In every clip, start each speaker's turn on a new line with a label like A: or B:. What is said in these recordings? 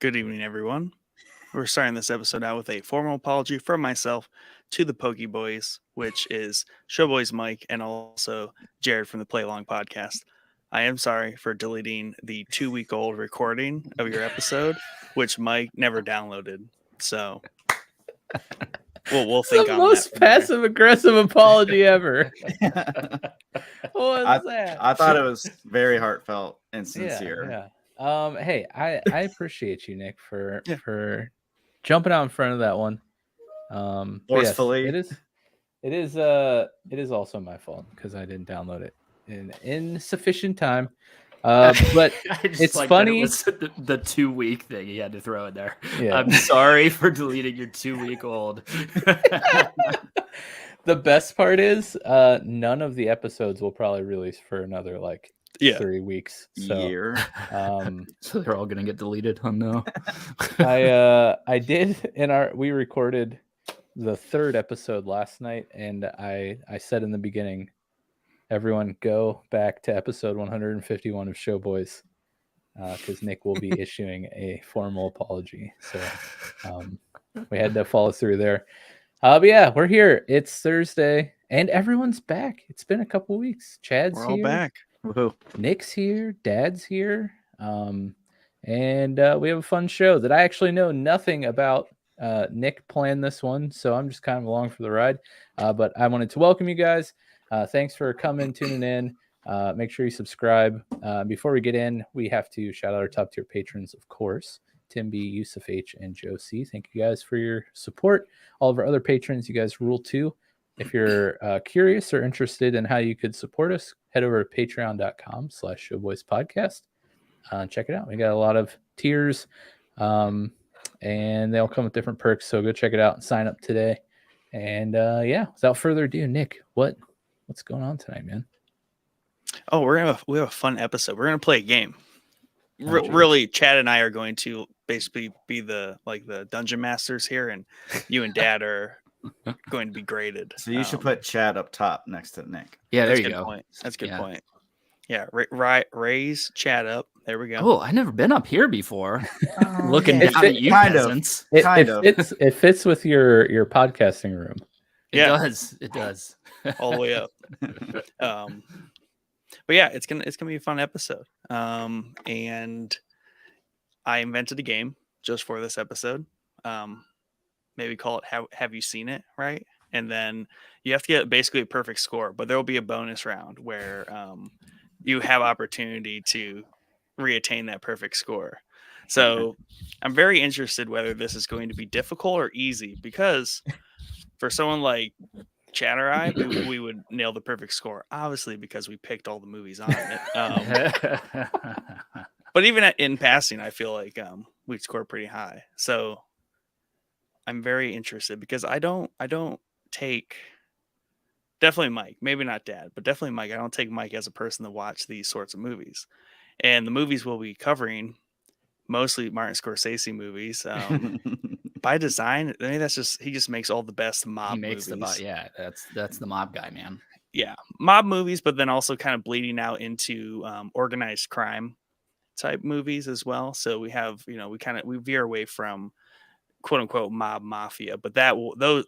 A: Good evening, everyone. We're starting this episode out with a formal apology from myself to the Pokey Boys, which is Showboys Mike and also Jared from the Play Along podcast. I am sorry for deleting the 2-week-old recording of your episode, which Mike never downloaded. So we'll
B: It's
A: think
B: the
A: on
B: most
A: that. Later.
B: passive aggressive apology ever. What was that?
C: I thought it was very heartfelt and sincere.
B: Yeah. Hey, I appreciate you, Nick, for
A: Yeah.
B: for jumping out in front of that one. But yes,
C: Forcefully.
B: it is also my fault because I didn't download it in sufficient time. But
D: I just
B: it's
D: like
B: funny.
D: that it was the 2-week thing he had to throw in there.
B: Yeah.
D: I'm sorry for deleting your 2-week-old.
B: The best part is none of the episodes will probably release for another 3 weeks. So
C: Year.
D: So they're all gonna get deleted. Oh no.
B: I did we recorded the 3rd episode last night, and I said in the beginning, everyone go back to episode 151 of Showboys, because Nick will be issuing a formal apology. So we had to follow through there. But yeah, we're here. It's Thursday, and everyone's back. It's been a couple weeks. Chad's
A: We're all
B: here.
A: back.
C: Woohoo.
B: Nick's here. Dad's here. And we have a fun show that I actually know nothing about. Nick planned this one, so I'm just kind of along for the ride. But I wanted to welcome you guys. Thanks for coming, tuning in. Make sure you subscribe. Before we get in, we have to shout out our top tier patrons, of course. Tim B, Yusuf H, and Joe C. Thank you guys for your support. All of our other patrons, you guys rule too. If you're curious or interested in how you could support us, head over to patreon.com/showboyspodcast. Check it out. We got a lot of tiers, and they all come with different perks. So go check it out and sign up today. And yeah, without further ado, Nick, what's going on tonight, man?
A: Oh, we have a fun episode. We're gonna play a game.
B: geez.
A: Really, Chad and I are going to basically be the dungeon masters here, and you and Dad are going to be graded.
C: So you should put Chad up top next to Nick.
D: Yeah, there
A: That's
D: you
A: a good
D: go.
A: point. That's a good
D: Yeah.
A: point. Yeah, raise Chad up. There we go.
D: Oh, I've never been up here before. Looking
C: yeah.
D: down at you
C: Kind of.
D: peasants.
B: It fits with your podcasting room.
D: It
A: Yeah.
D: does. It does.
A: All the way up. But yeah, it's gonna be a fun episode. And I invented a game just for this episode. Maybe call it have you seen it, right? And then you have to get basically a perfect score, but there will be a bonus round where you have opportunity to reattain that perfect score. So I'm very interested whether this is going to be difficult or easy, because for someone like Chad or I, we would nail the perfect score, obviously, because we picked all the movies on it. But even in passing, I feel like we'd score pretty high. So I'm very interested, because I don't take, definitely Mike, maybe not Dad, but definitely Mike. I don't take Mike as a person to watch these sorts of movies. And the movies we'll be covering, mostly Martin Scorsese movies. By design, I mean, he just makes all the best mob
D: He makes
A: movies.
D: that's the mob guy, man.
A: Yeah, mob movies, but then also kind of bleeding out into organized crime type movies as well. So we have, we veer away from quote unquote mob mafia, but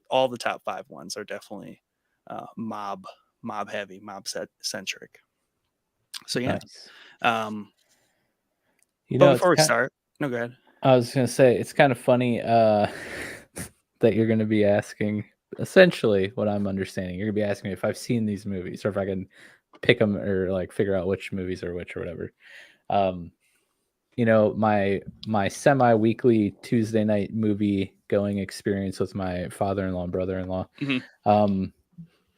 A: all the top 5 ones are definitely mob heavy, mob centric. So yeah.
B: Nice.
A: But before we start, no, go ahead.
B: I was going to say, it's kind of funny that you're going to be asking, essentially what I'm understanding, you're going to be asking me if I've seen these movies or if I can pick them or figure out which movies are which or whatever. My semi-weekly Tuesday night movie going experience with my father-in-law and brother-in-law.
A: Mm-hmm.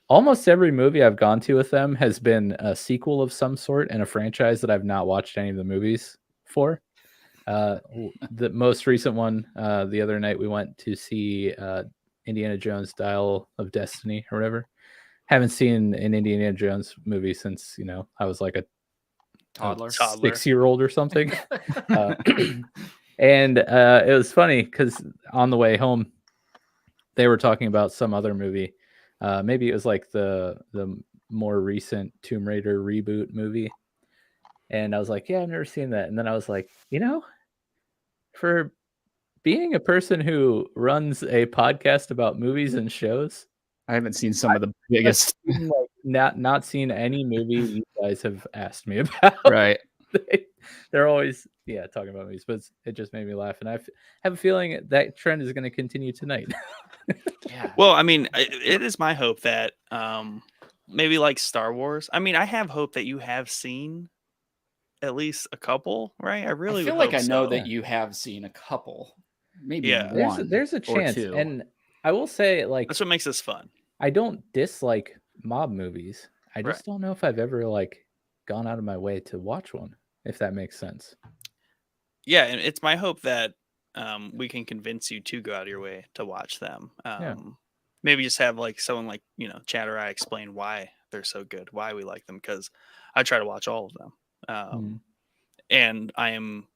B: Almost every movie I've gone to with them has been a sequel of some sort and a franchise that I've not watched any of the movies for. The most recent one, the other night we went to see Indiana Jones Dial of Destiny or whatever. Haven't seen an Indiana Jones movie since, I was like a
D: Toddler.
B: 6-year-old or something. And it was funny because on the way home, they were talking about some other movie. Maybe it was like the more recent Tomb Raider reboot movie. And I was like, yeah, I've never seen that. And then I was like, for being a person who runs a podcast about movies and shows,
D: I haven't seen some of the biggest.
B: like not seen any movie you guys have asked me about.
D: Right.
B: They're always talking about movies, but it just made me laugh, and I have a feeling that trend is going to continue tonight.
D: Yeah.
A: Well, I mean, it is my hope that maybe like Star Wars. I mean, I have hope that you have seen at least a couple, right? I really
D: I feel
A: would
D: like
A: hope
D: I know
A: so.
D: that you have seen a couple, maybe
A: Yeah.
D: one.
B: There's a
D: or
B: chance,
D: two.
B: and I will say, like,
A: That's what makes this fun.
B: I don't dislike mob movies. I just
A: Right.
B: don't know if I've ever like gone out of my way to watch one, if that makes sense.
A: Yeah, and it's my hope that we can convince you to go out of your way to watch them. Maybe just have like someone like Chad or I explain why they're so good, why we like them, because I try to watch all of them, and I'm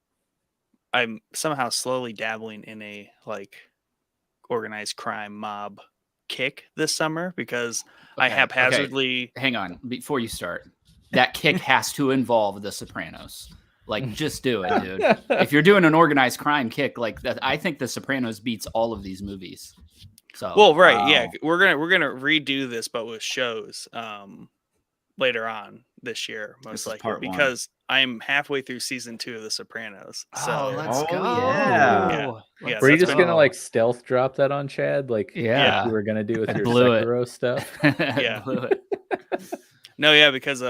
A: somehow slowly dabbling in a like organized crime mob kick this summer because I
D: Okay,
A: haphazardly.
D: Hang on, before you start, that kick has to involve The Sopranos. Like, just do it, dude. If you're doing an organized crime kick like that, I think The Sopranos beats all of these movies. So,
A: Well, right, yeah, we're gonna redo this, but with shows later on this year,
C: This
A: most
C: is
A: likely,
C: part one.
A: because I'm halfway through season 2 of The Sopranos. So
D: let's
C: Oh,
D: go.
C: yeah.
A: Yeah,
B: Were you
A: that's
B: just
A: been-
B: gonna like stealth drop that on Chad, like
D: Yeah.
B: you were gonna do with
D: I
B: your
D: blew it.
B: Sekiro stuff?
A: Yeah.
D: Blew it.
A: No, yeah, because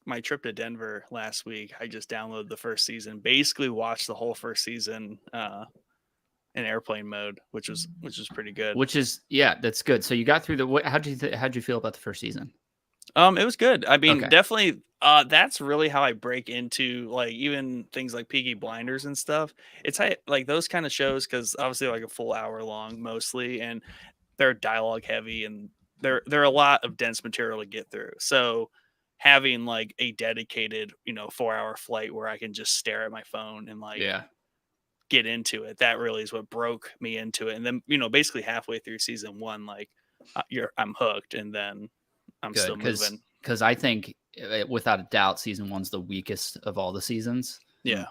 A: my trip to Denver last week, I just downloaded the first season, basically watched the whole first season in airplane mode, which was pretty good.
D: Which is that's good. So you got through the. How'd you feel about the first season?
A: It was good. I mean,
D: Okay.
A: definitely. That's really how I break into like even things like Peaky Blinders and stuff. It's like those kind of shows because obviously like a full hour long mostly, and they're dialogue heavy and they're a lot of dense material to get through. So having like a dedicated 4-hour flight where I can just stare at my phone and like get into it, that really is what broke me into it. And then basically halfway through season 1, like I'm hooked, and then I'm
D: Good,
A: still moving.
D: Because I think without a doubt, season 1's the weakest of all the seasons.
A: Yeah.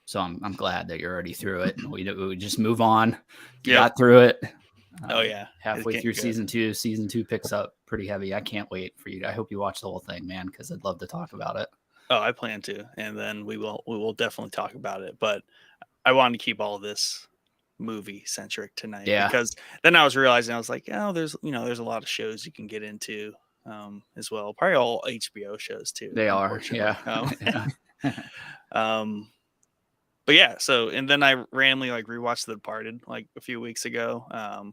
D: So I'm glad that you're already through it. We just move on. You
A: Yeah.
D: got through it.
A: Oh yeah.
D: Halfway
A: It's
D: through
A: getting
D: season 2. Season 2 picks up pretty heavy. I can't wait for you. I hope you watch the whole thing, man, because I'd love to talk about it.
A: Oh, I plan to, and then we will definitely talk about it. But I wanted to keep all of this movie centric tonight, because then I was realizing I was like, there's a lot of shows you can get into as well. Probably all HBO shows too.
D: They are,
A: unfortunately. But yeah, so and then I randomly like rewatched The Departed like a few weeks ago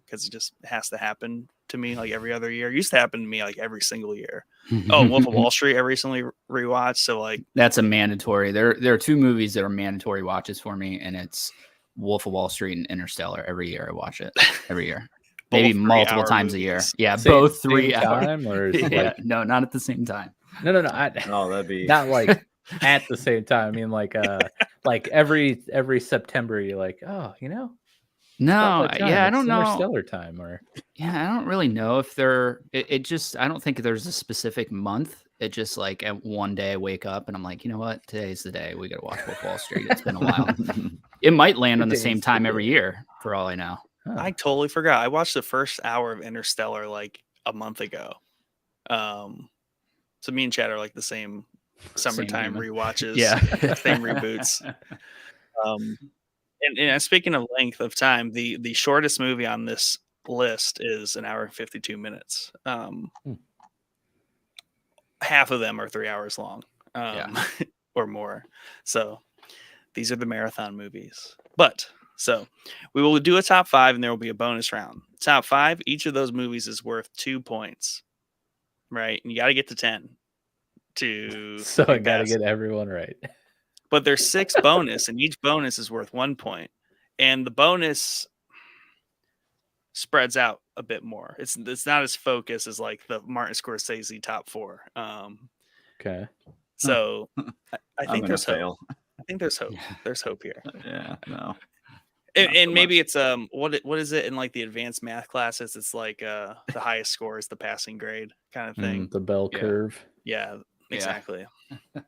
A: because it just has to happen to me like every other year. It used to happen to me like every single year. Oh, Wolf of Wall Street I recently rewatched. So like
D: that's a mandatory. There are two movies that are mandatory watches for me, and it's Wolf of Wall Street and Interstellar. Every year I watch it. Every year. Maybe multiple times a year. Yeah, both 3 hours.
B: Time, or is it like,
D: no, not at the same time.
B: no.
C: Oh, that'd be
B: Not like at the same time. I mean, like like every September, you're like,
D: No,
B: I
D: don't know.
B: Interstellar time, or
D: Yeah, I don't really know if they're. It just. I don't think there's a specific month. It just like at one day I wake up and I'm like, you know what? Today's the day we got to watch Wolf of Wall Street. It's been a while. It might land on the same time every year, for all I know.
A: I totally forgot. I watched the first hour of Interstellar like a month ago. So me and Chad are like the same summertime
D: human.
A: rewatches.
D: Yeah.
A: Same reboots. And speaking of length of time, the shortest movie on this list is 1 hour and 52 minutes. Half of them are 3 hours long, or more. So these are the marathon movies. But so we will do a top 5, and there will be a bonus round. Top 5, each of those movies is worth 2 points, right? And you got to get to 10 to.
B: so
A: be
B: I gotta
A: best.
B: get everyone right.
A: But there's 6 bonus, and each bonus is worth 1 point. And the bonus spreads out a bit more. It's not as focused as like the Martin Scorsese top 4.
B: Okay.
A: So I think there's hope.
C: fail.
A: I think there's hope. There's hope here.
C: Yeah, no.
A: And
C: so
A: maybe
C: much.
A: it's what is it in like the advanced math classes? It's like the highest score is the passing grade kind of thing.
B: The bell
D: Yeah.
B: curve.
A: Yeah, exactly.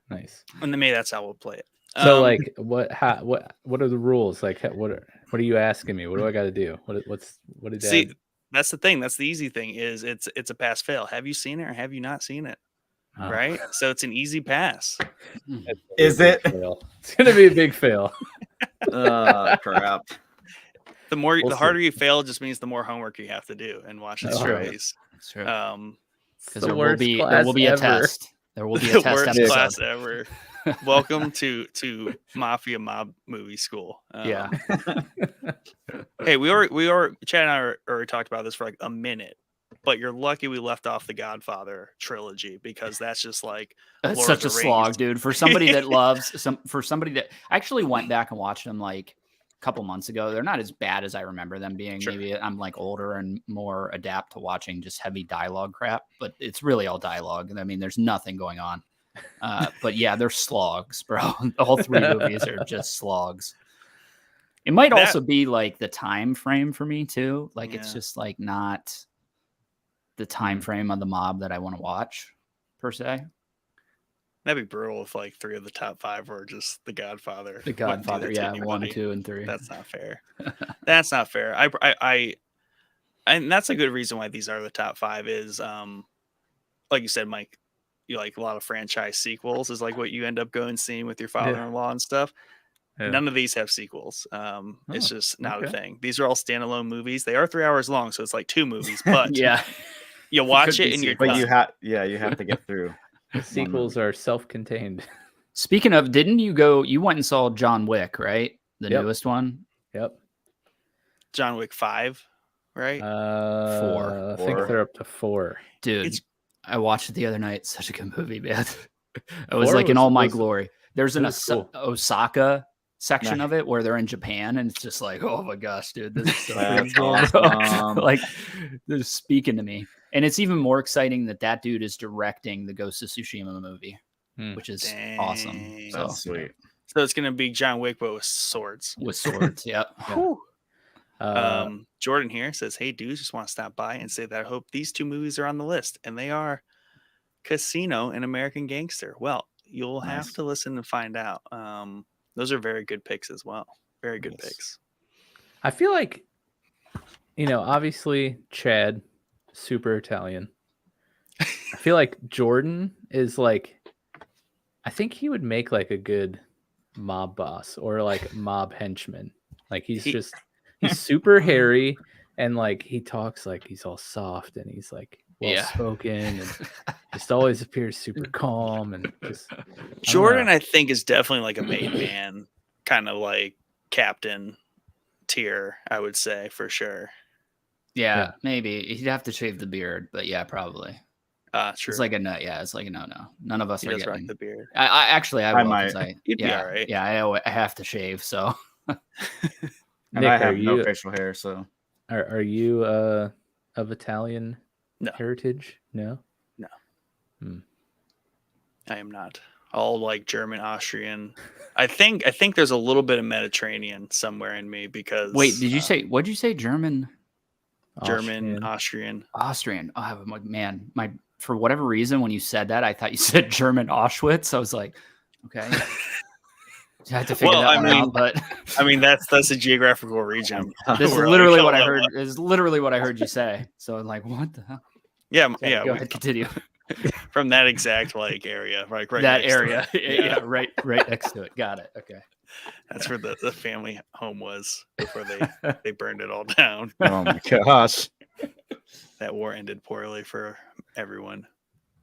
B: Nice.
A: And then maybe that's how we'll play it.
B: So like what are the rules? Like what are you asking me? What do I got to do? What did
A: see,
B: Dad?
A: that's the thing. That's the easy thing is it's a pass fail. Have you seen it or have you not seen it?
B: Oh.
A: Right? So it's an easy pass.
C: Is it?
B: Fail. It's gonna be a big fail.
C: Crap.
A: The
B: We'll
A: harder
B: see.
A: you fail just means the more homework you have to do and watch these
B: That's
D: right.
A: movies.
D: It's true.
B: It's
D: Because
B: the
D: there will
B: worst
D: be
B: class
D: a
B: ever.
D: test. There will be a
A: The
D: test
A: worst
D: episode.
A: class ever. Welcome to Mafia Mob Movie School.
D: Yeah.
A: Hey, Chad and I already talked about this for like a minute, but you're lucky we left off the Godfather trilogy because that's just like
D: It's
A: Lord of
D: such a
A: the
D: slog,
A: Rings.
D: dude. For somebody that loves for somebody that I actually went back and watched them like a couple months ago. They're not as bad as I remember them being.
A: Sure.
D: Maybe I'm like older and more adapt to watching just heavy dialogue crap, but it's really all dialogue. I mean, there's nothing going on. But yeah, they're slogs, bro. All three movies are just slogs. It might also be like the time frame for me too. Like it's
A: Yeah.
D: just like not the time frame of the mob that I want to watch per se.
A: That'd be brutal if like 3 of the top 5 were just The Godfather.
D: The
A: Wouldn't do
D: Godfather,
A: that to
D: yeah, 1,
A: anybody.
D: 2, and 3.
A: That's not fair. That's not fair. And that's a good reason why these are the top 5 is like you said, Mike, you like a lot of franchise sequels is like what you end up going seeing with your father-in-law and stuff.
B: Yeah.
A: None of these have sequels. It's just not a
B: okay.
A: thing. These are all standalone movies. They are 3 hours long, so it's like 2 movies, but
D: yeah,
A: you watch
D: Could be
A: it and you're
C: But
A: done.
C: you have to get through.
B: The sequels are self-contained.
D: Speaking of, didn't you go? You went and saw John Wick, right? The
B: Yep.
D: newest one.
B: Yep.
A: John Wick 5, right?
B: I think
C: Four.
B: they're up to 4.
D: Dude,
A: It's-
D: I watched it the other night. Such a good movie, man. I was
B: 4
D: like in all my
B: was-
D: glory. There's an
B: it was cool.
D: Osaka section
C: Nice.
D: of it where they're in Japan, and it's just like, oh my gosh, dude, this is so
C: That's
D: cool, bro.
C: awesome.
D: Like, they're speaking to me, and it's even more exciting that dude is directing the Ghost of Tsushima movie,
B: Hmm.
D: which is awesome.
A: Dang.
D: So,
C: That's sweet.
A: So it's gonna be John Wick, but with swords.
D: with swords, yeah.
A: Whew.
B: Uh,
A: Jordan here says, "Hey, dudes, just want to stop by and say that I hope these 2 movies are on the list, and they are Casino and American Gangster." Well, you'll have
C: Nice.
A: to listen and find out. Those are very good picks as well. Very good
D: Yes.
A: picks.
B: I feel like, obviously Chad, super Italian. I feel like Jordan is like, I think he would make like a good mob boss or like mob henchman. Like he's super hairy and like he talks like he's all soft and he's like well spoken and just always appears super calm and just
A: Jordan, I think, is definitely like a made man, kind of like captain tier, I would say for sure.
D: Yeah, maybe he'd have to shave the beard, but yeah, probably.
A: True.
D: It's like a no. Yeah, it's like a no. None of us
A: he
D: are
A: does rock
D: getting.
A: the beard.
D: I actually I
C: I
D: will, 'cause
C: might.
A: You'd be
D: yeah,
A: all right.
D: yeah. I have to shave, so
C: And
B: Nick,
C: I
B: are
C: have no
B: you
C: facial hair, so
B: are you of Italian
A: No.
B: heritage? No.
A: I am not. All like German, Austrian. I think there's a little bit of Mediterranean somewhere in me because
D: wait. Did you say what'd you say? German,
A: German,
B: Austrian.
A: Austrian?
D: Austrian. Oh, I'm like, man, for whatever reason when you said that, I thought you said German Auschwitz. I was like, okay. I had to figure
A: Well,
D: that
A: I
D: one
A: mean,
D: out, but
A: I mean that's a geographical region.
D: this is
A: We're like,
D: literally
A: oh,
D: what I
A: that
D: heard.
A: one.
D: Is literally what I heard you say. So I'm like, what the hell?
A: Yeah,
D: Sorry,
A: yeah.
D: Go ahead, continue.
A: From that exact like area, like right
D: That
A: next to
D: area,
A: it.
D: yeah, right next to it. Got it. Okay.
A: That's where the family home was before they burned it all down.
C: oh my gosh.
A: That war ended poorly for everyone.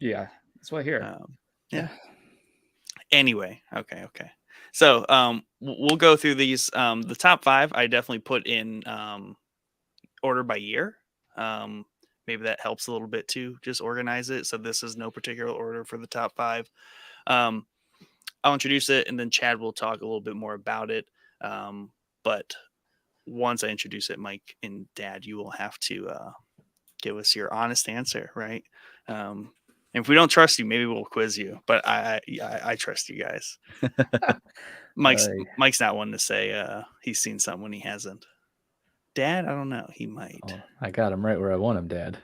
D: Yeah, that's what I hear.
A: Yeah. Anyway, okay. So we'll go through these. The top 5 I definitely put in order by year. Maybe that helps a little bit too. Just organize it. So this is no particular order for the top 5. I'll introduce it and then Chad will talk a little bit more about it. But once I introduce it, Mike and Dad, you will have to give us your honest answer, right? And if we don't trust you, maybe we'll quiz you. But I trust you guys. Mike's not one to say he's seen something when he hasn't. Dad, I don't know. He might.
B: Oh, I got him right where I want him, Dad.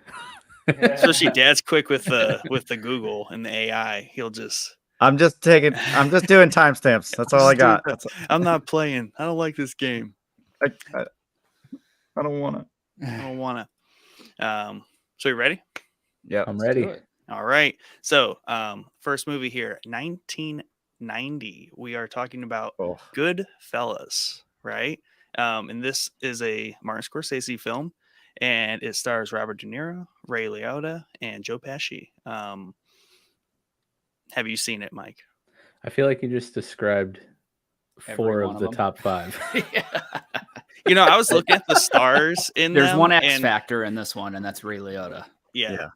A: Especially Dad's quick with the Google and the AI. He'll just
C: I'm just doing timestamps. That's all I got.
A: I'm not playing. I don't like this game.
C: I don't want to.
A: I don't want to. So you ready?
C: Yeah.
B: I'm ready.
A: All right. So first movie here, 1990. We are talking about
C: Oh,
A: Goodfellas, right? And this is a Martin Scorsese film, and it stars Robert De Niro, Ray Liotta, and Joe Pesci. Have you seen it, Mike?
B: I feel like you just described
D: Every
B: 4
D: one
B: of
D: of
B: the
D: them.
B: top 5.
A: You know, I was looking at the stars in
D: There's
A: them,
D: one X
A: and
D: factor in this one, and that's Ray Liotta.
A: yeah,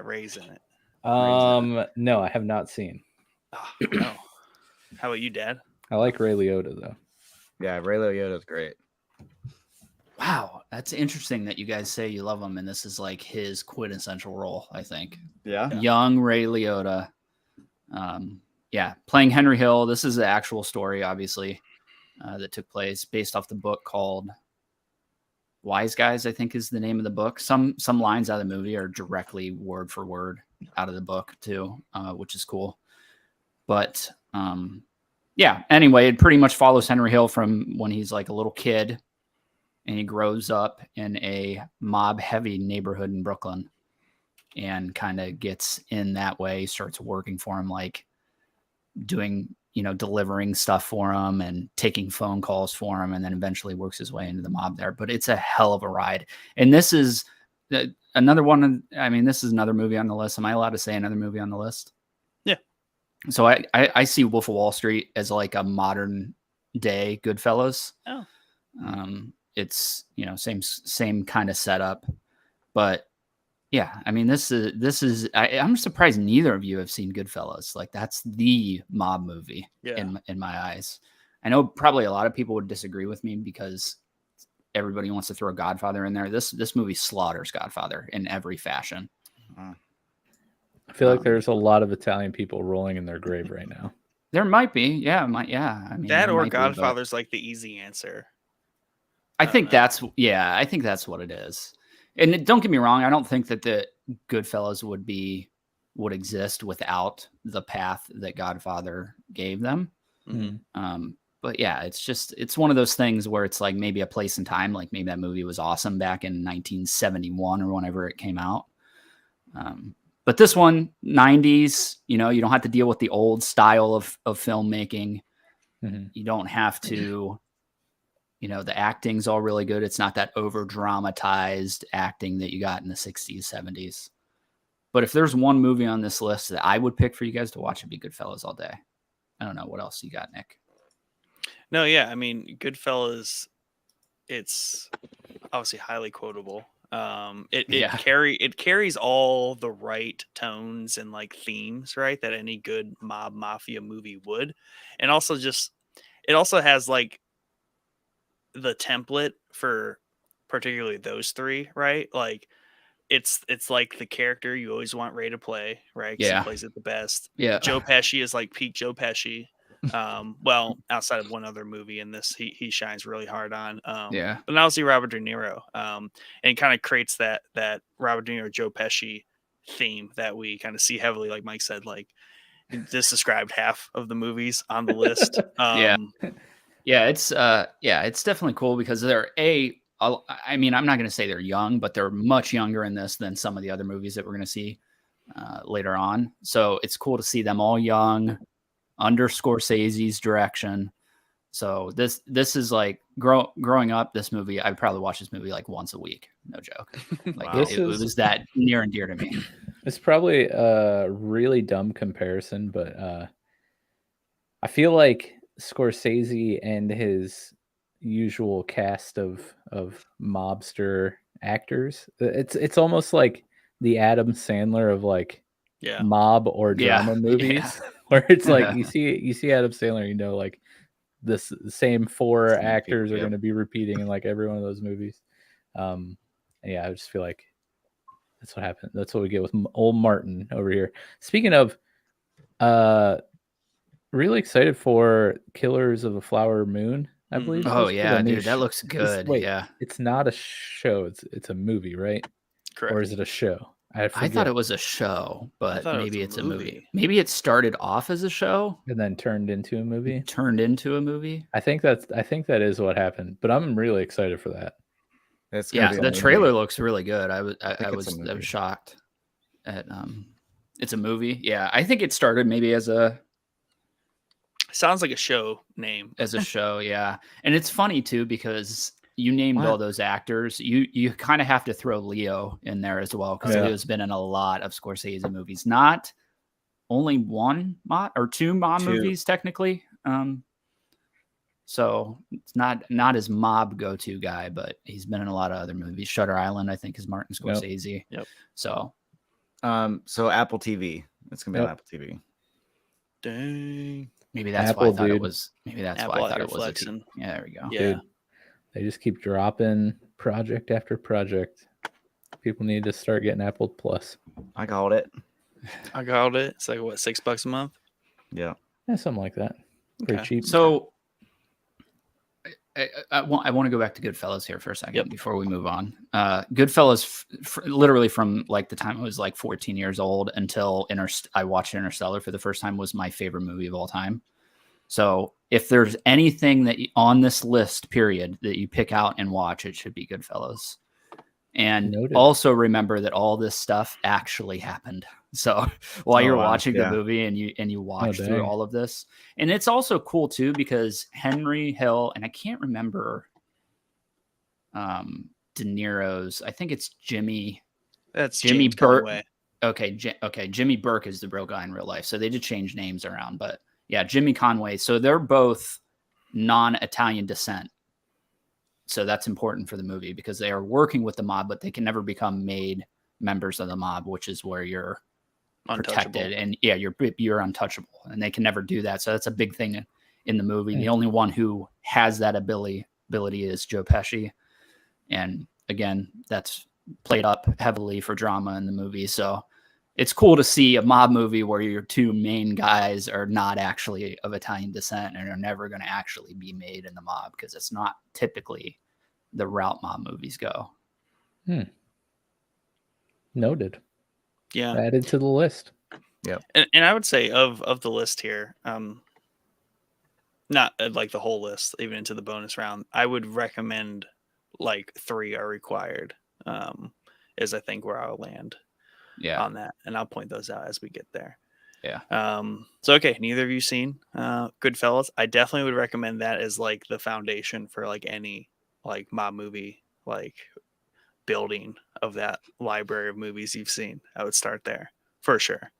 A: Ray's in it.
B: No, I have not seen.
A: Oh, no. How about you, Dad?
B: I like Ray Liotta though.
C: yeah. Ray Liotta's great.
D: Wow, that's interesting that you guys say you love him, and this is like his quintessential role. I think
C: Yeah.
D: young Ray Liotta, playing Henry Hill. This is the actual story, obviously, that took place based off the book called Wise Guys, I think is the name of the book. Some lines out of the movie are directly word for word out of the book too, which is cool. But anyway, it pretty much follows Henry Hill from when he's like a little kid and he grows up in a mob heavy neighborhood in Brooklyn and kind of gets in that way, starts working for him, like doing, delivering stuff for him and taking phone calls for him, and then eventually works his way into the mob there. But it's a hell of a ride. And this is another one. This is another movie on the list. Am I allowed to say another movie on the list?
A: Yeah.
D: So I see Wolf of Wall Street as like a modern day Goodfellas.
A: Oh.
D: It's, same kind of setup, but yeah, this is I'm surprised neither of you have seen Goodfellas. Like that's the mob movie in my eyes. I know probably a lot of people would disagree with me because everybody wants to throw Godfather in there. This movie slaughters Godfather in every fashion.
B: I feel like there's a lot of Italian people rolling in their grave right now.
D: There might be, yeah.
A: That
D: there
A: or
D: might be, but
A: Godfather's like the easy answer.
D: I think that's what it is. And don't get me wrong, I don't think that the Goodfellas would exist without the path that Godfather gave them.
A: Mm-hmm.
D: But yeah, it's one of those things where it's like maybe a place and time, like maybe that movie was awesome back in 1971 or whenever it came out. But this one, 90s, you don't have to deal with the old style of filmmaking.
B: Mm-hmm.
D: You don't have to, the acting's all really good. It's not that over dramatized acting that you got in the 60s, 70s. But if there's one movie on this list that I would pick for you guys to watch, it'd be Goodfellas all day. I don't know. What else you got, Nick?
A: No, yeah. Goodfellas, it's obviously highly quotable. It carries all the right tones and like themes, right, that any good mafia movie would. And also it also has like the template for particularly those three, right? Like it's like the character you always want Ray to play, right? 'Cause he plays it the best.
D: Yeah.
A: Joe Pesci is like peak Joe Pesci. Well, outside of one other movie in this, he shines really hard on. But now see Robert De Niro, and kind of creates that Robert De Niro Joe Pesci theme that we kind of see heavily, like Mike said, like this described half of the movies on the list.
D: It's definitely cool because I'm not going to say they're young, but they're much younger in this than some of the other movies that we're going to see later on. So it's cool to see them all young, under Scorsese's direction. So this is like growing up, this movie, I'd probably watch this movie like once a week. No joke. Like
A: Wow.
D: it was that near and dear to me.
B: It's probably a really dumb comparison, but I feel like Scorsese and his usual cast of mobster actors, it's almost like the Adam Sandler of like mob or drama movies, where it's like you see Adam Sandler, like this same 4 actors are going to be repeating in like every one of those movies. I just feel like that's what happened. That's what we get with old Martin over here. Speaking of, really excited for Killers of the Flower Moon, I believe.
D: Oh yeah, dude, that looks good.
B: It's not a show. It's a movie, right?
A: Correct.
B: Or is it a show? I
D: I thought it was a show, but
A: thought it was
D: maybe
A: a
D: it's a movie.
A: movie.
D: Maybe it started off as a show,
B: and then turned into a movie.
D: turned into a movie.
B: I think that is what happened. But I'm really excited for that.
C: It's gonna
D: Yeah,
C: be a
D: the
C: movie.
D: trailer looks really good. I
C: think it's a
D: was
C: movie.
D: shocked at it's a movie. Yeah, I think it started maybe as a
A: Sounds like a show name.
D: show, yeah. And it's funny too because you named
C: What?
D: all those actors. You kind of have to throw Leo in there as well because
B: Yeah.
D: Leo's been in a lot of Scorsese movies. Not only one mob or two mob
C: Two.
D: movies technically. So it's not his mob go-to guy, but he's been in a lot of other movies. Shutter Island, I think, is Martin
B: Yep.
D: Scorsese.
A: Yep.
D: So
C: So Apple TV. It's gonna be on
B: Yep.
C: Apple TV.
A: Dang.
D: maybe that's why I
B: Apple,
D: thought it
B: dude.
D: was. Maybe that's
A: Apple
D: why I
A: out
D: thought
A: here
D: it was.
A: flexing.
D: Yeah, there we go.
A: Yeah.
B: Dude, they just keep dropping project after project. People need to start getting Apple Plus.
C: I called it.
A: I got it. It's like what, $6 a month?
C: Yeah.
B: Yeah, something like that. Pretty
A: Okay.
B: cheap.
D: So I want to go back to Goodfellas here for a second
A: Yep.
D: before we move on. Goodfellas, literally from like the time I was like 14 years old until I watched Interstellar for the first time, was my favorite movie of all time. So if there's anything that on this list, period, that you pick out and watch, it should be Goodfellas. And
B: Noted.
D: also remember that all this stuff actually happened. So while
C: Oh,
D: you're
C: wow.
D: watching
C: Yeah.
D: the movie and you watch
B: dang.
D: through all of this, and it's also cool too because Henry Hill, and I can't remember De Niro's. I think it's Jimmy.
A: That's
D: Jimmy
A: James
D: Burt-
A: Conway.
D: Okay, Jimmy Burke is the real guy in real life. So they did change names around, but yeah, Jimmy Conway. So they're both non-Italian descent. So that's important for the movie because they are working with the mob, but they can never become made members of the mob, which is where you're protected. And yeah, you're untouchable, and they can never do that. So that's a big thing in the movie. The only one who has that ability is Joe Pesci. And again, that's played up heavily for drama in the movie. So it's cool to see a mob movie where your two main guys are not actually of Italian descent and are never going to actually be made in the mob because it's not typically the route mob movies go.
B: Noted.
A: Yeah.
B: Added to the list.
A: And I would say of the list here, not like the whole list, even into the bonus round, I would recommend like 3 are required. Is I think where I'll land on that, and I'll point those out as we get there.
D: Yeah.
A: So okay, neither of you seen Goodfellas? I definitely would recommend that as like the foundation for like any like mob movie like building of that library of movies you've seen. I would start there for sure.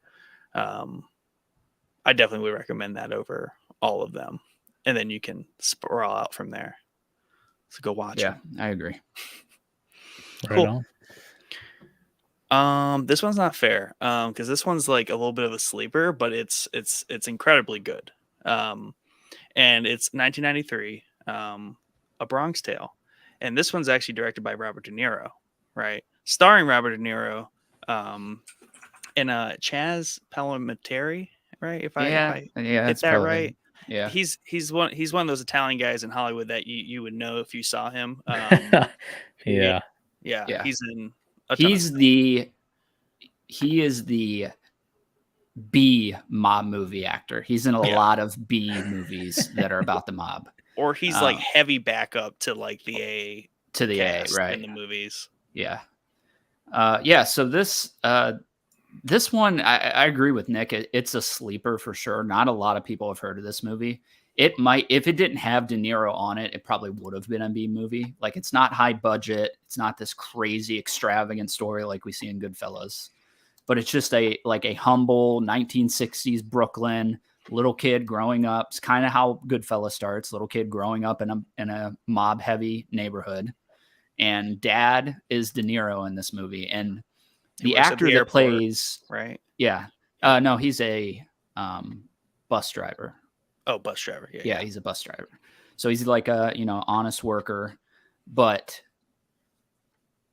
A: I definitely would recommend that over all of them, and then you can sprawl out from there. So go watch
D: Yeah, I agree.
B: Right
A: Cool.
B: on.
A: This one's not fair because this one's like a little bit of a sleeper, but it's incredibly good. And it's 1993, A Bronx Tale, and this one's actually directed by Robert De Niro, right? Starring Robert De Niro, and Chaz Palminteri, right? If I
D: Yeah,
A: hit
D: that's
A: that
D: probably-
A: right.
D: Yeah.
A: He's one of those Italian guys in Hollywood that you would know if you saw him.
B: Yeah.
A: Yeah, he's in. A ton of
D: He is the B mob movie actor. He's in a
A: Yeah.
D: lot of B movies that are about the mob.
A: or he's like heavy backup to like the A
D: To the A,
A: cast
D: right?
A: in the movies.
D: Yeah. So this one, I agree with Nick. It's a sleeper for sure. Not a lot of people have heard of this movie. It might, if it didn't have De Niro on it, it probably would have been a B movie. Like it's not high budget. It's not this crazy extravagant story like we see in Goodfellas, but it's just a humble 1960s Brooklyn little kid growing up. It's kind of how Goodfellas starts. Little kid growing up in a mob heavy neighborhood. And dad is De Niro in this movie. And
A: He
D: the
A: works at
D: actor
A: the
D: that
A: airport,
D: plays,
A: right?
D: yeah, no, he's a bus driver.
A: Oh, bus driver.
D: Yeah, he's a bus driver. So he's like a honest worker, but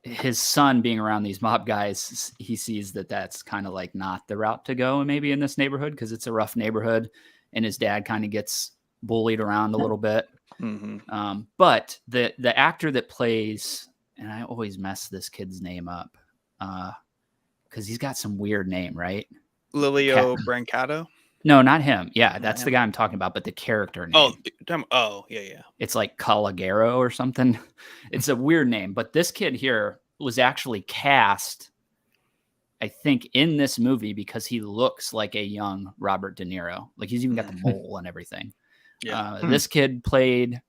D: his son being around these mob guys, he sees that that's kind of like not the route to go, maybe in this neighborhood because it's a rough neighborhood, and his dad kind of gets bullied around a little bit.
A: Mm-hmm.
D: But the actor that plays, and I always mess this kid's name up, because he's got some weird name, right?
A: Lilio Brancato.
D: No, not him. Yeah,
A: Not
D: that's the
A: him.
D: guy I'm talking about, but the character name.
A: Oh, yeah.
D: It's like Caligaro or something. It's a weird name, but this kid here was actually cast, I think, in this movie because he looks like a young Robert De Niro. Like he's even got the mole and everything.
A: Yeah.
D: This kid played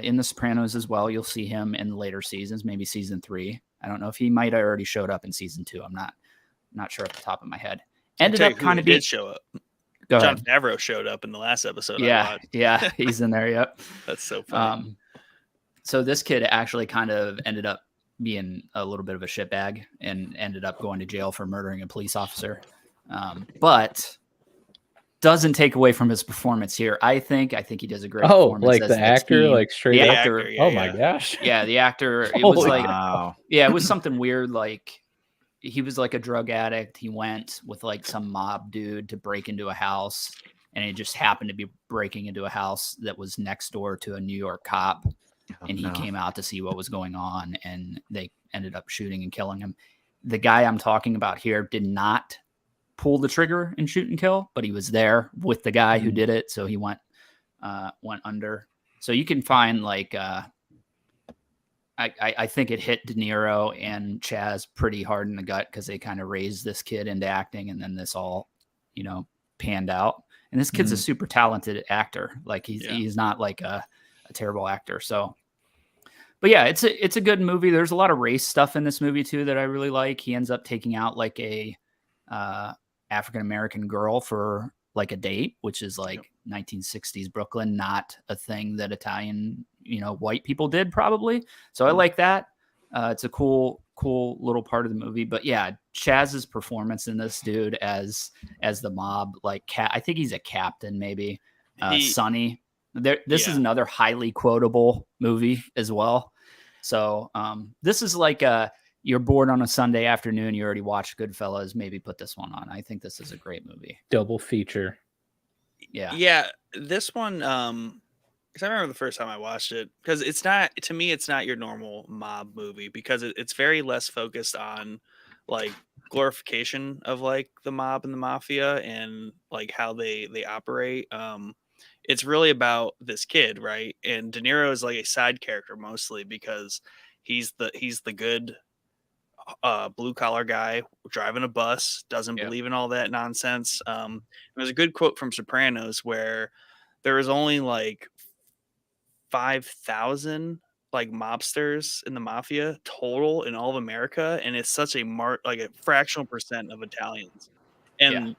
D: in The Sopranos as well. You'll see him in later seasons, maybe season 3. I don't know if he might have already showed up in season 2. I'm not sure off the top of my head. Ended up kind of
A: did show up.
D: Go
A: John
D: ahead.
A: Favreau showed up in the last episode. I
D: Yeah,
A: watched.
D: yeah, he's in there. Yep.
A: That's so funny.
D: So this kid actually kind of ended up being a little bit of a shitbag and ended up going to jail for murdering a police officer. But doesn't take away from his performance here. I think he does a great performance.
B: Like
D: as
B: the actor,
D: team.
B: like straight
D: the
B: up.
D: actor.
B: Oh my gosh.
D: Yeah, the actor. It was
B: Holy
D: like,
C: Wow.
D: yeah, it was something weird. Like he was like a drug addict. He went with like some mob dude to break into a house, and it just happened to be breaking into a house that was next door to a New York cop. And he came out to see what was going on, and they ended up shooting and killing him. The guy I'm talking about here did not pull the trigger and shoot and kill, but he was there with the guy who did it, so he went under. So you can find like I think it hit De Niro and Chaz pretty hard in the gut because they kind of raised this kid into acting, and then this all panned out. And this kid's a super talented actor. Like he's not like a terrible actor. So, but yeah, it's a good movie. There's a lot of race stuff in this movie too that I really like. He ends up taking out like a African-American girl for like a date, which is like 1960s Brooklyn, not a thing that Italian, white people did probably. So I like that. It's a cool little part of the movie. But yeah, Chaz's performance in this dude as the mob, like I think he's a captain, maybe. Sonny. This is another highly quotable movie as well. So this is like you're bored on a Sunday afternoon, you already watched Goodfellas, maybe put this one on. I think this is a great movie.
B: Double feature.
A: Yeah. This one, because I remember the first time I watched it, because it's not your normal mob movie, because it's very less focused on like glorification of like the mob and the mafia and like how they operate. It's really about this kid, right? And De Niro is like a side character mostly because he's the good blue collar guy driving a bus, doesn't believe in all that nonsense. There's a good quote from Sopranos where there was only like 5,000 like mobsters in the mafia total in all of America, and it's such a like a fractional percent of Italians. And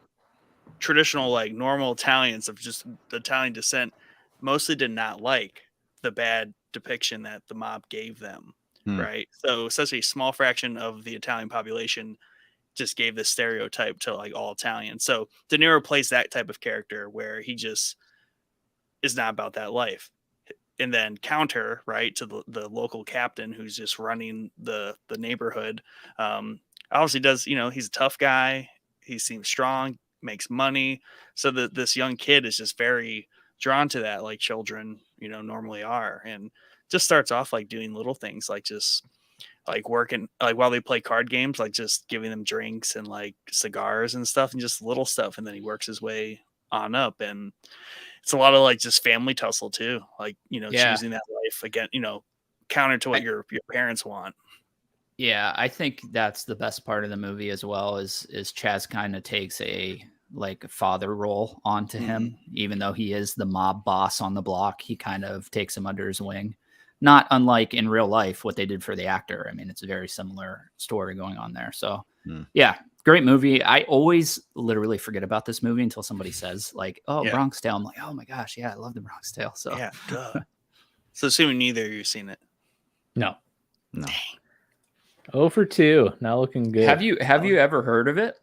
A: traditional like normal Italians of just Italian descent mostly did not like the bad depiction that the mob gave them. Right. So such a small fraction of the Italian population just gave this stereotype to like all Italians. So De Niro plays that type of character where he just is not about that life. And then counter, right, to the local captain who's just running the neighborhood. Obviously does, he's a tough guy. He seems strong, makes money. So this young kid is just very drawn to that, like children, normally are. And just starts off like doing little things, like just like working, like while they play card games, like just giving them drinks and like cigars and stuff and just little stuff. And then he works his way on up. And it's a lot of like just family tussle too. Like, choosing that life again, counter to what your parents want.
D: Yeah. I think that's the best part of the movie as well is Chaz kind of takes a like father role onto him, even though he is the mob boss on the block. He kind of takes him under his wing. Not unlike in real life what they did for the actor. I mean, it's a very similar story going on there. So, yeah, great movie. I always literally forget about this movie until somebody says, like, "Oh, yeah. Bronx Tale." I'm like, "Oh my gosh, yeah, I love the Bronx Tale." So,
A: yeah, duh. So, assuming neither of you've seen it.
B: No.
A: Dang.
B: 0 for 2. Not looking good.
D: Have you ever heard of it?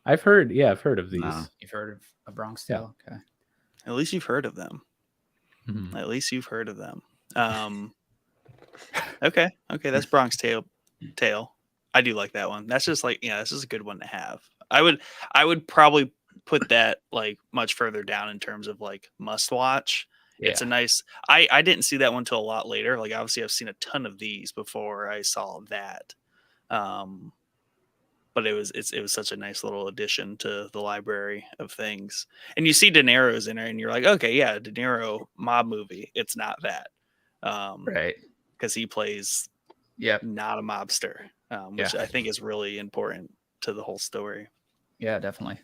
B: I've heard of these.
C: No.
D: You've heard of a Bronx Tale? Yeah. Okay.
A: At least you've heard of them. Mm-hmm. At least you've heard of them. Okay, that's Bronx Tale. I do like that one. That's just like, this is a good one to have. I would probably put that like much further down in terms of like must watch. Yeah. It's a nice. I didn't see that one till a lot later. Like obviously I've seen a ton of these before I saw that. but it was such a nice little addition to the library of things. And you see De Niro's in it, and you're like, okay, yeah, De Niro mob movie. It's not that,
D: Right.
A: because he plays
D: Yep.
A: not a mobster, which I think is really important to the whole story.
D: Yeah, definitely.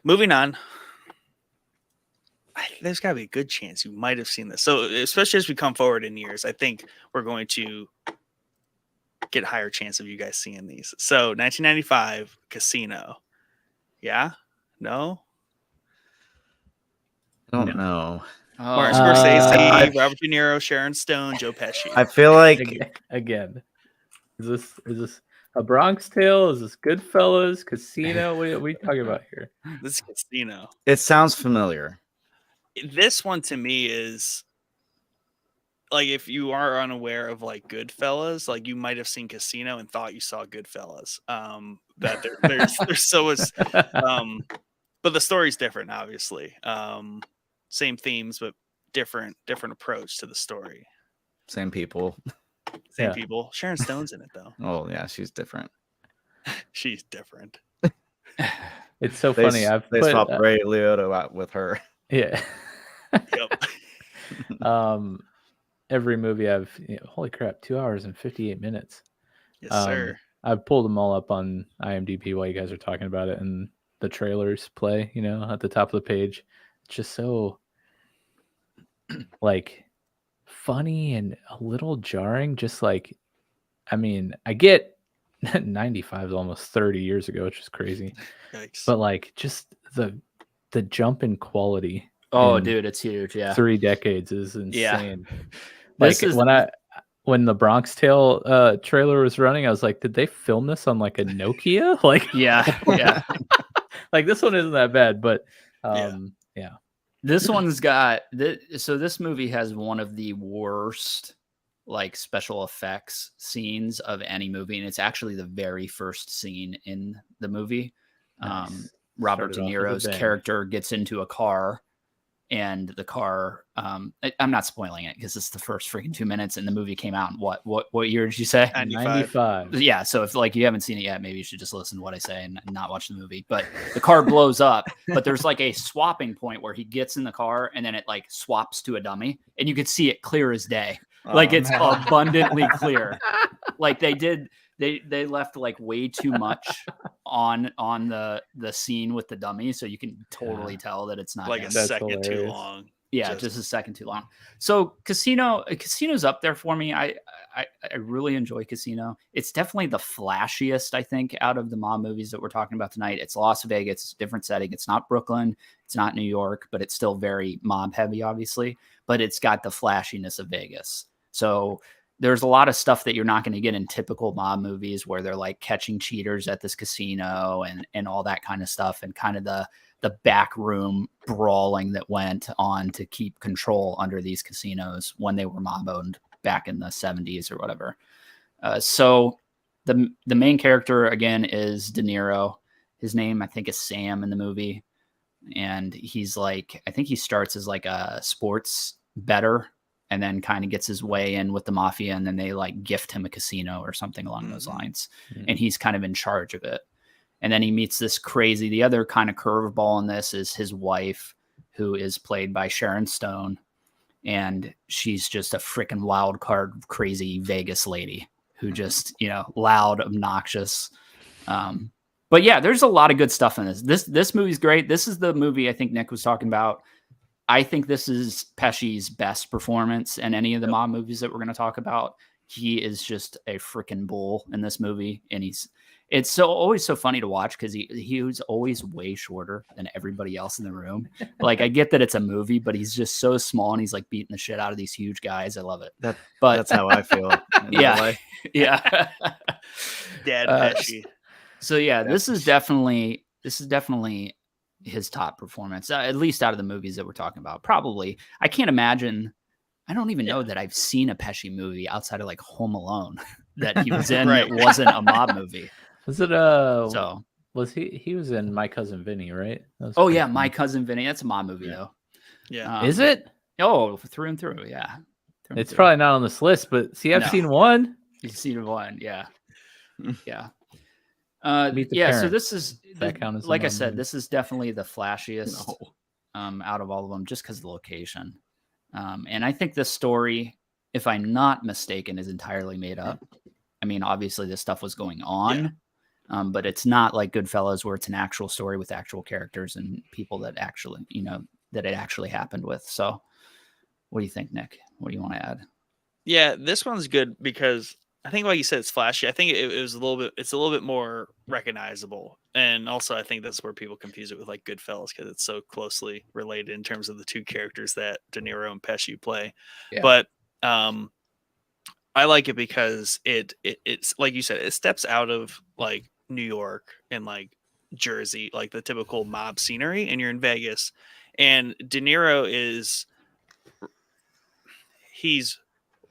A: Moving on. There's got to be a good chance you might have seen this. So, especially as we come forward in years, I think we're going to get a higher chance of you guys seeing these. So, 1995, Casino. Yeah? No?
C: I don't know.
A: Martin
D: Oh,
A: Scorsese, Robert De Niro, Sharon Stone, Joe Pesci.
C: I feel like
B: Again, is this a Bronx Tale? Is this Goodfellas? Casino? What are we talking about here?
A: This is Casino.
C: it sounds familiar.
A: This one to me is like, if you are unaware of like Goodfellas, like you might have seen Casino and thought you saw Goodfellas. That there's so is, but the story's different, obviously. Same themes, but different approach to the story.
C: Same people.
A: Same
B: Yeah.
A: people. Sharon Stone's in it though.
C: Oh yeah, she's different.
A: She's different.
B: It's so
C: They,
B: funny.
C: they swapped Ray Liotta out with her.
B: Yeah.
A: Yep.
B: Every movie holy crap, 2 hours and 58 minutes.
A: Yes, sir.
B: I've pulled them all up on IMDb while you guys are talking about it, and the trailers play, at the top of the page. It's just so like funny and a little jarring. Just like, I mean, I get 95 is almost 30 years ago, which is crazy.
A: Yikes.
B: But like just the jump in quality.
D: Oh,
B: in
D: dude, it's huge. Yeah.
B: 3 decades is
D: Yeah.
B: insane.
D: This
B: Like
D: is
B: when the Bronx Tale trailer was running, I was like, did they film this on like a Nokia? Like,
D: yeah. Yeah.
B: like this one isn't that bad, but
A: Yeah.
B: yeah.
D: This one's got so this movie has one of the worst like special effects scenes of any movie, and it's actually the very first scene in the movie.
B: Nice.
D: Robert De
B: Started off with a
D: Niro's
B: bang.
D: character gets into a car, and the car I'm not spoiling it because it's the first freaking 2 minutes, and the movie came out in what year did you say?
A: 95.
D: Yeah, so if like you haven't seen it yet, maybe you should just listen to what I say and not watch the movie. But the car blows up, but there's like a swapping point where he gets in the car and then it like swaps to a dummy, and you could see it clear as day. Like it's abundantly clear. Like they left like way too much on the scene with the dummy, so you can totally tell that it's not
A: Like
D: him.
A: a
B: That's
A: second too
B: hilarious.
A: long.
D: Yeah, just a second too long. So Casino's up there for me. I really enjoy Casino. It's definitely the flashiest, I think, out of the mob movies that we're talking about tonight. It's Las Vegas, it's a different setting. It's not Brooklyn, it's not New York, but it's still very mob heavy, obviously. But it's got the flashiness of Vegas. So there's a lot of stuff that you're not going to get in typical mob movies where they're like catching cheaters at this casino and all that kind of stuff, and kind of the backroom brawling that went on to keep control under these casinos when they were mob owned back in the 70s or whatever. So the main character again is De Niro. His name, I think, is Sam in the movie. And he's like, I think he starts as like a sports bettor and then kind of gets his way in with the mafia. And then they like gift him a casino or something along those lines. And he's kind of in charge of it. And then he meets this crazy, the other kind of curveball in this is his wife, who is played by Sharon Stone. And she's just a freaking wild card, crazy Vegas lady who just, loud, obnoxious. But yeah, there's a lot of good stuff in this. This movie's great. This is the movie I think Nick was talking about. I think this is Pesci's best performance in any of the mob movies that we're going to talk about. He is just a freaking bull in this movie. And it's always so funny to watch because he was always way shorter than everybody else in the room. Like, I get that it's a movie, but he's just so small and he's like beating the shit out of these huge guys. I love it.
C: That's how I feel.
D: Yeah. Yeah.
A: Dad Pesci.
D: So yeah, this is definitely his top performance, at least out of the movies that we're talking about. Probably, I can't imagine. I don't even know that I've seen a Pesci movie outside of like Home Alone that he was in
A: Right.
D: that wasn't a mob movie.
B: Was it
D: So,
B: was he was in My Cousin Vinny, right? That was
D: oh
B: pretty
D: yeah,
B: fun.
D: My Cousin Vinny. That's a mob movie though.
A: Yeah.
B: Is it?
D: Oh, through and through. Yeah. Through and
B: It's
D: through.
B: probably not on this list, but see, I've
D: No.
B: seen one.
D: You've seen one. Yeah. Yeah.
B: Meet the
D: Yeah, so
B: Parents.
D: this is
B: That count as a
D: like I
B: mob
D: said,
B: movie?
D: this is definitely the flashiest
C: No.
D: out of all of them, just because of the location. And I think this story, if I'm not mistaken, is entirely made up. I mean, obviously this stuff was going on, but it's not like Goodfellas where it's an actual story with actual characters and people that actually, that it actually happened with. So what do you think, Nick? What do you want to add?
A: Yeah, this one's good because I think, like you said, it's flashy. I think it's a little bit more recognizable, and also I think that's where people confuse it with like Goodfellas because it's so closely related in terms of the two characters that De Niro and Pesci play.
B: Yeah.
A: But I like it because it's like you said, it steps out of like New York and like Jersey, like the typical mob scenery, and you're in Vegas, and De Niro he's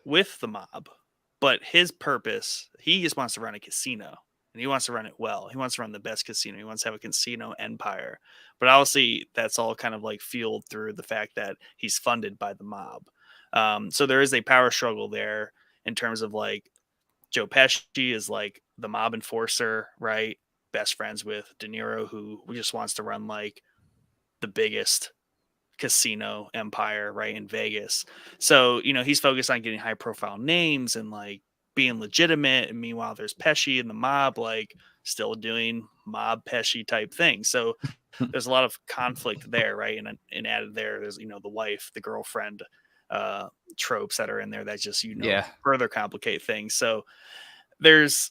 A: with the mob, but his purpose, he just wants to run a casino and he wants to run it well. He wants to run the best casino. He wants to have a casino empire. But obviously, that's all kind of like fueled through the fact that he's funded by the mob. So there is a power struggle there in terms of like Joe Pesci is like the mob enforcer, right? Best friends with De Niro, who just wants to run like the biggest casino empire right in Vegas. So, he's focused on getting high profile names and like being legitimate. And meanwhile, there's Pesci and the mob, like still doing mob Pesci type things. So there's a lot of conflict there, right? And added there's, the wife, the girlfriend tropes that are in there that just, further complicate things. So there's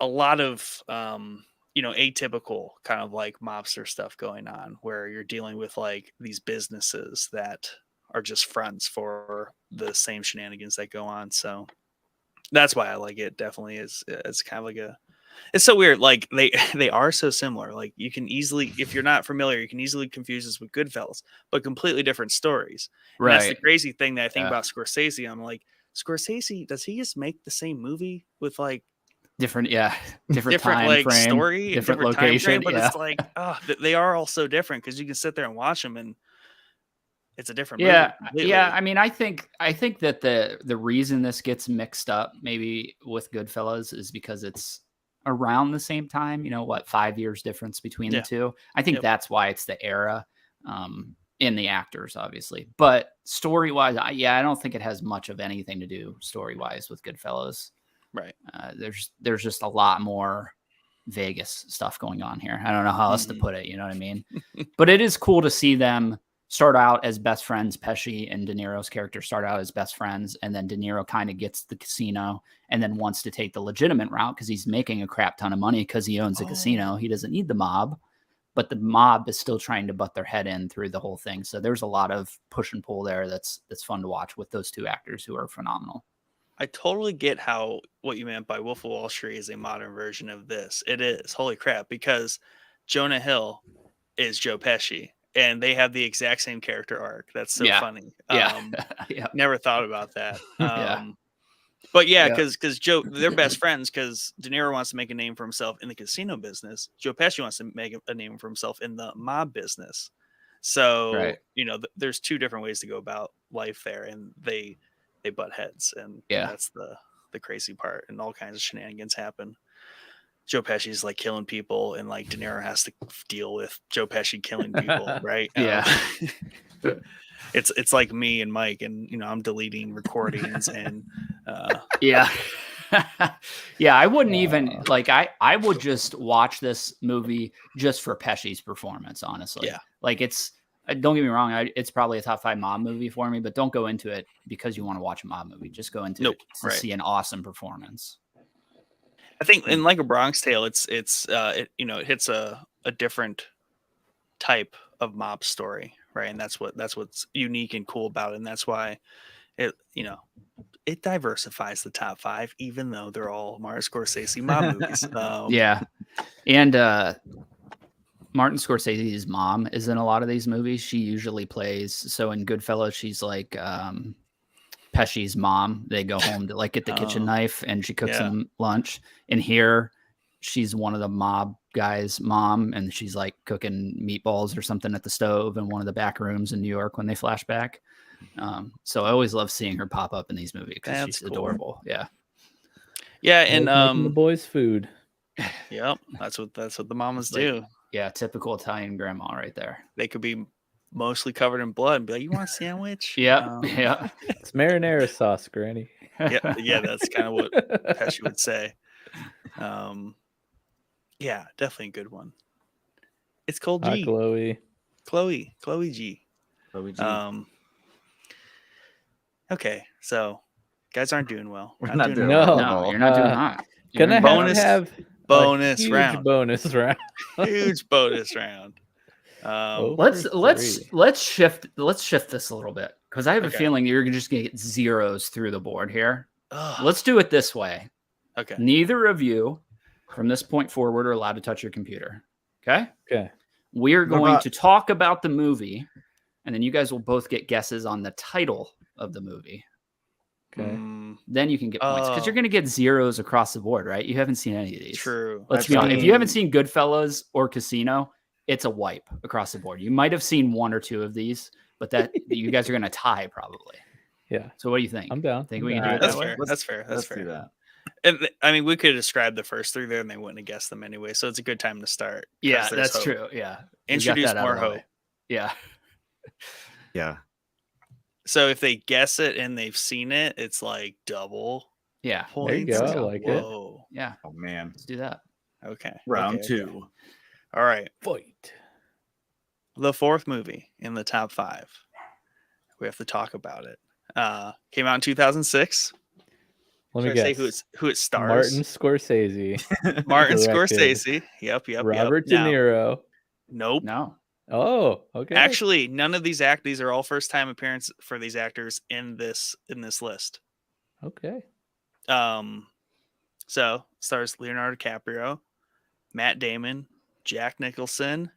A: a lot of, atypical kind of like mobster stuff going on where you're dealing with like these businesses that are just fronts for the same shenanigans that go on. So that's why I like it. Definitely it's kind of like it's so weird. Like they are so similar. Like you can easily, if you're not familiar, you can easily confuse this with Goodfellas, but completely different stories. And that's the crazy thing that I think about Scorsese. I'm like, Scorsese, does he just make the same movie with like
D: different time
A: like
D: frame,
A: story,
D: different
A: time
D: location,
A: frame, but it's like they are all so different because you can sit there and watch them and it's a different movie completely.
D: I mean, I think that the reason this gets mixed up maybe with Goodfellas is because it's around the same time. 5 years difference between the two. I think that's why it's the era in the actors, obviously, but story wise, I don't think it has much of anything to do story wise with Goodfellas.
A: Right.
D: There's just a lot more Vegas stuff going on here. I don't know how else to put it. You know what I mean? But it is cool to see them start out as best friends. Pesci and De Niro's character start out as best friends. And then De Niro kind of gets the casino and then wants to take the legitimate route because he's making a crap ton of money because he owns a casino. He doesn't need the mob, but the mob is still trying to butt their head in through the whole thing. So there's a lot of push and pull there. That's fun to watch with those two actors who are phenomenal.
A: I totally get what you meant by Wolf of Wall Street is a modern version of this. It is. Holy crap. Because Jonah Hill is Joe Pesci and they have the exact same character arc. That's so funny. Never thought about that. But because Joe, they're best friends because De Niro wants to make a name for himself in the casino business. Joe Pesci wants to make a name for himself in the mob business. So, there's two different ways to go about life there. And they butt heads, and that's the crazy part, and all kinds of shenanigans happen. Joe Pesci's like killing people, and like De Niro has to deal with Joe Pesci killing people, right? It's like me and Mike, and I'm deleting recordings and
D: I wouldn't even like I would just watch this movie just for Pesci's performance, honestly. Like don't get me wrong, it's probably a top 5 mob movie for me, but don't go into it because you want to watch a mob movie. Just go into it to see an awesome performance.
A: I think in like a Bronx Tale, it hits a different type of mob story, right? And that's what's unique and cool about it. And that's why it diversifies the top 5, even though they're all Martin Scorsese mob movies.
D: And Martin Scorsese's mom is in a lot of these movies. She usually plays. So in Goodfellas, she's like Pesci's mom. They go home to like get the kitchen knife and she cooks him lunch. And here she's one of the mob guys' mom. And she's like cooking meatballs or something at the stove in one of the back rooms in New York when they flash back. So I always love seeing her pop up in these movies because she's adorable. Yeah.
A: And
B: making the boys food.
A: Yep, that's what the mamas
D: Like-
A: do.
D: Yeah, typical Italian grandma right there.
A: They could be mostly covered in blood and be like, "You want a sandwich?"
D: Yeah, yeah.
B: It's marinara sauce, Granny.
A: yeah. That's kind of what Pesci would say. Yeah, definitely a good one. It's called
B: Hi,
A: G.
B: Chloe.
A: Chloe G.
C: Chloe G.
A: Okay, so guys aren't doing well.
C: We're not doing
B: No.
C: well.
D: No, you're not doing
B: Uh,
D: that. You're
B: Gonna
A: bonus-
B: have a
A: bonus
B: huge
A: round.
B: bonus round.
A: Huge bonus round.
B: Oh.
D: Let's shift this a little bit because I have a
A: Okay.
D: feeling you're just gonna get zeros through the board here.
A: Ugh.
D: Let's do it this way.
A: Okay.
D: Neither of you from this point forward are allowed to touch your computer. Okay.
B: Okay.
D: We are
C: What
D: going
C: about-
D: to talk about the movie, and then you guys will both get guesses on the title of the movie.
B: Okay.
D: Then you can get points because you're going to get zeros across the board, right? You haven't seen any of these.
A: True.
D: Let's
C: I've
D: be honest. If you
C: seen-
D: haven't seen Goodfellas or Casino, it's a wipe across the board. You might have seen one or two of these, but that you guys are going to tie probably.
B: Yeah.
D: So what do you think?
B: I'm down.
D: Think
B: I'm
D: we can
B: down.
D: do it
A: That's
D: that way?
A: fair. That's fair. That's
C: Let's
A: fair.
C: do that.
A: And I mean, we could describe the first three there, and they wouldn't have guessed them anyway. So it's a good time to start. 'cause
D: Yeah,
A: there's
D: that's
A: hope.
D: true. Yeah. We got
A: Introduce
D: that out
A: more
D: of the
A: hope.
D: way. Yeah.
C: Yeah.
A: So if they guess it and they've seen it, it's like double
D: Yeah.
A: points.
B: There you go. I like it.
A: Whoa.
D: Yeah.
C: Oh man.
D: Let's do that.
A: Okay.
C: Round
A: okay,
C: two.
A: okay. All right.
B: Fight.
A: The fourth movie in the top 5. We have to talk about it. Came out in 2006.
B: Let me
A: Should I say
B: guess.
A: who it stars?
B: Martin Scorsese,
A: Martin
B: directed.
A: Scorsese. Yep.
B: Robert De
A: Now,
B: Niro.
A: Nope.
D: No.
B: Oh, okay.
A: Actually, none of these these are all first time appearances for these actors in this list.
B: Okay.
A: So stars Leonardo DiCaprio, Matt Damon, Jack Nicholson.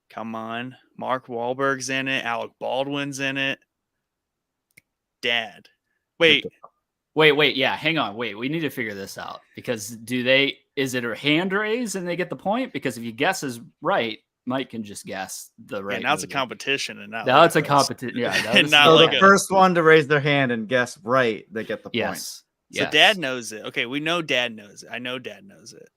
A: Come on, Mark Wahlberg's in it. Alec Baldwin's in it. Dad. Wait,
D: Wait. Yeah. Hang on. Wait. We need to figure this out because is it a hand raise and they get the point? Because if you guess is right, Mike can just guess the right.
A: yeah, now it's a
D: movie.
A: competition and not
D: Now
A: like
D: it's a
A: this.
D: competition. Yeah. that
A: And
D: was-
A: not
C: So
A: like
C: the
A: a-
C: first one to raise their hand and guess right, they get the point.
D: yes.
A: So Dad knows it. Okay, we know Dad knows it. I know Dad knows it.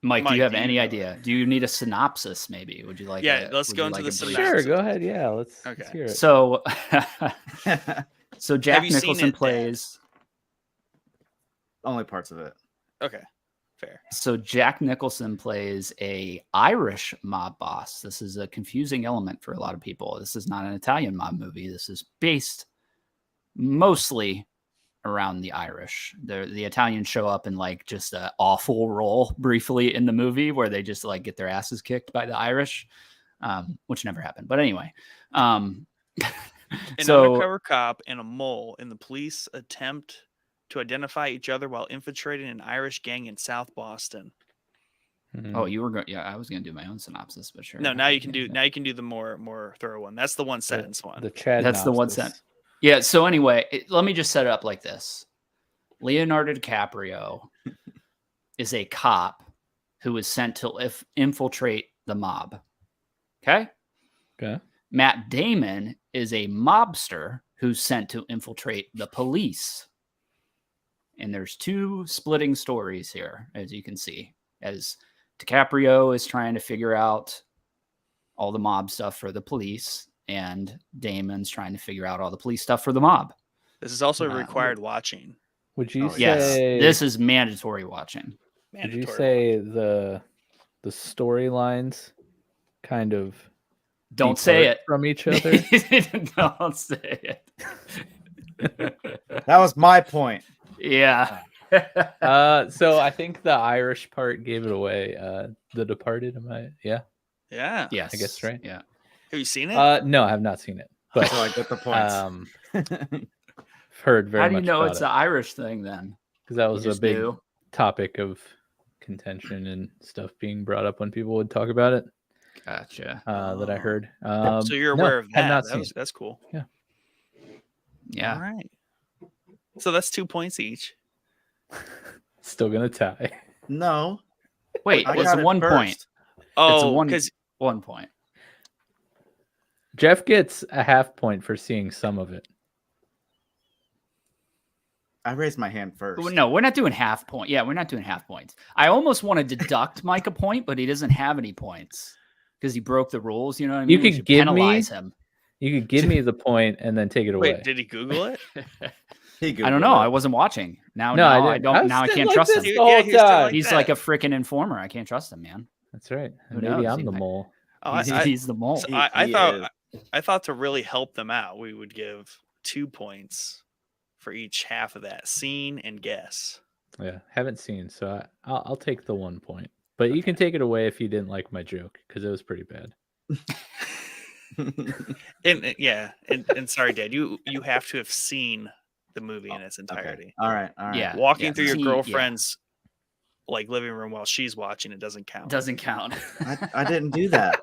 D: Mike, do
A: Mike,
D: you have
A: do you
D: any
A: know
D: idea? Do you need a synopsis? Maybe would you like?
A: Yeah, let's go into the
D: brief-
A: synopsis.
B: Sure, go ahead. Yeah, let's
A: Okay.
B: hear it.
D: So, so Jack
A: you seen
D: Nicholson
A: it, Dad?
D: plays.
C: Only parts of it.
A: Okay, fair.
D: So Jack Nicholson plays a Irish mob boss. This is a confusing element for a lot of people. This is not an Italian mob movie. This is based mostly around the Irish. The Italians show up in like just an awful role briefly in the movie where they just like get their asses kicked by the Irish, which never happened. But anyway,
A: An
D: so
A: undercover cop and a mole in the police attempt to identify each other while infiltrating an Irish gang in South Boston.
D: oh, you were going. Yeah, I was going to do my own synopsis, but sure.
A: No, now you can do the more thorough one. That's the one sentence one.
B: The Chad.
D: That's the one
B: synopsis.
D: sentence. Yeah. So anyway, let me just set it up like this: Leonardo DiCaprio is a cop who is sent to infiltrate the mob. Okay.
B: Okay.
D: Matt Damon is a mobster who's sent to infiltrate the police. And there's two splitting stories here, as you can see, as DiCaprio is trying to figure out all the mob stuff for the police, and Damon's trying to figure out all the police stuff for the mob.
A: This is also
D: Wow.
A: required watching.
B: Would you
C: Oh,
B: say?
D: Yes, this is mandatory watching.
B: Would you
A: Mandatory
B: say the storylines kind of
D: Don't say
B: depart
D: it.
B: from each other?
D: Don't say it.
C: That was my point.
D: Yeah.
B: So I think the Irish part gave it away. The Departed. Yeah.
A: Yeah.
D: Yes.
B: I guess right.
D: Yeah.
A: Have you seen it?
B: No, I have not seen it, but
C: So I get the points.
B: heard very
D: How do you
B: much
D: know
B: about
D: it's
B: it
D: an Irish thing then?
B: because that
D: You
B: was a
D: just
B: big
D: knew?
B: topic of contention and stuff being brought up when people would talk about it.
D: Gotcha.
B: That I
A: Oh.
B: heard.
A: So you're
B: no,
A: aware of
B: had
A: that.
B: not seen
A: That's cool.
B: Yeah.
D: Yeah.
A: All right. So that's 2 points each.
B: it. Still gonna tie.
C: No.
D: Wait,
C: I
D: it's
C: got it
D: 1 point.
C: first.
A: Oh,
D: one-
A: because
D: 1 point.
B: Jeff gets a half point for seeing some of it.
C: I raised my hand first.
D: Well, no, we're not doing half point. Yeah, we're not doing half points. I almost want to deduct Mike a point, but he doesn't have any points because he broke the rules. You know what I mean?
B: You
D: We
B: could
D: should
B: give
D: penalize
B: me-
D: him.
B: You could give me the point and then take it away.
A: Wait, did he Google it?
C: He
D: I don't
C: Googled
D: know.
C: it.
D: I wasn't watching. Now,
B: No, I
D: now I
B: didn't.
D: don't.
B: was
D: Now I
B: sitting
D: can't
B: like
D: trust
B: this
D: him.
B: the whole
A: Yeah, he was still
B: time.
A: like
D: He's
A: that.
D: like a freaking informer. I can't trust him, man.
B: That's right.
D: Who
B: Maybe
D: knows?
B: I'm
D: He
B: the
D: might-
B: mole.
A: Oh,
D: He's the mole.
A: so I
C: He
A: thought
C: is.
A: I thought to really help them out, we would give 2 points for each half of that scene and guess.
B: Yeah, haven't seen, so I'll take the 1 point. But you can take it away if you didn't like my joke because it was pretty bad.
A: And sorry, Dad, you have to have seen the movie in its entirety.
C: All right.
D: Yeah.
A: Walking through your
D: See,
A: girlfriend's like living room while she's watching it doesn't count.
D: Doesn't count.
C: I didn't do that.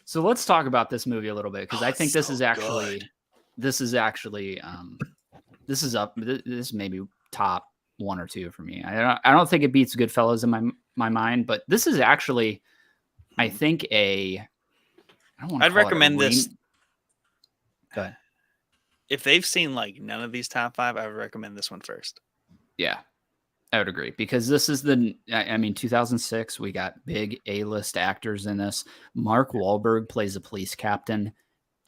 D: So let's talk about this movie a little bit because
A: Oh,
D: I think
A: it's
D: this
A: so
D: is actually
A: good.
D: this is actually this may be top 1 or 2 for me. I don't think it beats Goodfellas in my mind, but this is actually I think I don't want to
A: I'd recommend this.
D: Go ahead.
A: If they've seen like none of these top 5, I would recommend this one first.
D: Yeah, I would agree because this is I mean, 2006, we got big A-list actors in this. Mark Wahlberg plays a police captain.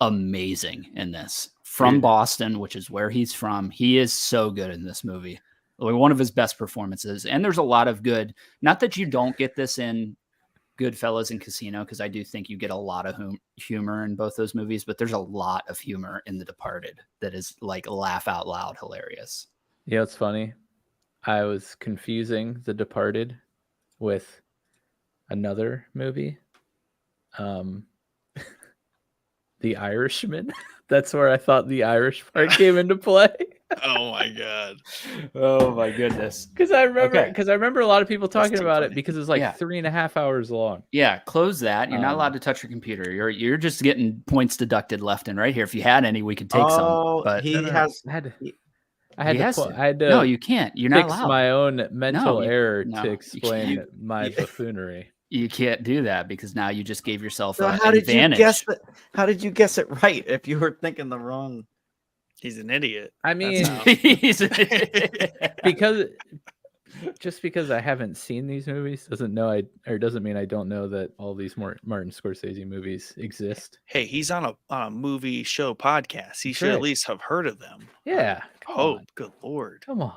D: Amazing in this. From
B: Dude.
D: Boston, which is where he's from. He is so good in this movie. Like, one of his best performances. And there's a lot of good, not that you don't get this in Goodfellas and Casino, because I do think you get a lot of humor in both those movies, but there's a lot of humor in The Departed that is like laugh out loud hilarious.
B: You know, it's funny. I was confusing The Departed with another movie, The Irishman. That's where I thought the Irish part came into play.
A: Oh my god.
D: Oh my goodness.
B: Because I
D: Okay.
B: remember a lot of people
A: That's
B: talking
A: too
B: about
A: funny.
B: it because it's like
D: Yeah.
B: 3.5 hours long.
D: Yeah, close that. You're not
B: Um,
D: allowed to touch your computer. You're just getting points deducted left and right here. If you had any, we could take
C: Oh,
D: some. But
C: he
B: No, no, no.
C: has.
B: I had to.
C: he-
B: I had
D: He has
B: to.
D: to.
B: I had to
D: no, you can't. You're not
B: fix
D: allowed.
B: my own mental
D: you-
B: error
D: no,
B: to
D: you
B: explain
D: can't.
B: my
C: You-
B: buffoonery.
D: You can't do that because now you just gave yourself
C: So
D: an
C: how did
D: advantage.
C: you guess that? How did you guess it right if you were thinking the wrong?
A: He's an idiot.
B: I mean,
A: how-
B: because just because I haven't seen these movies doesn't mean I don't know that all these Martin Scorsese movies exist.
A: Hey, he's on a movie show podcast. He should
B: right.
A: at least have heard of them.
B: Yeah. Come
A: Oh,
B: on.
A: good lord.
B: Come on.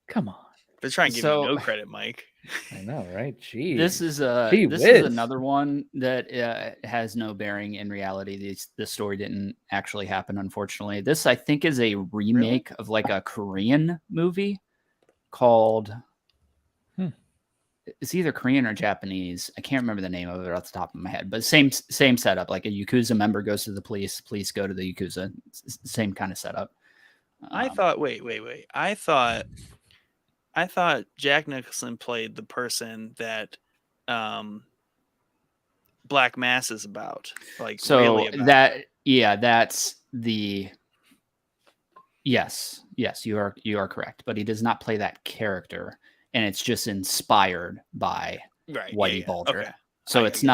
B: Come on.
A: They're trying to give
D: So-
A: you no credit, Mike.
B: I know, right? Jeez.
D: This is
B: Gee
D: this
B: whiz.
D: is another one that has no bearing in reality. The story didn't actually happen, unfortunately. This I think is a remake of like a Korean movie called. It's either Korean or Japanese. I can't remember the name of it off the top of my head, but same setup. Like a Yakuza member goes to the police go to the Yakuza. Same kind of setup.
A: I thought. Wait. I thought Jack Nicholson played the person that Black Mass is about. Like
D: so
A: really about.
D: that's the yes, you are correct, but he does not play that character, and it's just inspired by
A: right.
D: Whitey Bulger.
A: Okay.
D: So
A: I
D: it's
A: get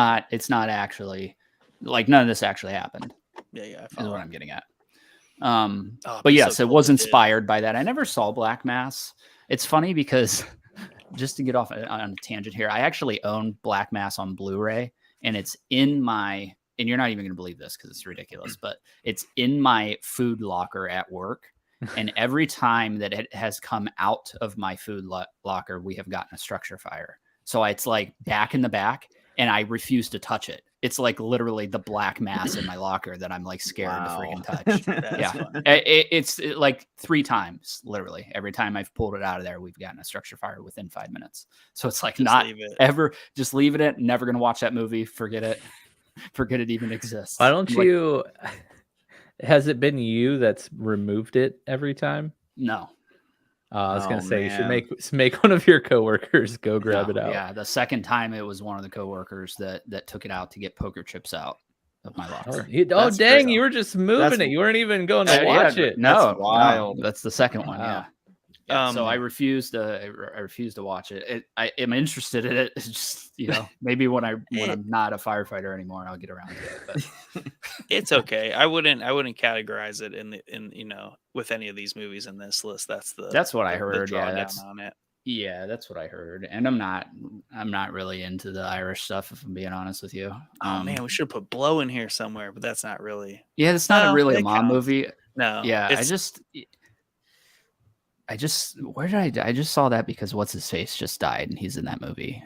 D: not actually like none of this actually happened.
A: Yeah. I
D: Is
A: follow.
D: what I'm getting at.
A: Oh, it'd
D: But
A: be
D: yes,
A: so
D: it
A: cool
D: was
A: if it did.
D: inspired by that. I never saw Black Mass. It's funny because just to get off on a tangent here, I actually own Black Mass on Blu-ray, and it's in my, and you're not even going to believe this because it's ridiculous, but it's in my food locker at work. And every time that it has come out of my food locker, we have gotten a structure fire. So it's like back in the back, and I refuse to touch it. It's like literally the black mass in my locker that I'm like scared to freaking touch.
A: That's
D: Yeah.
A: fun.
D: It's like 3 times, literally. Every time I've pulled it out of there, we've gotten a structure fire within 5 minutes. So it's like
A: Just
D: not
A: leave it.
D: ever, just leave it. Never going to watch that movie. Forget it. Forget it even exists.
B: Why don't
D: I'm like,
B: you? Has it been you that's removed it every time?
D: No.
B: I was
C: Oh,
B: gonna say you should
C: man.
B: make one of your coworkers go grab
D: No,
B: it out.
D: Yeah. The second time it was one of the coworkers that took it out to get poker chips out of my
B: Oh,
D: locker.
C: That's
B: dang!
C: crazy.
B: You were just moving
C: That's-
B: it. You weren't even going to
D: Yeah,
B: watch
D: yeah,
B: it.
D: No,
C: That's wild.
D: no, that's the second one.
B: Wow.
D: Yeah. Yeah, so I
A: Um,
D: refuse to watch it. I am interested in it. It's just maybe when I'm not a firefighter anymore, I'll get around to it.
A: It's okay. I wouldn't categorize it in with any of these movies in this list. That's
D: That's what I
A: the
D: heard. Yeah,
A: drawdown on it.
D: Yeah, that's what I heard. And I'm not really into the Irish stuff, if I'm being honest with you.
A: Oh man, we should put Blow in here somewhere, but that's not really.
D: Yeah, it's not
A: Well,
D: really a
A: it
D: mom
A: counts.
D: movie.
A: No.
D: Yeah, I
A: it's,
D: just where did I just saw that because what's his face just died and he's in that movie.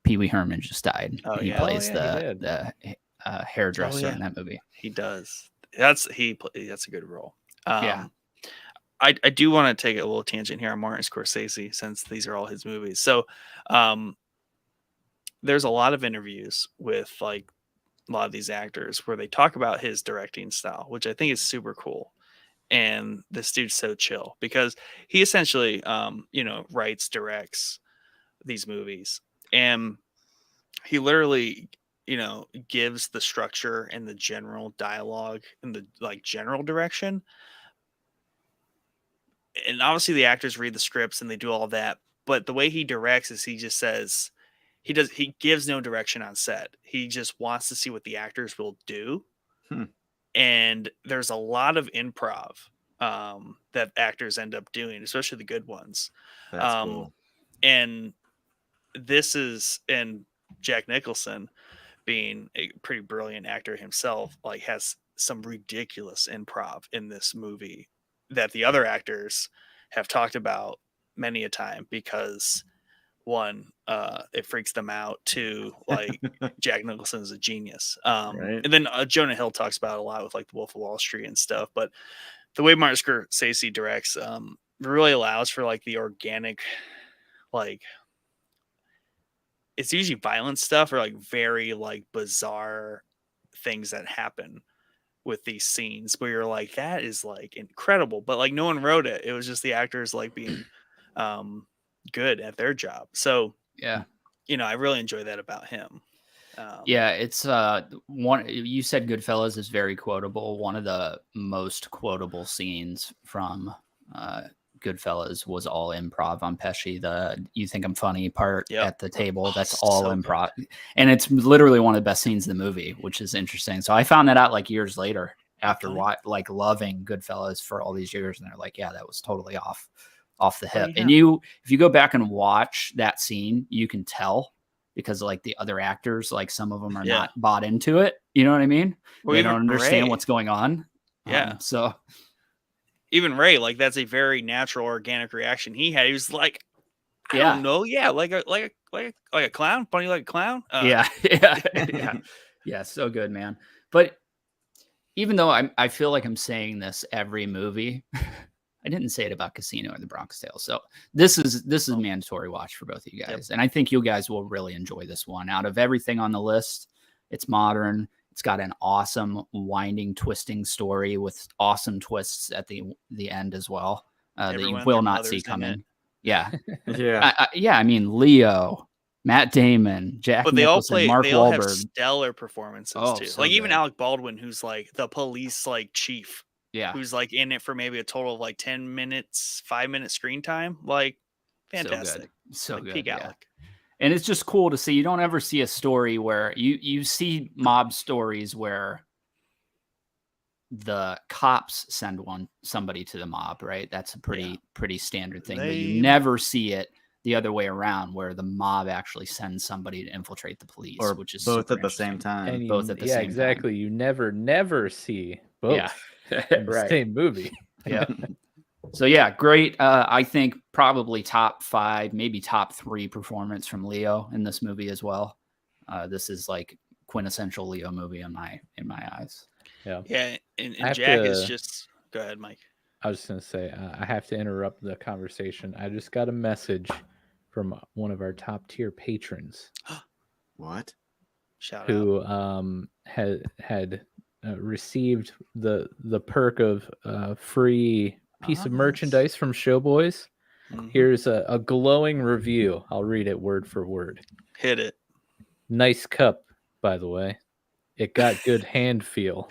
D: Pee Wee Herman just died.
A: Oh,
D: He
A: yeah.
D: plays
B: Oh, yeah, he
D: the hairdresser
A: yeah.
D: in that movie.
A: he does. That's a good role.
D: Yeah.
A: I do want to take a little tangent here on Martin Scorsese since these are all his movies. So, there's a lot of interviews with like a lot of these actors where they talk about his directing style, which I think is super cool. And this dude's so chill because he essentially, writes, directs these movies, and he literally, gives the structure and the general dialogue and the like general direction. And obviously the actors read the scripts and they do all that, but the way he directs is he just says he gives no direction on set. He just wants to see what the actors will do. And there's a lot of improv that actors end up doing, especially the good ones.
C: That's cool.
A: And Jack Nicholson, being a pretty brilliant actor himself, like has some ridiculous improv in this movie that the other actors have talked about many a time because one, it freaks them out. Two, like Jack Nicholson is a genius.
C: Right.
A: And then Jonah Hill talks about it a lot with like the Wolf of Wall Street and stuff. But the way Martin Scorsese directs really allows for like the organic, like it's usually violent stuff or like very like bizarre things that happen with these scenes where you're like, that is like incredible, but like no one wrote it. It was just the actors like being good at their job. So
D: Yeah.
A: I really enjoy that about him.
D: Yeah, it's one you said Goodfellas is very quotable. One of the most quotable scenes from Goodfellas was all improv on Pesci. The "you think I'm funny" part at the table, that's all
A: so
D: improv. And it's literally one of the best scenes in the movie, which is interesting. So I found that out like years later after like loving Goodfellas for all these years, and they're like, yeah, that was totally off the hip.
A: yeah.
D: And if you go back and watch that scene, you can tell because like the other actors, like some of them are not bought into it. You know what I mean?
A: Well,
D: they
A: even
D: don't understand
A: Ray.
D: what's going on.
A: Yeah.
D: So
A: even Ray, like that's a very natural, organic reaction he had. He was like, I
D: Yeah.
A: don't know. Yeah. Like a clown, funny like a clown.
D: yeah. Yeah. So good, man. But even though I feel like I'm saying this every movie, I didn't say it about Casino or The Bronx Tale. So this is a mandatory watch for both of you guys. And I think you guys will really enjoy this one. Out of everything on the list, it's modern. It's got an awesome winding, twisting story with awesome twists at the end as well that you will not see coming. Yeah.
C: Yeah.
D: I mean, Leo, Matt Damon, Jack
A: But they all
D: Nicholson, Mark
A: they all have
D: Wahlberg.
A: stellar performances too.
D: So
A: Like even
D: good.
A: Alec Baldwin, who's like the police like chief,
D: Yeah.
A: who's like in it for maybe a total of like 10 minutes, 5-minute screen time. Like fantastic.
D: So
A: like
D: good.
A: peak
D: Yeah.
A: Alec.
D: And it's just cool to see. You don't ever see a story where you see mob stories where the cops send somebody to the mob, right? That's a pretty standard thing. But you never see it the other way around, where the mob actually sends somebody to infiltrate the police,
C: Or
D: which is
C: both
D: super
C: at the same
D: interesting.
C: time.
B: And
D: both at the same time.
B: exactly. You never see both in the
D: Right.
B: same movie.
D: Yeah. So yeah, great. I think probably top 5, maybe top 3 performance from Leo in this movie as well. This is like quintessential Leo movie in my eyes.
A: Yeah. And
B: I have
A: Jack is
B: to-
A: just go ahead, Mike.
B: I was just going to say, I have to interrupt the conversation. I just got a message from one of our top tier patrons
C: What?
A: Shout out.
B: who had received the perk of free piece
A: Oh,
B: of
A: nice.
B: merchandise from Showboys.
A: Mhm.
B: Here's a glowing review. I'll read it word for word.
A: Hit it.
B: Nice cup, by the way. It got good hand feel.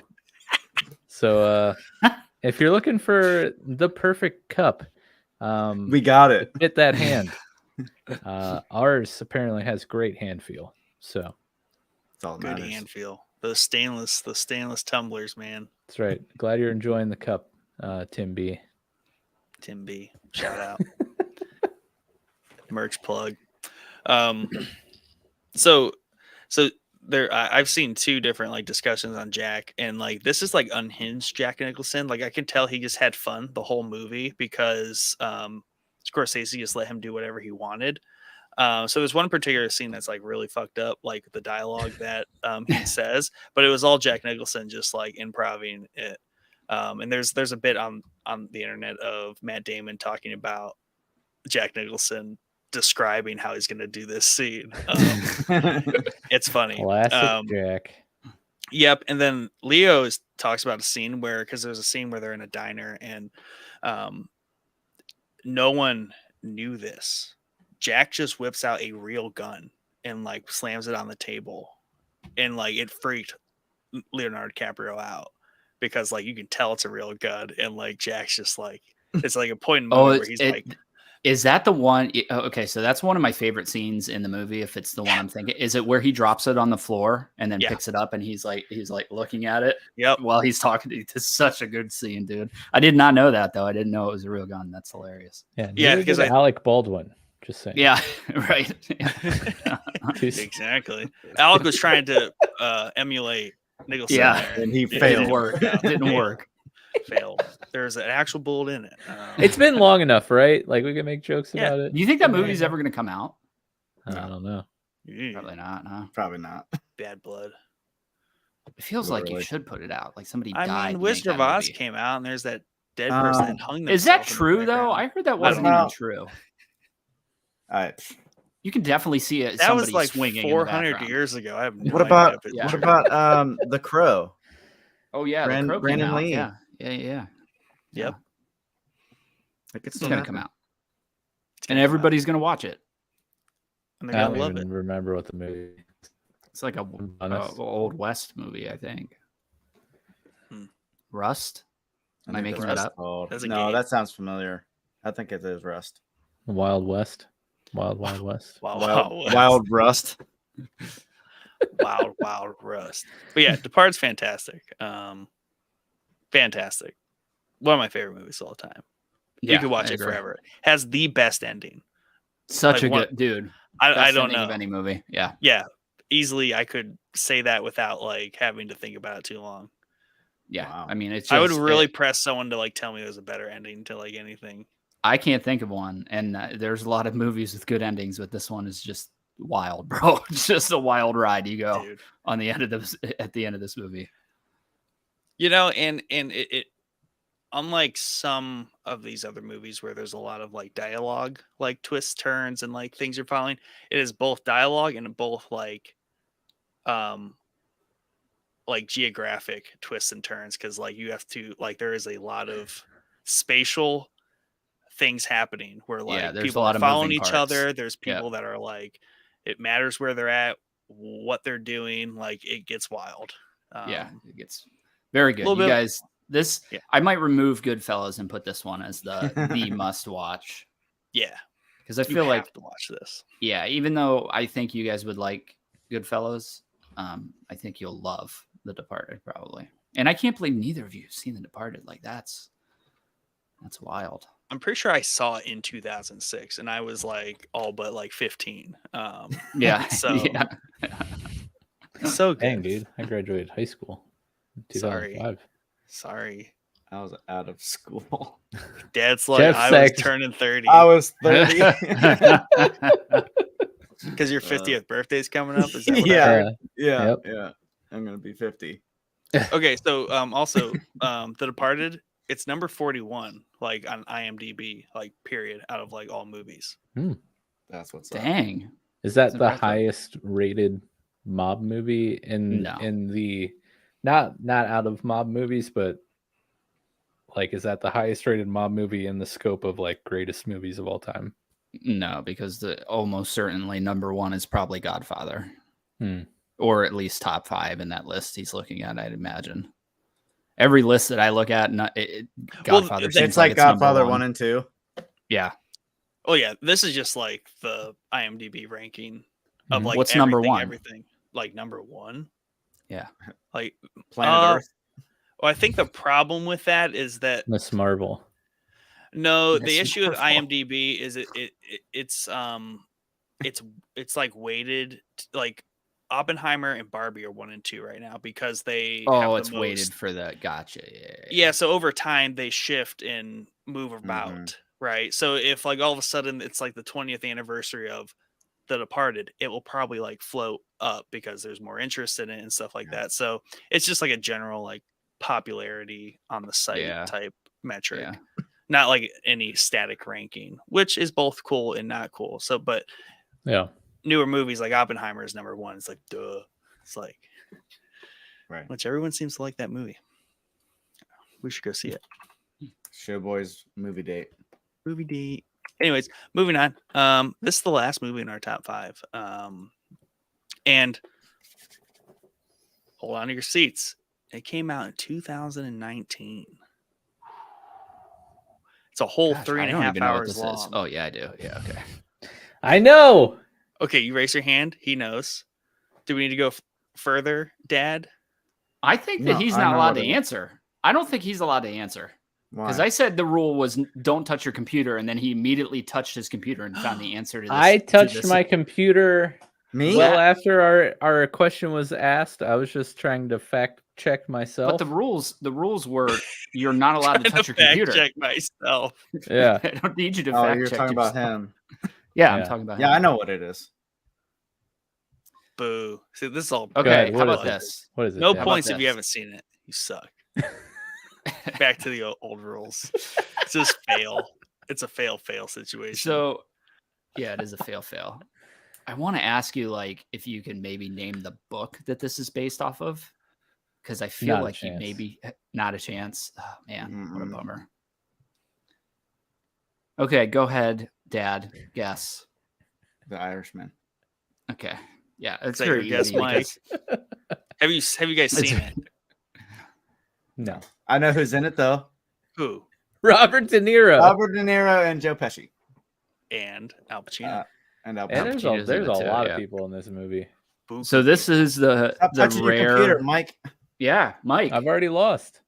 B: So if you're looking for the perfect cup,
C: We got it.
B: hit that hand. Ours apparently has great hand feel. So
C: That's all that
A: Good
C: matters.
A: hand feel. The stainless tumblers, man.
B: That's right. Glad you're enjoying the cup, Tim B.
A: Tim B. Shout out. Merch plug. So there I've seen two different like discussions on Jack, and like this is like unhinged Jack Nicholson. Like I can tell he just had fun the whole movie because Scorsese just let him do whatever he wanted. So there's one particular scene that's like really fucked up, like the dialogue that he says, but it was all Jack Nicholson just like improving it. And there's a bit on the internet of Matt Damon talking about Jack Nicholson describing how he's going to do this scene. It's funny.
B: Classic Jack.
A: Yep. And then Leo talks about a scene where, because there's a scene where they're in a diner and no one knew this. Jack just whips out a real gun and like slams it on the table, and like it freaked Leonardo DiCaprio out because like you can tell it's a real gun, and like Jack's just like, it's like a point in the movie where he's like,
D: is that the one? Okay, so that's one of my favorite scenes in the movie. If it's the one I'm thinking, is it where he drops it on the floor and then picks it up and he's like looking at it?
A: Yep.
D: While he's talking to you. It's such a good scene, dude. I did not know that though. I didn't know it was a real gun. That's hilarious.
B: Yeah, because Alec Baldwin. Just saying.
D: Yeah, right.
A: Exactly. Alec was trying to emulate Nicholson.
D: Yeah,
C: and he
D: it
C: failed.
D: didn't work. Didn't work.
A: Failed. There's an actual bullet in it.
B: It's been long enough, right? Like we can make jokes about it.
D: Do you think that movie's ever going to come out?
B: I don't know.
D: Probably not. No.
C: Probably not.
A: Bad blood.
D: It feels like you
C: Literally.
D: should put it out. Like somebody
A: I
D: died.
A: mean,
D: to
A: Wizard
D: make
A: of
D: that
A: Oz
D: movie.
A: came out, and there's that dead person that hung themselves.
D: Is that
A: in the
D: true though?
A: background.
D: I heard that
C: I
D: wasn't
C: don't
D: even
C: know.
D: true.
C: I,
D: You can definitely see it.
A: That was
D: somebody
A: like
D: swinging
A: 400 years ago. I have no
C: what
A: idea
C: about
A: if it-
D: Yeah.
C: what about The Crow?
D: Oh yeah, the Crow came
C: Brandon
D: out.
C: Lee.
D: Yeah.
A: Yep.
C: Like
D: It's gonna come out, and everybody's gonna watch it.
A: And
B: I
A: they're
B: don't
A: gonna love
B: even
A: it.
B: remember what the movie.
D: It's like a
B: honest.
D: old West movie, I think.
A: Hmm.
D: Rust. Am I
C: think
D: making
C: that's
D: that up?
C: called.
A: That's a
C: No,
A: game.
C: that sounds familiar. I think it is Rust.
B: Wild West. Wild West.
C: Wild Rust.
A: Wild Rust. But yeah, Departed's fantastic. Fantastic. One of my favorite movies of all time. You could watch
D: I
A: it
D: agree.
A: forever. Has the best ending.
D: Such
A: Like
D: a
A: one-
D: good dude.
A: I
D: Best
A: don't
D: ending
A: know.
D: of any movie. Yeah.
A: Yeah, easily I could say that without like having to think about it too long.
D: Yeah.
C: Wow.
D: I mean, it's.
A: I would
D: just-
A: really press someone to like tell me there's a better ending to like anything.
D: I can't think of one, and there's a lot of movies with good endings, but this one is just wild, bro. It's just a wild ride you go
A: Dude.
D: on the end of this at the end of this movie.
A: You know, and it unlike some of these other movies where there's a lot of like dialogue, like twists, turns, and like things you're following, it is both dialogue and both like geographic twists and turns, because like you have to like there is a lot of spatial things happening where like
D: there's a
A: people
D: lot
A: are
D: of
A: following
D: moving
A: each
D: parts.
A: other. There's
D: Yeah.
A: people that are like, it matters where they're at, what they're doing. Like it gets wild.
D: Yeah, it gets very good.
A: little
D: You
A: bit-
D: guys, this
A: Yeah.
D: I might remove Goodfellas and put this one as the must watch,
A: Yeah,
D: because I
A: you
D: feel like
A: have to watch this.
D: yeah, even though I think you guys would like Goodfellas, I think you'll love The Departed probably. And I can't believe neither of you have seen The Departed. Like that's wild.
A: I'm pretty sure I saw it in 2006, and I was like all but like 15.
D: Yeah.
A: So-
D: yeah.
A: So
B: Dang,
A: good.
B: dude. I graduated high school in
A: Sorry.
B: 2005.
A: Sorry,
C: I was out of school.
A: Dad's like
B: Jeff
A: I was
B: Sachs.
A: turning 30
C: I was 30.
A: because your 50th birthday's coming up. Is that what I
C: Yeah.
A: heard?
C: yeah,
B: Yep.
C: yeah. I'm gonna be 50.
A: Okay, so also The Departed, it's number 41 like on IMDb, like period, out of like all movies.
C: That's what's up.
D: Dang.
B: Is that
D: That's
B: the
D: impressive.
B: highest rated mob movie
D: No.
B: in the not out of mob movies, but like is that the highest rated mob movie in the scope of like greatest movies of all time?
D: No, because the almost certainly number one is probably Godfather.
B: Hmm.
D: Or at least top 5 in that list he's looking at, I'd imagine. Every list that I look at, Godfather.
A: it's
D: seems
C: It's like
D: number
C: Godfather 1 and 2.
D: Yeah.
A: Oh yeah, this is just like the IMDb ranking of
B: Mhm.
A: like
D: What's number
A: everything,
D: one?
A: Everything like number 1. Like,
C: Planet Earth.
A: well, I think the problem with that is that
B: Miss Marvel.
A: no, the
C: Miss
A: issue with
C: Marvel.
A: IMDb is it's like weighted like Oppenheimer and Barbie are 1 and 2 right now because they have
D: Oh,
A: the
D: it's weighted
A: most.
D: for the gotcha. Yeah.
A: Yeah, so over time they shift and move about, right? So if like all of a sudden it's like the 20th anniversary of The Departed, it will probably like float up because there's more interest in it and stuff like that. So it's just like a general like popularity on the site
D: Yeah.
A: type metric,
D: Yeah.
A: not like any static ranking, which is both cool and not cool. So, but
B: Yeah.
A: newer movies like Oppenheimer is number 1. It's like, duh. It's like,
C: Right.
A: which everyone seems to like that movie. We should go see it.
C: Showboys movie date.
A: Movie date. Anyways, moving on. This is the last movie in our top 5. And hold on to your seats. It came out in 2019. It's a whole
D: Gosh,
A: 3.5
D: I don't even know what
A: hours
D: this is.
A: long.
D: Oh yeah, I do. Yeah. Okay.
B: I know.
A: Okay, you raise your hand. He knows. Do we need to go further, Dad?
D: I think that
C: No,
D: he's
C: I
D: not
C: know
D: allowed
C: what
D: to
C: it is.
D: answer. I don't think he's allowed to answer because
C: Why?
D: I said the rule was don't touch your computer, and then he immediately touched his computer and found the answer to this.
B: I
D: to
B: touched
D: this.
B: my computer
C: Me?
B: well after our question was asked. I was just trying to fact check myself.
D: But the rules were you're not allowed to touch your
A: Fact
D: computer.
A: check myself.
B: Yeah.
D: I don't need you to
C: Oh,
D: fact
C: you're
D: check
C: talking about
D: yourself.
C: him.
D: Yeah, I'm
B: Yeah.
D: talking about
C: Yeah,
D: him.
C: I know what it is.
A: Boo. See, this is all.
B: Go
D: Okay,
B: ahead,
D: how
B: what
D: about
B: is it?
D: this?
B: What is it?
A: No
B: Dan?
A: points if you
D: this?
A: haven't seen it. You suck. Back to the old rules. It's just fail. It's a fail situation.
D: So, yeah, it is a fail. I want to ask you, like, if you can maybe name the book that this is based off of, because I feel
B: Not a
D: like you
B: chance.
D: maybe not a chance. Oh, man, what a
C: Mm-mm.
D: bummer. Okay, go ahead, Dad. Guess.
C: The Irishman.
D: Okay, yeah, it's
A: that
D: very
A: your guess,
D: easy.
A: Mike?
D: because-
A: have you guys seen it?
B: No.
C: I know who's in it though.
A: Who?
B: Robert De Niro.
C: Robert De Niro and Joe Pesci.
A: And Al Pacino.
C: And Al
B: and
C: Pacino.
B: there's
D: Pacino's
B: a,
D: in
B: there's
D: it
B: a
D: too,
B: lot
D: yeah.
B: of people in this movie.
A: Boo
D: So this is the
C: Stop touching your
D: rare.
C: computer, Mike.
D: Yeah, Mike.
B: I've already lost.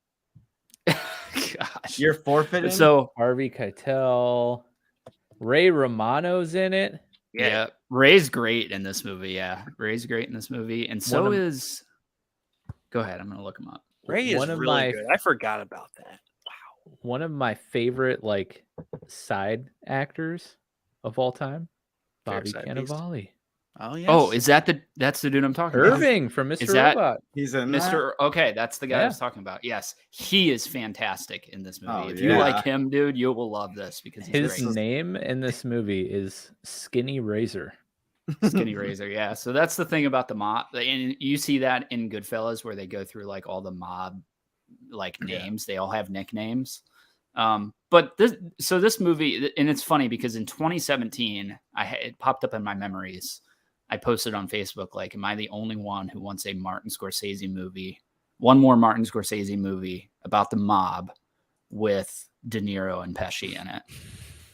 D: Gosh.
C: You're forfeiting.
D: So
B: Harvey Keitel. Ray Romano's in it.
D: yeah, Ray's great in this movie. Yeah, Ray's great in this movie, and so
B: One of-
D: is. Go ahead. I'm gonna look him up.
A: Ray is
B: one of
A: really
B: my-
A: good. I forgot about that.
B: One of my favorite like side actors of all time, Bobby
A: Fair side beast.
B: Cannavale.
A: Oh yes.
D: Oh, that's the dude I'm talking about?
B: Irving from Mr.
D: Is that-
B: Robot.
C: He's in that?
D: Mr. Okay, that's the guy I
B: Yeah.
D: was talking about. Yes, he is fantastic in this movie.
C: Oh,
D: If you
C: yeah.
D: like him, dude, you will love this because he's
B: His
D: great.
B: name in this movie is Skinny Razor.
D: Skinny Razor. Yeah, so that's the thing about the mob, and you see that in Goodfellas where they go through like all the mob like names. They all have nicknames. But this movie, and it's funny because in 2017, it popped up in my memories. I posted on Facebook, like, am I the only one who wants a Martin Scorsese movie? One more Martin Scorsese movie about the mob with De Niro and Pesci in it.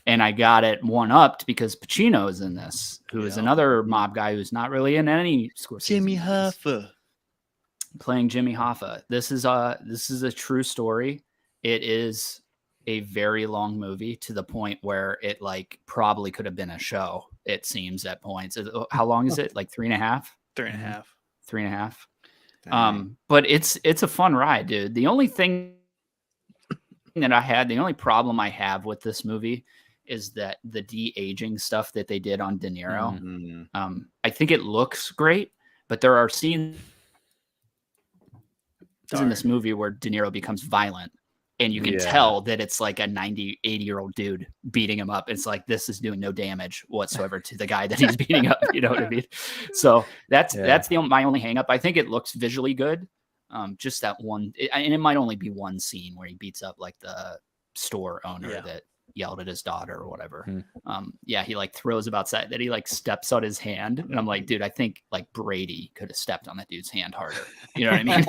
D: And I got it one-upped because Pacino is in this, who is
A: Yeah.
D: another mob guy who's not really in any Scorsese
A: Jimmy
D: movies,
A: Hoffa.
D: playing Jimmy Hoffa. This is a true story. It is a very long movie to the point where it like probably could have been a show. It seems at points. How long is it? Like 3.5?
A: 3.5.
D: 3.5.
C: Dang.
D: But it's a fun ride, dude. The only thing the only problem I have with this movie is that the de-aging stuff that they did on De Niro.
C: Mm.
D: I think it looks great, but there are scenes in this movie where De Niro becomes violent, and you can
B: Yeah.
D: tell that it's like a 90, 80-year-old dude beating him up. It's like, this is doing no damage whatsoever to the guy that he's beating up. You know what I mean? So that's my only hang up. I think it looks visually good. Just that one, and it might only be one scene where he beats up like the store owner
A: Yeah.
D: that yelled at his daughter or whatever.
B: Hmm.
D: He like throws him outside, that he like steps on his hand, and I'm like, dude, I think like Brady could have stepped on that dude's hand harder. You know what I mean?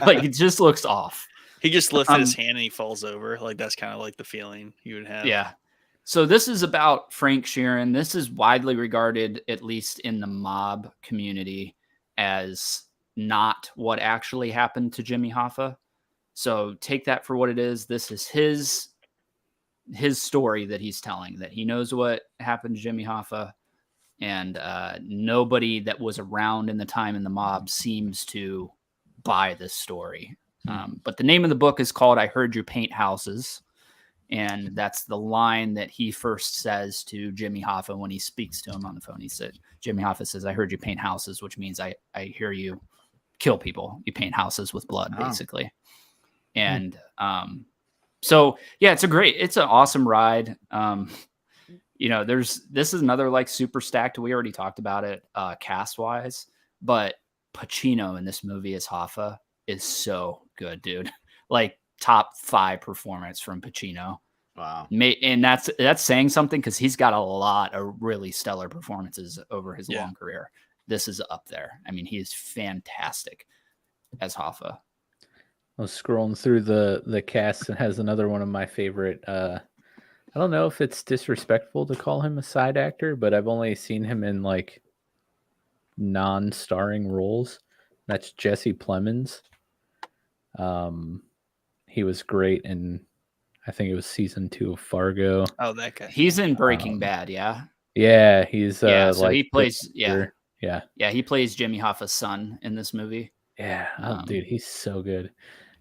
D: Like, it just looks off.
A: He just lifted his hand and he falls over. Like that's kind of like the feeling you would have.
D: Yeah. So this is about Frank Sheeran. This is widely regarded, at least in the mob community, as not what actually happened to Jimmy Hoffa. So take that for what it is. This is his story that he's telling, that he knows what happened to Jimmy Hoffa, and nobody that was around in the time in the mob seems to buy this story. But the name of the book is called I Heard You Paint Houses. And that's the line that he first says to Jimmy Hoffa when he speaks to him on the phone. He said, Jimmy Hoffa says, I heard you paint houses, which means I hear you kill people. You paint houses with blood, basically. And so, yeah, it's an awesome ride. You know, this is another like super stacked. We already talked about it cast wise, but Pacino in this movie as Hoffa is so good, dude. Like top 5 performance from Pacino.
C: Wow.
D: And that's saying something, because he's got a lot of really stellar performances over his long career. This is up there. I mean, he is fantastic as Hoffa.
B: I was scrolling through the cast and has another one of my favorite. I don't know if it's disrespectful to call him a side actor, but I've only seen him in like non-starring roles. That's Jesse Plemons. He was great in, I think it was season 2 of Fargo.
A: Oh, that guy.
D: He's in Breaking Bad, yeah.
B: Yeah, he's
D: So
B: like
D: he plays
B: yeah.
D: he plays Jimmy Hoffa's son in this movie.
B: Yeah, oh, dude, he's so good.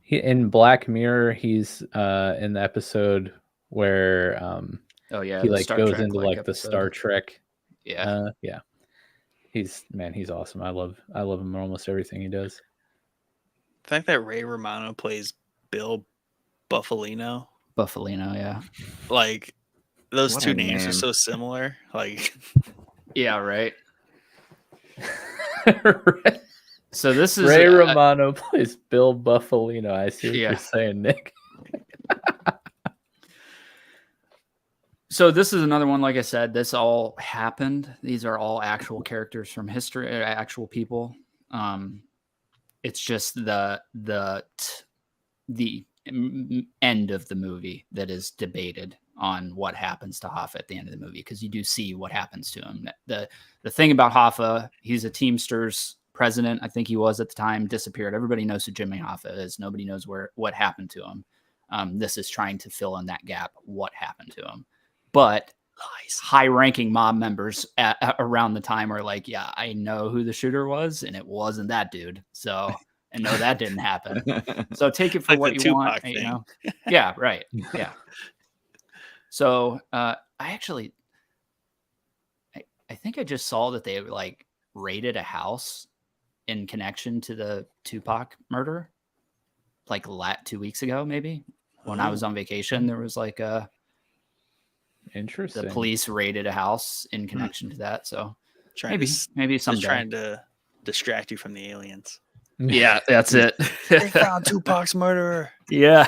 B: He in Black Mirror, he's in the episode where he like goes into like the Star Trek.
D: Yeah.
B: He's awesome. I love him in almost everything he does.
A: The fact that Ray Romano plays Bill Buffalino,
D: yeah.
A: like those
C: What
A: two
C: a
A: names are
C: name.
A: so similar. Like,
D: Yeah, right. So this is
B: Ray Romano plays Bill Buffalino. I see what
D: Yeah.
B: you're saying, Nick.
D: So this is another one. Like I said, this all happened. These are all actual characters from history, actual people. It's just the end of the movie that is debated on what happens to Hoffa at the end of the movie, because you do see what happens to him. The thing about Hoffa, he's a Teamsters president, I think he was at the time, disappeared. Everybody knows who Jimmy Hoffa is. Nobody knows what happened to him. This is trying to fill in that gap, what happened to him. But high-ranking mob members around the time are like, yeah, I know who the shooter was, and it wasn't that dude. So, and no, that didn't happen. So take it for
A: Like
D: what
A: the
D: you want.
A: Tupac
D: You
A: thing.
D: know? Yeah, right. Yeah. So I think I just saw that they like raided a house in connection to the Tupac murder, like 2 weeks ago, maybe. When I was on vacation, there was like
B: Interesting.
D: the police raided a house in connection to that. So
A: trying
D: maybe
A: just
D: someday.
A: trying to distract you from the aliens.
D: Yeah, that's it.
A: They found Tupac's murderer.
D: Yeah.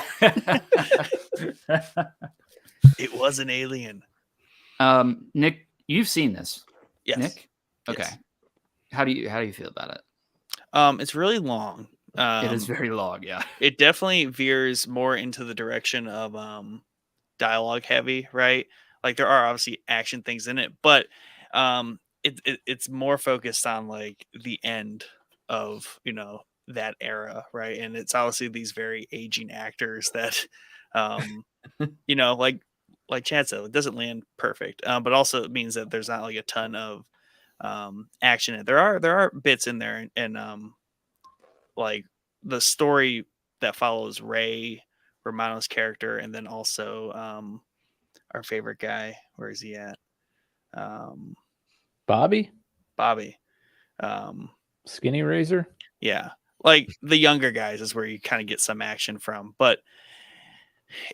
A: It was an alien.
D: Nick, you've seen this.
A: Yes.
D: Nick? Okay.
A: Yes.
D: How do you feel about it?
A: It's really long.
D: It is very long, yeah.
A: It definitely veers more into the direction of dialogue heavy, right? Like there are obviously action things in it, but it's more focused on like the end of, you know, that era, right? And it's obviously these very aging actors that you know, like Chad said, it doesn't land perfect, but also it means that there's not like a ton of action in it. There are bits in there, and like the story that follows Ray Romano's character, and then also our favorite guy. Where is he at?
B: Bobby?
A: Bobby.
B: Skinny Razor?
A: Yeah. Like the younger guys is where you kind of get some action from, but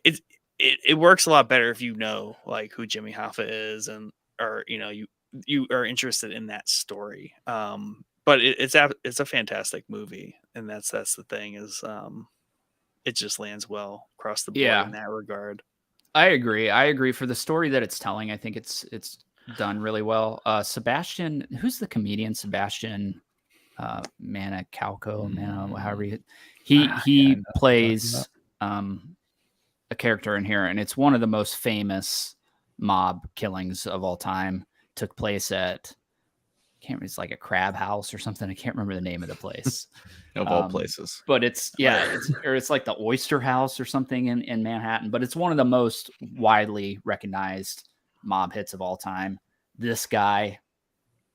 A: it works a lot better if you know like who Jimmy Hoffa is, and or you know you are interested in that story. But it's a fantastic movie, and that's the thing is it just lands well across the board in that regard.
D: I agree for the story that it's telling. I think it's done really well. Sebastian, who's the comedian? Sebastian Maniscalco, however he plays a character in here, and it's one of the most famous mob killings of all time. Took place at it's like a crab house or something. I can't remember the name of the place.
C: Of all places.
D: But it's like the Oyster House or something in Manhattan. But it's one of the most widely recognized mob hits of all time. This guy,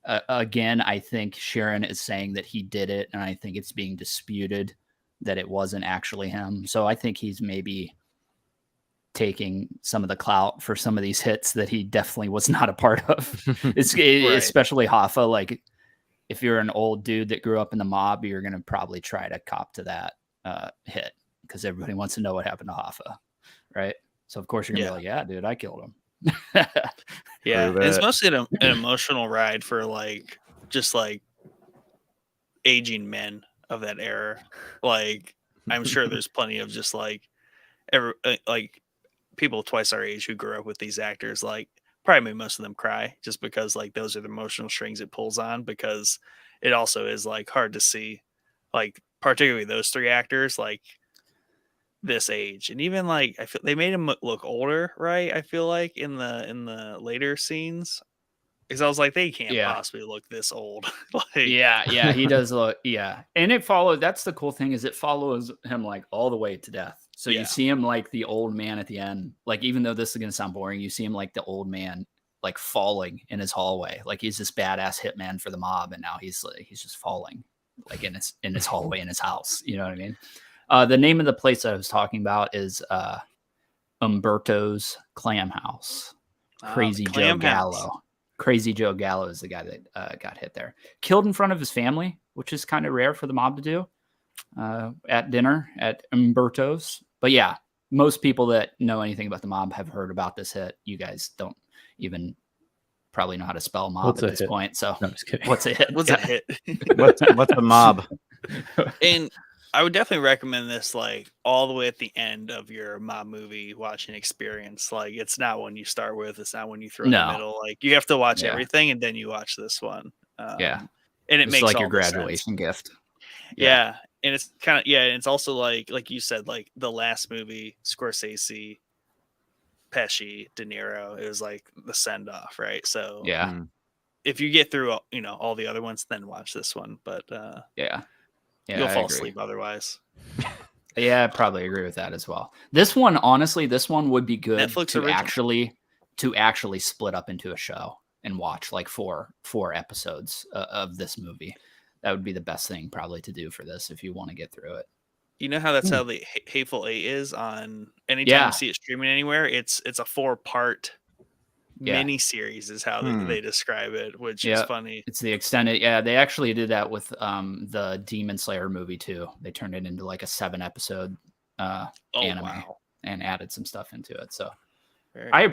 D: again, I think Sharon is saying that he did it, and I think it's being disputed that it wasn't actually him. So I think he's maybe taking some of the clout for some of these hits that he definitely was not a part of. Especially Hoffa. Like, if you're an old dude that grew up in the mob, you're going to probably try to cop to that hit because everybody wants to know what happened to Hoffa, right? So of course you're going to be like, yeah, dude, I killed him.
A: Yeah, and it's mostly an emotional ride for like just like aging men of that era. Like, I'm sure there's plenty of just like people twice our age who grew up with these actors. Like, probably made most of them cry just because like those are the emotional strings it pulls on, because it also is like hard to see, like particularly those three actors like this age. And even like I feel they made him look older, right? I feel like in the later scenes, because I was like, they can't possibly look this old. Like,
D: yeah, he does look, and it follows. That's the cool thing, is it follows him like all the way to death. So you see him like the old man at the end. Like, even though this is gonna sound boring, you see him like the old man like falling in his hallway. Like, he's this badass hitman for the mob, and now he's just falling like in his hallway in his house. You know what I mean? The name of the place I was talking about is Umberto's Clam House. Crazy Joe Gallo. Crazy Joe Gallo is the guy that got hit there. Killed in front of his family, which is kind of rare for the mob to do at dinner at Umberto's. But yeah, most people that know anything about the mob have heard about this hit. You guys don't even probably know how to spell mob at this point. So
B: no, I'm just kidding.
D: What's a hit?
A: What's a hit?
C: What's a mob?
A: And I would definitely recommend this like all the way at the end of your mob movie watching experience. Like, it's not one you start with. It's not one you throw in the middle. Like, you have to watch everything and then you watch this one. And it makes
D: like
A: all
D: your
A: the
D: graduation
A: sense.
D: gift.
A: Yeah. And it's kind of, and it's also like you said, like the last movie, Scorsese, Pesci, De Niro, it was like the send off, right? So if you get through, all the other ones, then watch this one. But you'll fall asleep otherwise.
D: Yeah, I probably agree with that as well. This one, honestly, would be good
A: Netflix
D: to actually split up into a show and watch like four episodes of this movie. That would be the best thing probably to do for this if you want to get through it.
A: You know how that's how the Hateful Eight is on anytime you see it streaming anywhere. It's a 4-part mini series is how they describe it, which is funny.
D: It's the extended. Yeah, they actually did that with the Demon Slayer movie too. They turned it into like a 7-episode anime and added some stuff into it. So I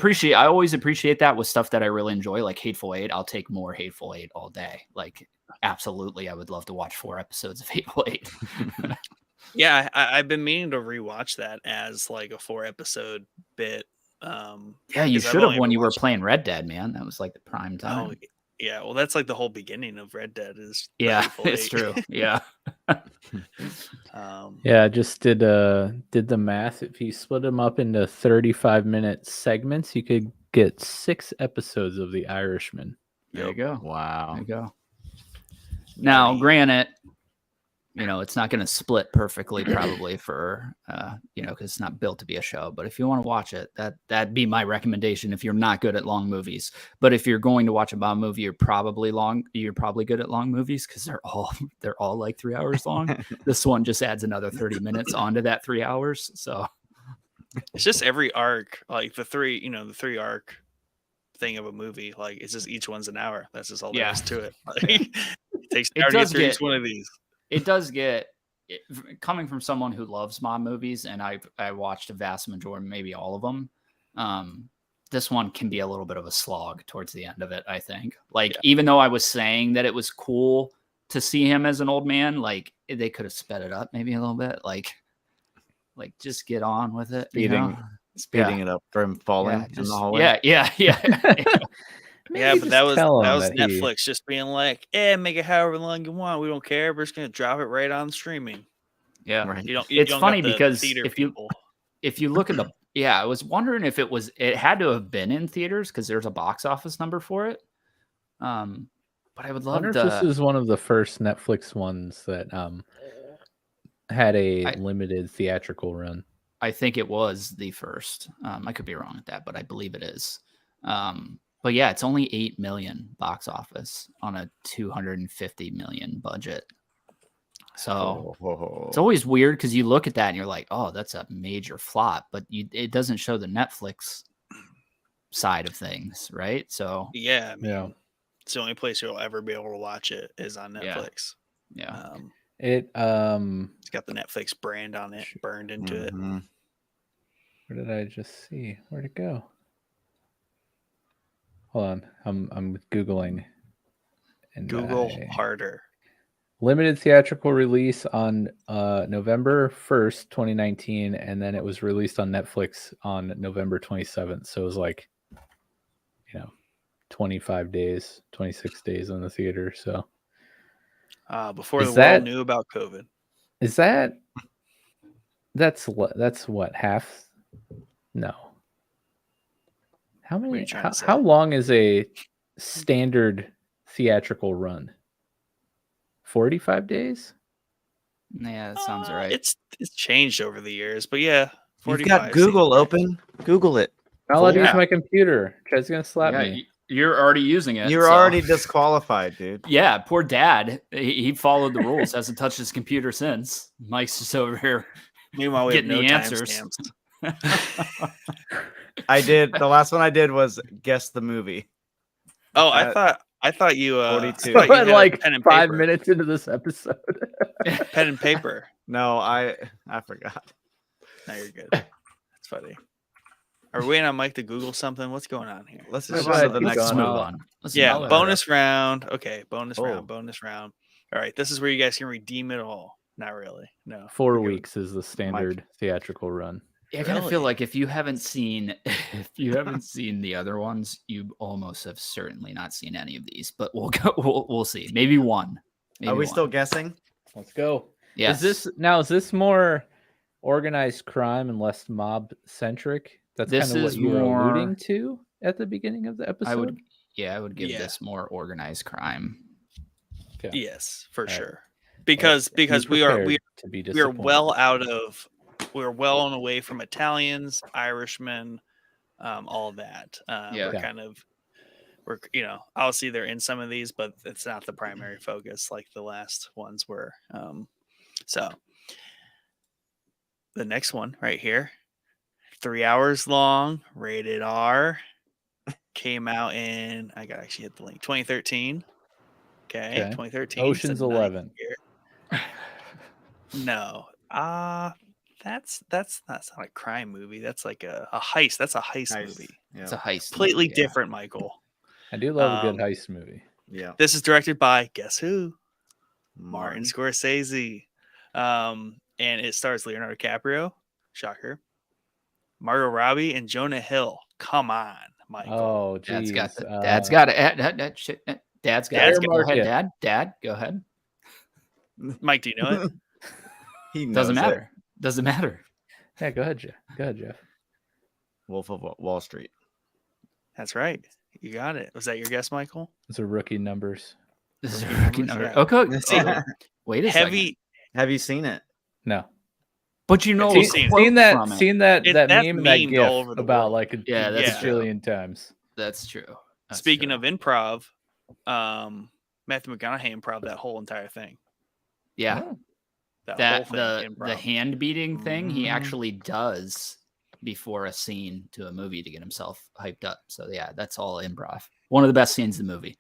D: always appreciate that with stuff that I really enjoy, like Hateful Eight. I'll take more Hateful Eight all day. Like, absolutely, I would love to watch 4 episodes of Hateful Eight.
A: Yeah, I've been meaning to rewatch that as like a 4-episode bit.
D: Yeah, you should have when you were playing Red Dead, man. That was like the prime time.
A: Oh, yeah. Well, that's like the whole beginning of Red Dead is.
D: It's true. Yeah.
B: I just did the math. If you split them up into 35-minute segments, you could get 6 episodes of The Irishman.
D: There you go.
C: Wow.
D: There you go. Now, granted, it's not going to split perfectly probably for, because it's not built to be a show. But if you want to watch it, that'd be my recommendation if you're not good at long movies. But if you're going to watch a mob movie, you're probably good at long movies because they're all like 3 hours long. This one just adds another 30 minutes onto that 3 hours. So
A: it's just every arc, like the three arc thing of a movie. Like, it's just each one's an hour. That's just all there is to it. Like, it takes an hour to get through each one of these.
D: It does get, coming from someone who loves mob movies, and I watched a vast majority, maybe all of them. This one can be a little bit of a slog towards the end of it, I think. Like, even though I was saying that it was cool to see him as an old man, like, they could have sped it up maybe a little bit. Like just get on with it.
C: Speeding it up for him falling in the hallway.
D: Yeah.
A: Yeah, but that was Netflix just being like, make it however long you want. We don't care. We're just gonna drop it right on streaming.
D: Yeah,
C: right.
D: It's funny because if you look at I was wondering if it had to have been in theaters because there's a box office number for it. But I would
B: I
D: love
B: wonder if this
D: to.
B: is one of the first Netflix ones that had a
D: I-
B: limited theatrical run.
D: I think it was the first. I could be wrong with that, but I believe it is. But yeah, it's only 8 million box office on a 250 million budget. So it's always weird because you look at that and you're like, oh, that's a major flop, but it doesn't show the Netflix side of things, right? So
A: Yeah, I mean,
B: Yeah.
A: it's the only place you'll ever be able to watch it is on
D: Yeah.
A: Netflix.
D: yeah,
B: It
A: It's got the Netflix brand on it, burned into it.
C: Mhm.
B: where did I just see? Where'd it go? Hold on. I'm Googling. And
A: Google
B: I-
A: harder.
B: limited theatrical release on November 1st, 2019, and then it was released on Netflix on November 27th. So it was like, 25 days, 26 days in the theater. So
A: Before
B: Is
A: the world
B: that-
A: knew about COVID.
B: is that's what half? No. How
A: are
B: many?
A: you trying
B: How,
A: to say?
B: how long is a standard theatrical run? 45 days?
D: yeah, that sounds right.
A: It's changed over the years, but yeah,
C: You've
A: 45
C: got
A: seems
C: Google
A: right.
C: open. Google it.
B: I'm not allowed to use
A: Yeah.
B: my computer. Chad's gonna slap
D: Yeah,
B: me.
D: you're already using it.
C: You're
D: so-
C: already disqualified, dude.
D: Yeah, poor dad. He followed the rules. Hasn't touched his computer since. Mike's just over here.
A: Meanwhile, we have
D: Getting
A: no
D: the answers.
A: timestamps.
C: I did. The last one I did was guess the movie.
A: Oh,
C: Uh,
A: I thought you
C: 42.
A: thought you had a
B: Like
A: pen and
B: 5
A: paper.
B: minutes into this episode.
A: Pen and paper.
C: No, I forgot.
A: No, you're good. That's funny. Are we waiting on Mike to Google something? What's going on here?
C: Let's
B: Let's
C: move on to
B: keep
C: the next
B: going.
D: Let's
C: one.
D: move on. Let's
A: Yeah,
D: move on.
A: bonus round. Okay, bonus
C: Oh.
A: round. Bonus round. All right, this is where you guys can redeem it all. Not really. No.
B: 4
A: You're good.
B: weeks is the standard theatrical run.
D: Yeah, I kind of
A: Really?
D: feel like if you haven't seen the other ones, you almost have certainly not seen any of these. But we'll go. We'll see. Maybe one. Maybe
C: Are we
D: one.
C: still guessing?
B: Let's go.
D: Yes.
B: Is this more organized crime and less mob centric? That's
D: This
B: kind of what
D: is
B: you were alluding
D: more-
B: to at the beginning of the episode.
D: I would. Yeah, I would give
A: Yeah.
D: this more organized crime.
B: Okay.
A: Yes, for
B: right.
A: sure. Because
B: Be
A: we are
B: prepared to be
A: we are
B: disappointed.
A: we're well on the way from Italians, Irishmen, all that.
D: Yeah.
A: We're kind of obviously they're in some of these, but it's not the primary focus like the last ones were. So the next one right here, 3 hours long, rated R, came out in I gotta actually hit the link 2013. Okay,
B: Okay.
A: 2013.
B: Ocean's
A: so
B: 11.
A: No. That's not a crime movie. That's like a heist. That's a heist movie.
C: Yeah.
D: It's a heist.
A: Completely
D: movie, yeah.
A: different, Michael.
B: I do love a good
A: Um,
B: heist movie.
C: Yeah.
A: This is directed by guess who? Martin Scorsese. And it stars Leonardo DiCaprio. Shocker. Margot Robbie and Jonah Hill. Come on, Michael.
B: Oh,
D: Dad's
B: geez.
D: got the, Dad's got it. Dad's got
A: Dad's
D: it. Go
B: got
D: ahead,
B: it.
D: Dad. Go ahead.
A: Mike, do you know it?
C: He knows
D: Doesn't
C: it.
D: matter. Doesn't matter.
B: Yeah, go ahead, Jeff. Go ahead, Jeff.
C: Wolf of Wall Street.
A: That's right. You got it. Was that your guess, Michael?
B: Those are rookie numbers.
D: This is a
A: Rookie
D: rookie
A: numbers,
D: number.
A: yeah.
D: Okay.
A: See,
D: Wait a second.
A: heavy.
C: Have you seen it?
B: No.
D: But you know,
A: Have you
D: a
A: seen-
D: quote
B: Seen that
D: from it.
B: seen that
A: It-
B: that
A: that's
B: meme, that
A: memed
B: gif
A: all over the
B: about
A: world.
B: like a
D: Yeah, that's
A: true.
B: bajillion times.
D: That's true. That's
A: Speaking
D: true.
A: of improv, Matthew McConaughey improv that whole entire thing.
D: yeah,
B: Oh,
A: That
D: that
A: whole thing,
D: the
A: improv.
D: hand beating thing he
C: Mhm.
D: actually does before a scene to a movie to get himself hyped up. So yeah, that's all improv. One of the best scenes in the movie.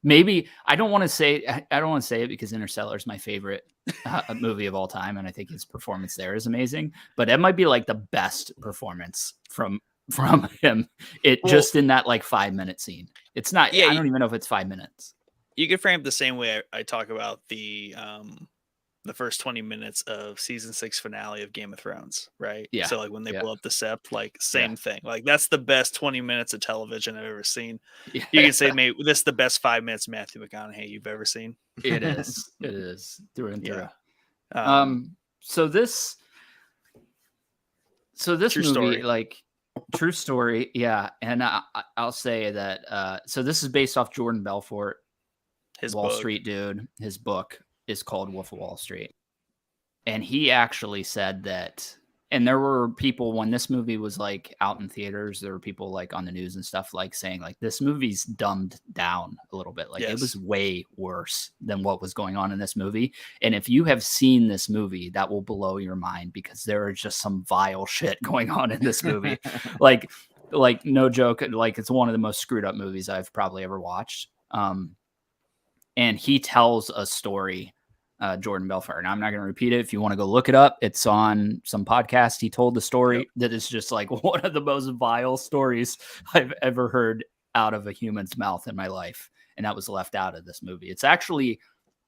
D: Maybe I don't want to say it because Interstellar is my favorite movie of all time, and I think his performance there is amazing. But it might be like the best performance from him. It
A: Well-
D: just in that like 5-minute scene. It's not.
A: Yeah,
D: I
A: you-
D: don't even know if it's 5 minutes.
A: You could frame it the same way I talk about the first 20 minutes of season 6 finale of Game of Thrones, right?
D: Yeah,
A: So like when they
D: yeah.
A: blow up the Sept, like same thing. Like that's the best 20 minutes of television I've ever seen. You can say maybe this is the best 5 minutes of Matthew McConaughey you've ever seen.
D: it is. It is through and through.
A: Yeah.
D: So this
A: True
D: movie,
A: story.
D: like true story, yeah. And I'll say that. So this is based off Jordan Belfort
A: His
D: Wall
A: book.
D: Street dude. His book is called Wolf of Wall Street. And he actually said that, and there were people when this movie was like out in theaters, there were people like on the news and stuff like saying like this movie's dumbed down a little bit. Like it was way worse than what was going on in this movie. And if you have seen this movie, that will blow your mind because there is just some vile shit going on in this movie. like no joke, like it's one of the most screwed up movies I've probably ever watched. And he tells a story, Jordan Belfort, and I'm not going to repeat it. If you want to go look it up, it's on some podcast. He told the story that is just like one of the most vile stories I've ever heard out of a human's mouth in my life. And that was left out of this movie. It's actually,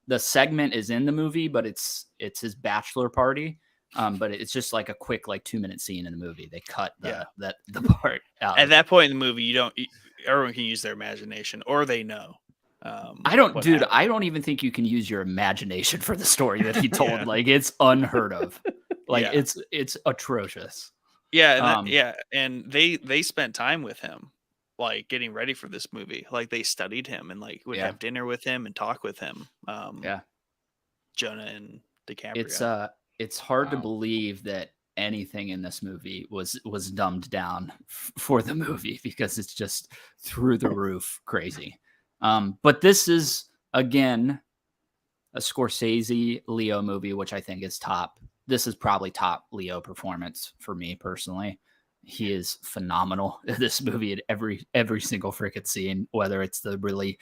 D: the segment is in the movie, but it's his bachelor party. But it's just like a quick, like 2-minute scene in the movie. They cut the part out.
A: At that point in the movie, everyone can use their imagination, or they know.
D: I don't even think you can use your imagination for the story that he told. Like it's unheard of. Like it's atrocious.
A: And they spent time with him, like getting ready for this movie. Like they studied him and like would have dinner with him and talk with him. Jonah and DiCaprio.
D: It's hard to believe that anything in this movie was dumbed down for the movie because it's just through the roof crazy. But this is, again, a Scorsese Leo movie, which I think is top. This is probably top Leo performance for me personally. He is phenomenal in this movie at every single freaking scene, whether it's the really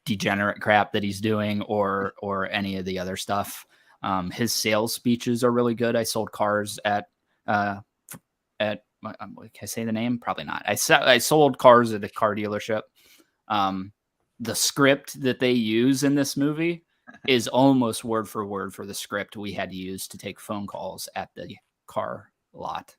D: degenerate crap that he's doing or any of the other stuff. His sales speeches are really good. I sold cars at can I say the name? Probably not. I sold cars at a car dealership. The script that they use in this movie is almost word for word for the script we had to use to take phone calls at the car lot.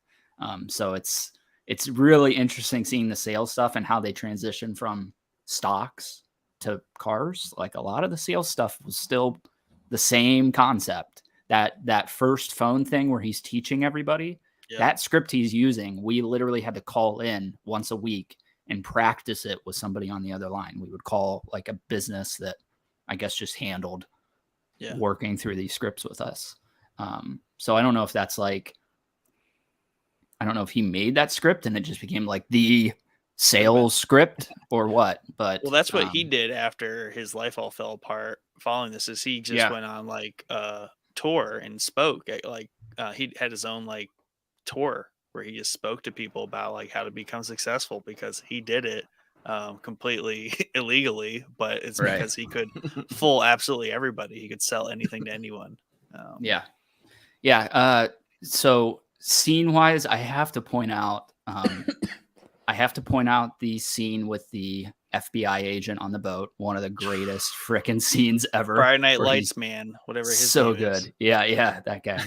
D: So it's really interesting seeing the sales stuff and how they transition from stocks to cars. Like a lot of the sales stuff was still the same concept. That first phone thing where he's teaching everybody, that script he's using, we literally had to call in once a week and practice it with somebody on the other line. We would call like a business that I guess just handled working through these scripts with us. So I don't know if that's like, I don't know if he made that script and it just became like the sales script or what, but
A: that's what he did after his life all fell apart following this. Is he just went on like a tour and spoke at, like he had his own like tour where he just spoke to people about like how to become successful because he did it completely illegally, but it's because he could fool absolutely everybody. He could sell anything to anyone.
D: So scene wise, I have to point out the scene with the FBI agent on the boat. One of the greatest freaking scenes ever.
A: Friday Night Lights, man, whatever his
D: so
A: name
D: good.
A: is.
D: Yeah, that guy.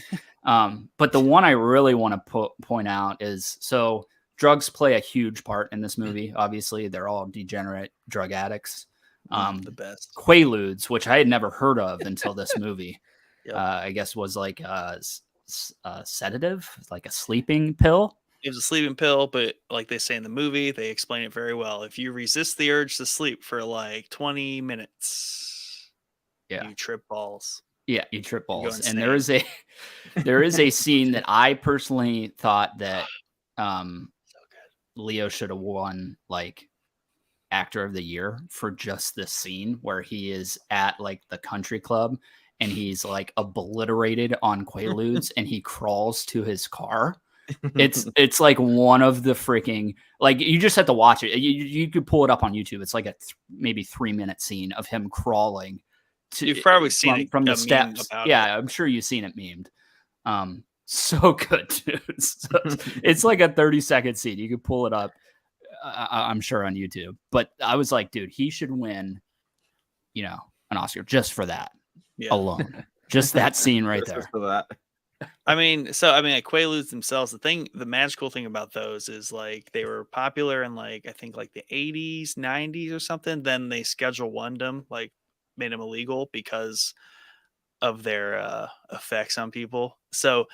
D: But the one I really want to point out is, so drugs play a huge part in this movie. Obviously, they're all degenerate drug addicts.
A: The best
D: Quaaludes, which I had never heard of until this movie. I guess was like a sedative, like a sleeping pill.
A: It was a sleeping pill, but like they say in the movie, they explain it very well. If you resist the urge to sleep for like 20 minutes, you trip balls.
D: Yeah, you trip balls. And there is a scene that I personally thought that Leo should have won like actor of the year for just this scene where he is at like the country club and he's like obliterated on Quaaludes and he crawls to his car. It's like one of the freaking, like you just have to watch it. You could pull it up on YouTube. It's like a maybe 3-minute scene of him crawling.
A: You've probably seen it
D: from the steps. Yeah, I'm sure you've seen it memed. So good, dude. So, it's like a 30-second scene. You could pull it up. I'm sure on YouTube. But I was like, dude, he should win, an Oscar just for that alone. Just that scene right there.
C: For that.
A: like Quaaludes themselves, the magical thing about those is like they were popular in like I think like the 80s, 90s or something. Then they Schedule 1'd them, like made them illegal because of their effects on people. So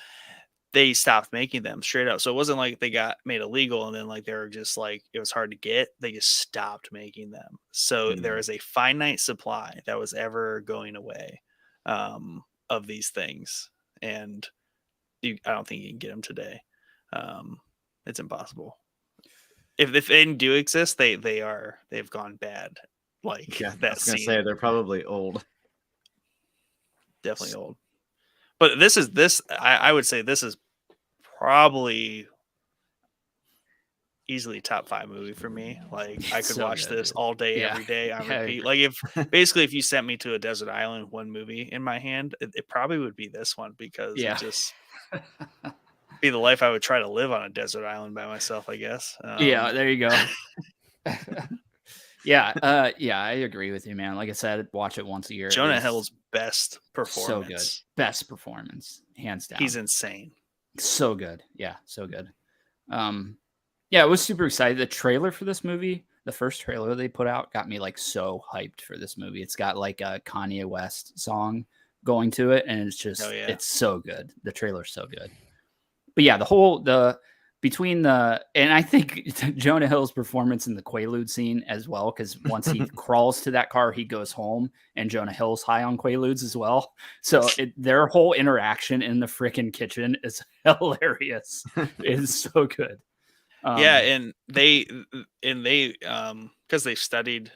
A: they stopped making them straight up. So it wasn't like they got made illegal and then like they were just like it was hard to get. They just stopped making them. So there is a finite supply that was ever going away of these things, and I don't think you can get them today. It's impossible. If they do exist, they've gone bad. Like
C: Yeah, I
A: that
C: was gonna
A: scene,
C: say they're probably old.
A: definitely old. But I would say this is probably easily top 5 movie for me. Like I could
D: So
A: watch
D: good,
A: this
D: dude.
A: all day,
D: Yeah.
A: every day on
D: Yeah, I
A: repeat.
D: agree.
A: Like if you sent me to a desert island, one movie in my hand, it probably would be this one because
D: Yeah.
A: it just be the life I would try to live on a desert island by myself, I guess.
D: Yeah, there you go. Yeah, I agree with you, man. Like I said, watch it once a year.
A: Jonah
D: It's
A: Hill's best
D: so
A: performance.
D: good. Best performance, hands down.
A: He's insane.
D: So good. Yeah, so good. Yeah, I was super excited. The trailer for this movie, the first trailer they put out, got me like so hyped for this movie. It's got like a Kanye West song going to it, and it's just it's so good. The trailer's so good. But yeah, and I think Jonah Hill's performance in the Quaalude scene as well, because once he crawls to that car, he goes home, and Jonah Hill's high on Quaaludes as well. So their whole interaction in the freaking kitchen is hilarious. It is so good.
A: Yeah, and they because they've studied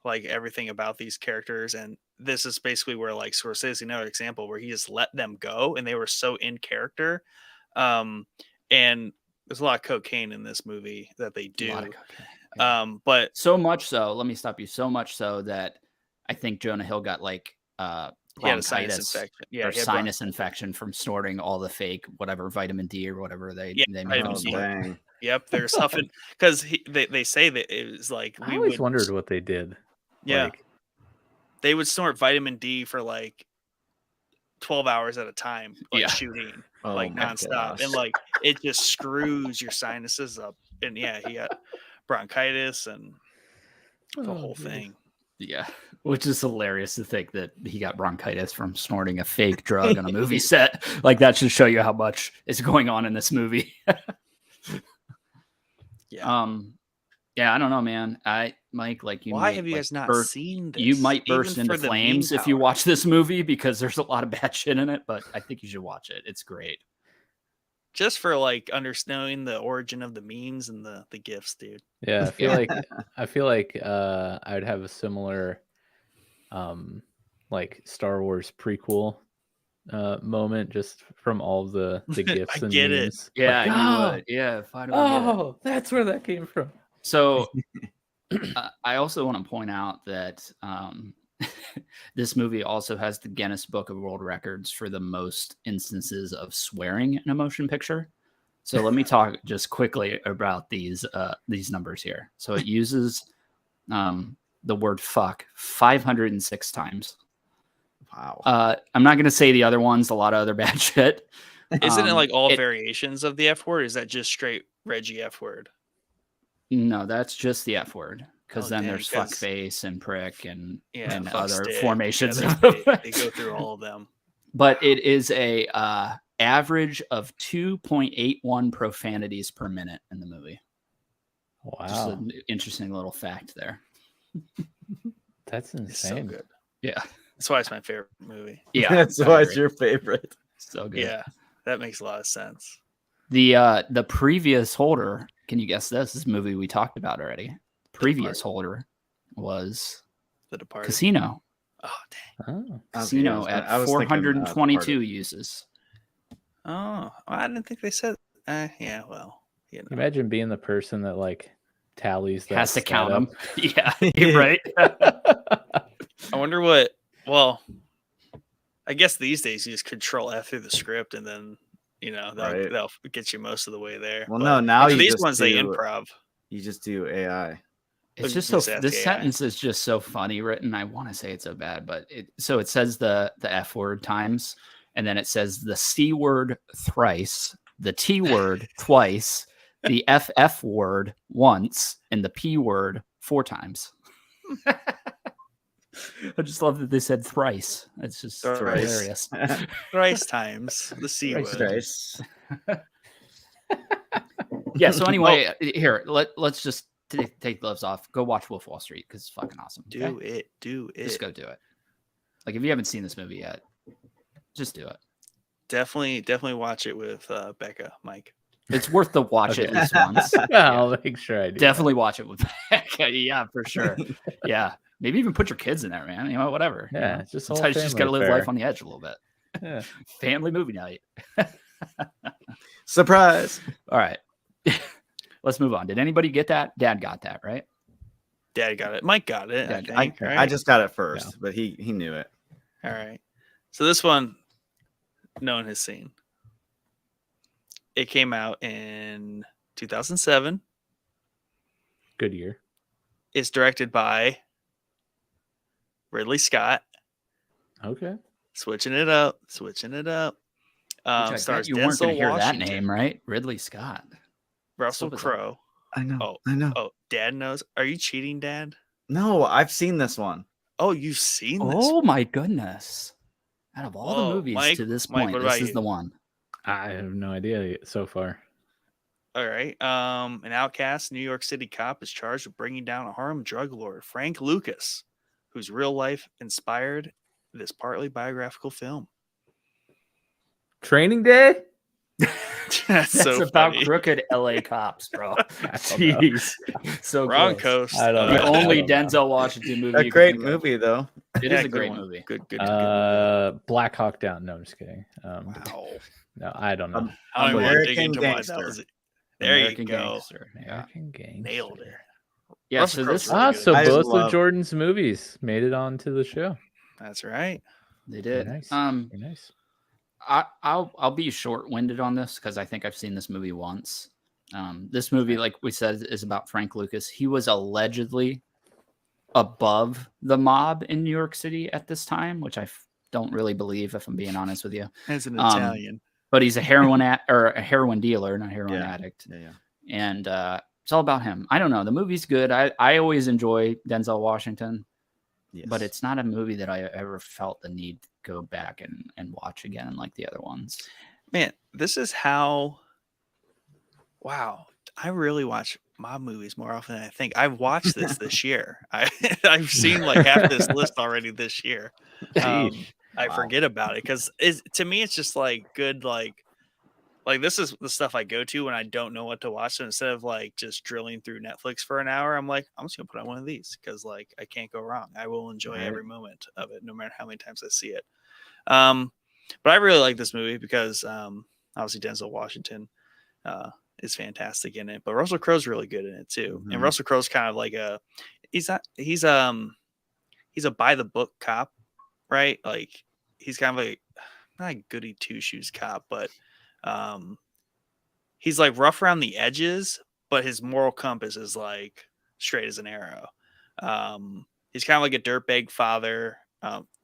A: like everything about these characters, and this is basically where like Scorsese, another example where he just let them go and they were so in character. And there's a lot of cocaine in this movie that they do. But
D: so much so, let me stop you. So much so that I think Jonah Hill got like
A: he had a sinus infection.
D: Yeah, or sinus infection from snorting all the fake whatever vitamin D or whatever they made him snort.
C: Dang.
A: Yep, they're huffing because they say that it was like
B: I always wondered what they did.
A: Yeah,
B: like,
A: they would snort vitamin D for like 12 hours at a time, like shooting, like nonstop, and like it just screws your sinuses up. And yeah, he had bronchitis and the whole thing.
D: Yeah, which is hilarious to think that he got bronchitis from snorting a fake drug on a movie set. Like that should show you how much is going on in this movie. Yeah, I don't know, man. Mike, like you.
A: Why have you guys not seen this?
D: You might burst into flames if you watch this movie because there's a lot of bad shit in it, but I think you should watch it. It's great.
A: Just for like understanding the origin of the memes and the gifts, dude.
B: Yeah, I feel like I would have a similar like Star Wars prequel moment just from all the gifts and memes.
D: Yeah,
B: like,
D: you would. Yeah,
B: that's where that came from.
D: So I also want to point out that this movie also has the Guinness Book of World Records for the most instances of swearing in a motion picture. So let me talk just quickly about these numbers here. So it uses the word fuck 506 times.
C: Wow.
D: I'm not going to say the other ones, a lot of other bad shit.
A: Isn't it like all variations of the F word? Or is that just straight Reggie F word?
D: No, that's just the F word. Because then there's fuckface and prick and other formations.
A: Yeah, they go through all of them.
D: But it is a average of 2.81 profanities per minute in the movie.
B: Wow.
D: Just an interesting little fact there.
B: That's insane.
A: It's so good.
D: Yeah.
A: That's why it's my favorite movie.
D: Yeah.
C: That's why it's your favorite.
D: So good.
A: Yeah. That makes a lot of sense.
D: The previous holder, can you guess this? This is a movie we talked about already. Previous holder was
A: The Departed.
D: Casino.
A: Oh, dang.
B: Oh.
D: Casino at 422 uses.
A: Oh, I didn't think they said. Yeah, well, you know.
B: Imagine being the person that like tallies that.
D: Has to count
B: up.
D: them. Yeah, you're right.
A: I wonder what. Well, I guess these days you just Control F through the script, and then they'll get you most of the way there.
C: Well,
A: but
C: no, now you
A: these
C: just
A: ones
C: do,
A: they improv.
C: You just do AI.
D: It's just so. This sentence is just so funny written. I want to say it's so bad, but it says the F word times, and then it says the C word thrice, the T word twice, the FF word once, and the P word 4 times. I just love that they said thrice. It's just
A: Thrice.
D: hilarious.
A: Thrice times the C
D: Thrice
A: word.
C: Nice.
D: Yeah. So anyway, here let's just take gloves off. Go watch Wolf of Wall Street because it's fucking awesome. Okay?
A: Do it.
D: Just go do it. Like if you haven't seen this movie yet, just do it.
A: Definitely watch it with Becca, Mike.
D: It's worth the watch at
B: Okay.
D: least once.
B: I'll make sure I do.
D: Definitely watch it with Becca. Yeah, for sure. Yeah. Maybe even put your kids in there, man. You know, whatever.
B: Yeah,
D: You know?
B: it's just whole
D: Sometimes you just got to
B: family
D: live
B: affair.
D: life on the edge a little bit.
B: Yeah.
D: Family movie night.
C: Surprise.
D: All right. Let's move on. Did anybody get that? Dad got that, right?
A: Dad got it. Mike got it.
D: Dad got
A: I think,
C: I
A: right?
C: just got it first, but he knew it.
A: All right. So this one, no one has seen. It came out in 2007.
B: Good year.
A: It's directed by Ridley Scott.
B: Okay.
A: Switching it up.
D: Which I
A: Stars
D: bet you weren't going to
A: Denzel
D: hear that
A: Washington,
D: name, right? Ridley Scott.
A: Russell
D: So bizarre.
A: Crowe.
C: I know.
A: Oh.
C: I know.
A: Oh, Dad knows. Are you cheating, Dad?
C: No, I've seen this one.
A: Oh, you've seen this.
D: Oh my goodness. Out of all
A: Whoa,
D: the movies
A: Mike-
D: to this
A: Mike,
D: point,
A: what
D: this
A: about
D: is
A: you?
D: the one.
B: I have no idea so far.
A: All right. An outcast New York City cop is charged with bringing down a Harlem drug lord, Frank Lucas, whose real life inspired this partly biographical film.
B: Training Day?
A: That's
D: That's
A: so
D: about
A: funny.
D: crooked LA cops, bro.
B: I don't know.
D: Jeez. So
A: Wrong
D: close.
A: coast.
B: I don't
D: The
B: know.
D: only
B: I don't know.
D: Denzel Washington movie.
C: A
D: you can
C: great
D: think of.
C: movie, though.
D: It
A: Yeah,
D: is a
A: good
D: great
A: one.
D: movie.
A: Good.
B: Black Hawk Down. No, I'm just kidding.
A: Wow.
B: No, I don't know.
A: I don't even want to dig
C: American
A: into why that
C: Gangster.
A: was it. There
D: American
A: you go.
D: Gangster. Yeah.
B: American Gangster.
A: Nailed it.
D: Yeah.
A: Russell
D: So this
A: Crowe's
B: Ah,
A: really good.
B: so
C: I just
B: both
C: love-
B: of Jordan's movies made it onto the show.
A: That's right.
D: they
B: Very
D: did.
B: nice. Very nice.
D: I'll be short-winded on this because I think I've seen this movie once. This movie, like we said, is about Frank Lucas. He was allegedly above the mob in New York City at this time, which I don't really believe, if I'm being honest with you.
A: As an
D: Um,
A: Italian.
D: But he's a heroin or a heroin dealer, not heroin
C: Yeah.
D: addict,
C: Yeah.
D: and it's all about him. I don't know. The movie's good. I always enjoy Denzel Washington,
C: Yes.
D: but it's not a movie that I ever felt the need to go back and watch again like the other ones.
A: Man, this is how. Wow, I really watch mob movies more often than I think. I've watched this year. I've seen like half this list already this year. I
C: Wow.
A: forget about it because to me it's just like good like this is the stuff I go to when I don't know what to watch. So instead of like just drilling through Netflix for an hour, I'm like, I'm just gonna put on one of these because like I can't go wrong. I will enjoy
C: Right.
A: every moment of it, no matter how many times I see it. But I really like this movie because obviously Denzel Washington is fantastic in it, but Russell Crowe's really good in it too. And
C: Mhm.
A: Russell Crowe's kind of like he's a by the book cop, right? Like he's kind of like not a goody two shoes cop, but he's like rough around the edges, but his moral compass is like straight as an arrow. He's kind of like a dirtbag father,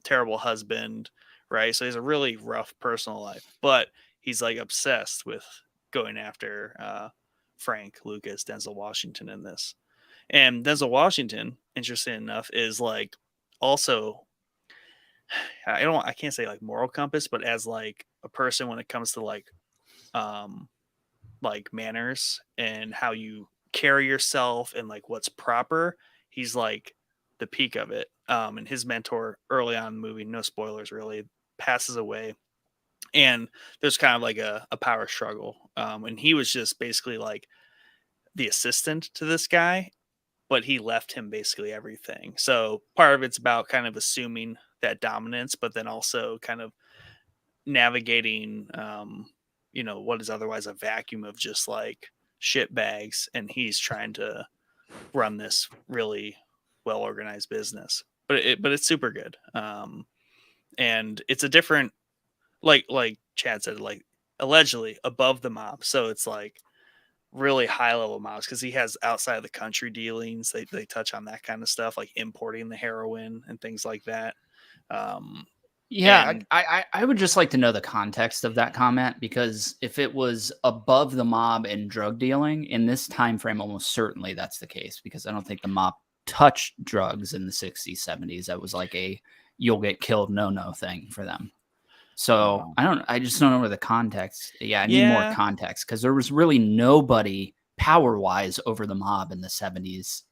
A: terrible husband, right? So he's a really rough personal life, but he's like obsessed with going after Frank Lucas, Denzel Washington in this. And Denzel Washington, interesting enough, is like also I can't say like moral compass, but as like a person when it comes to like manners and how you carry yourself and like what's proper, he's like the peak of it. And his mentor early on in the movie, no spoilers really, passes away. And there's kind of like a power struggle. And he was just basically like the assistant to this guy, but he left him basically everything. So part of it's about kind of assuming that dominance, but then also kind of navigating, what is otherwise a vacuum of just like shit bags. And he's trying to run this really well organized business, but it's super good. And it's a different, like Chad said, like allegedly above the mob. So it's like really high level mobs because he has outside of the country dealings. They touch on that kind of stuff, like importing the heroin and things like that.
D: Yeah,
A: And-
D: I would just like to know the context of that comment, because if it was above the mob and drug dealing in this time frame, almost certainly that's the case, because I don't think the mob touch drugs in the 60s, 70s. That was like a you'll get killed no thing for them. So I just don't know where the context. Yeah, I need more context because there was really nobody power wise over the mob in the 70s,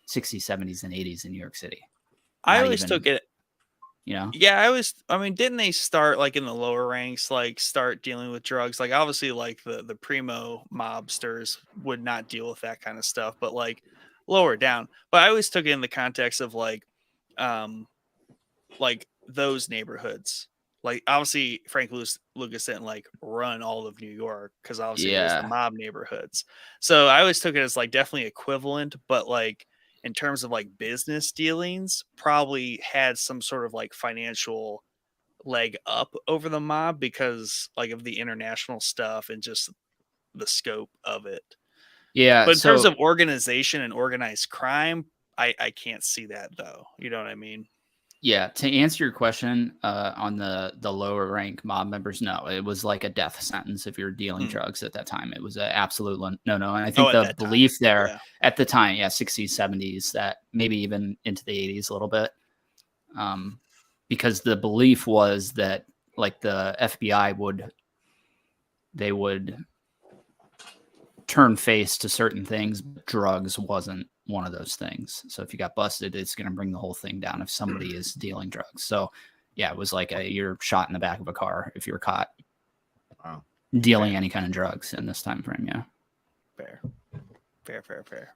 D: 60s, 70s, and 80s in New York City.
A: I always took it.
D: You know?
A: Yeah, I mean, didn't they start like in the lower ranks, like start dealing with drugs? Like obviously like the primo mobsters would not deal with that kind of stuff, but like lower down. But I always took it in the context of like those neighborhoods. Like obviously Frank Lucas didn't like run all of New York because obviously it was the mob neighborhoods. So I always took it as like definitely equivalent, but like in terms of like business dealings, probably had some sort of like financial leg up over the mob because like of the international stuff and just the scope of it.
D: Yeah.
A: But in terms of organization and organized crime, I can't see that though. You know what I mean?
D: Yeah, to answer your question on the lower rank mob members, no, it was like a death sentence if you're dealing drugs at that time. It was an absolute no. And I think the belief there at the time, 60s, 70s, that maybe even into the 80s a little bit, because the belief was that like the FBI would turn face to certain things. Drugs wasn't one of those things. So if you got busted, it's going to bring the whole thing down if somebody is dealing drugs. So yeah, it was like you're shot in the back of a car if you're caught dealing any kind of drugs in this time frame. Yeah.
A: Fair. But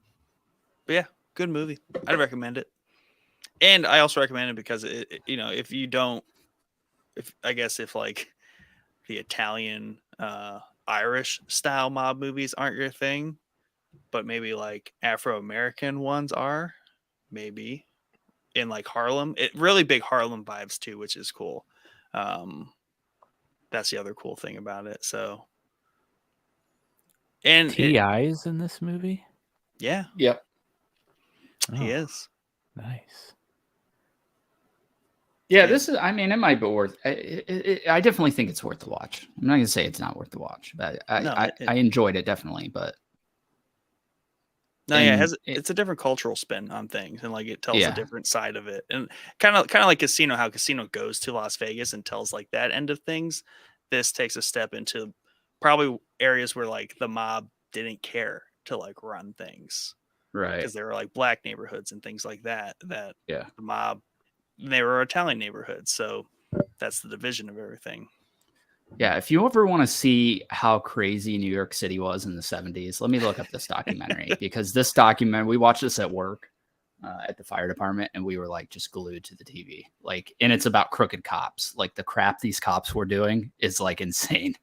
A: yeah, good movie. I'd recommend it. And I also recommend it because it if like the Italian, Irish style mob movies aren't your thing, but maybe like Afro-American ones are, maybe in like Harlem, really big Harlem vibes too, which is cool. That's the other cool thing about it. So, and
B: T.I.'s in this movie.
A: Yeah.
D: Yep.
A: He is
B: nice.
D: Yeah, this is. I mean, it might be worth. I definitely think it's worth the watch. I'm not gonna say it's not worth the watch, but I enjoyed it definitely. But
A: no, yeah, it's a different cultural spin on things, and like it tells a different side of it, and kind of like Casino, how Casino goes to Las Vegas and tells like that end of things. This takes a step into probably areas where like the mob didn't care to like run things,
D: right?
A: Because there were like black neighborhoods and things like that. That
D: the
A: mob. They were Italian neighborhoods, so that's the division of everything.
D: Yeah, if you ever want to see how crazy New York City was in the 70s, let me look up this documentary because this documentary, we watched this at work at the fire department, and we were like just glued to the TV. Like, and it's about crooked cops. Like the crap these cops were doing is like insane.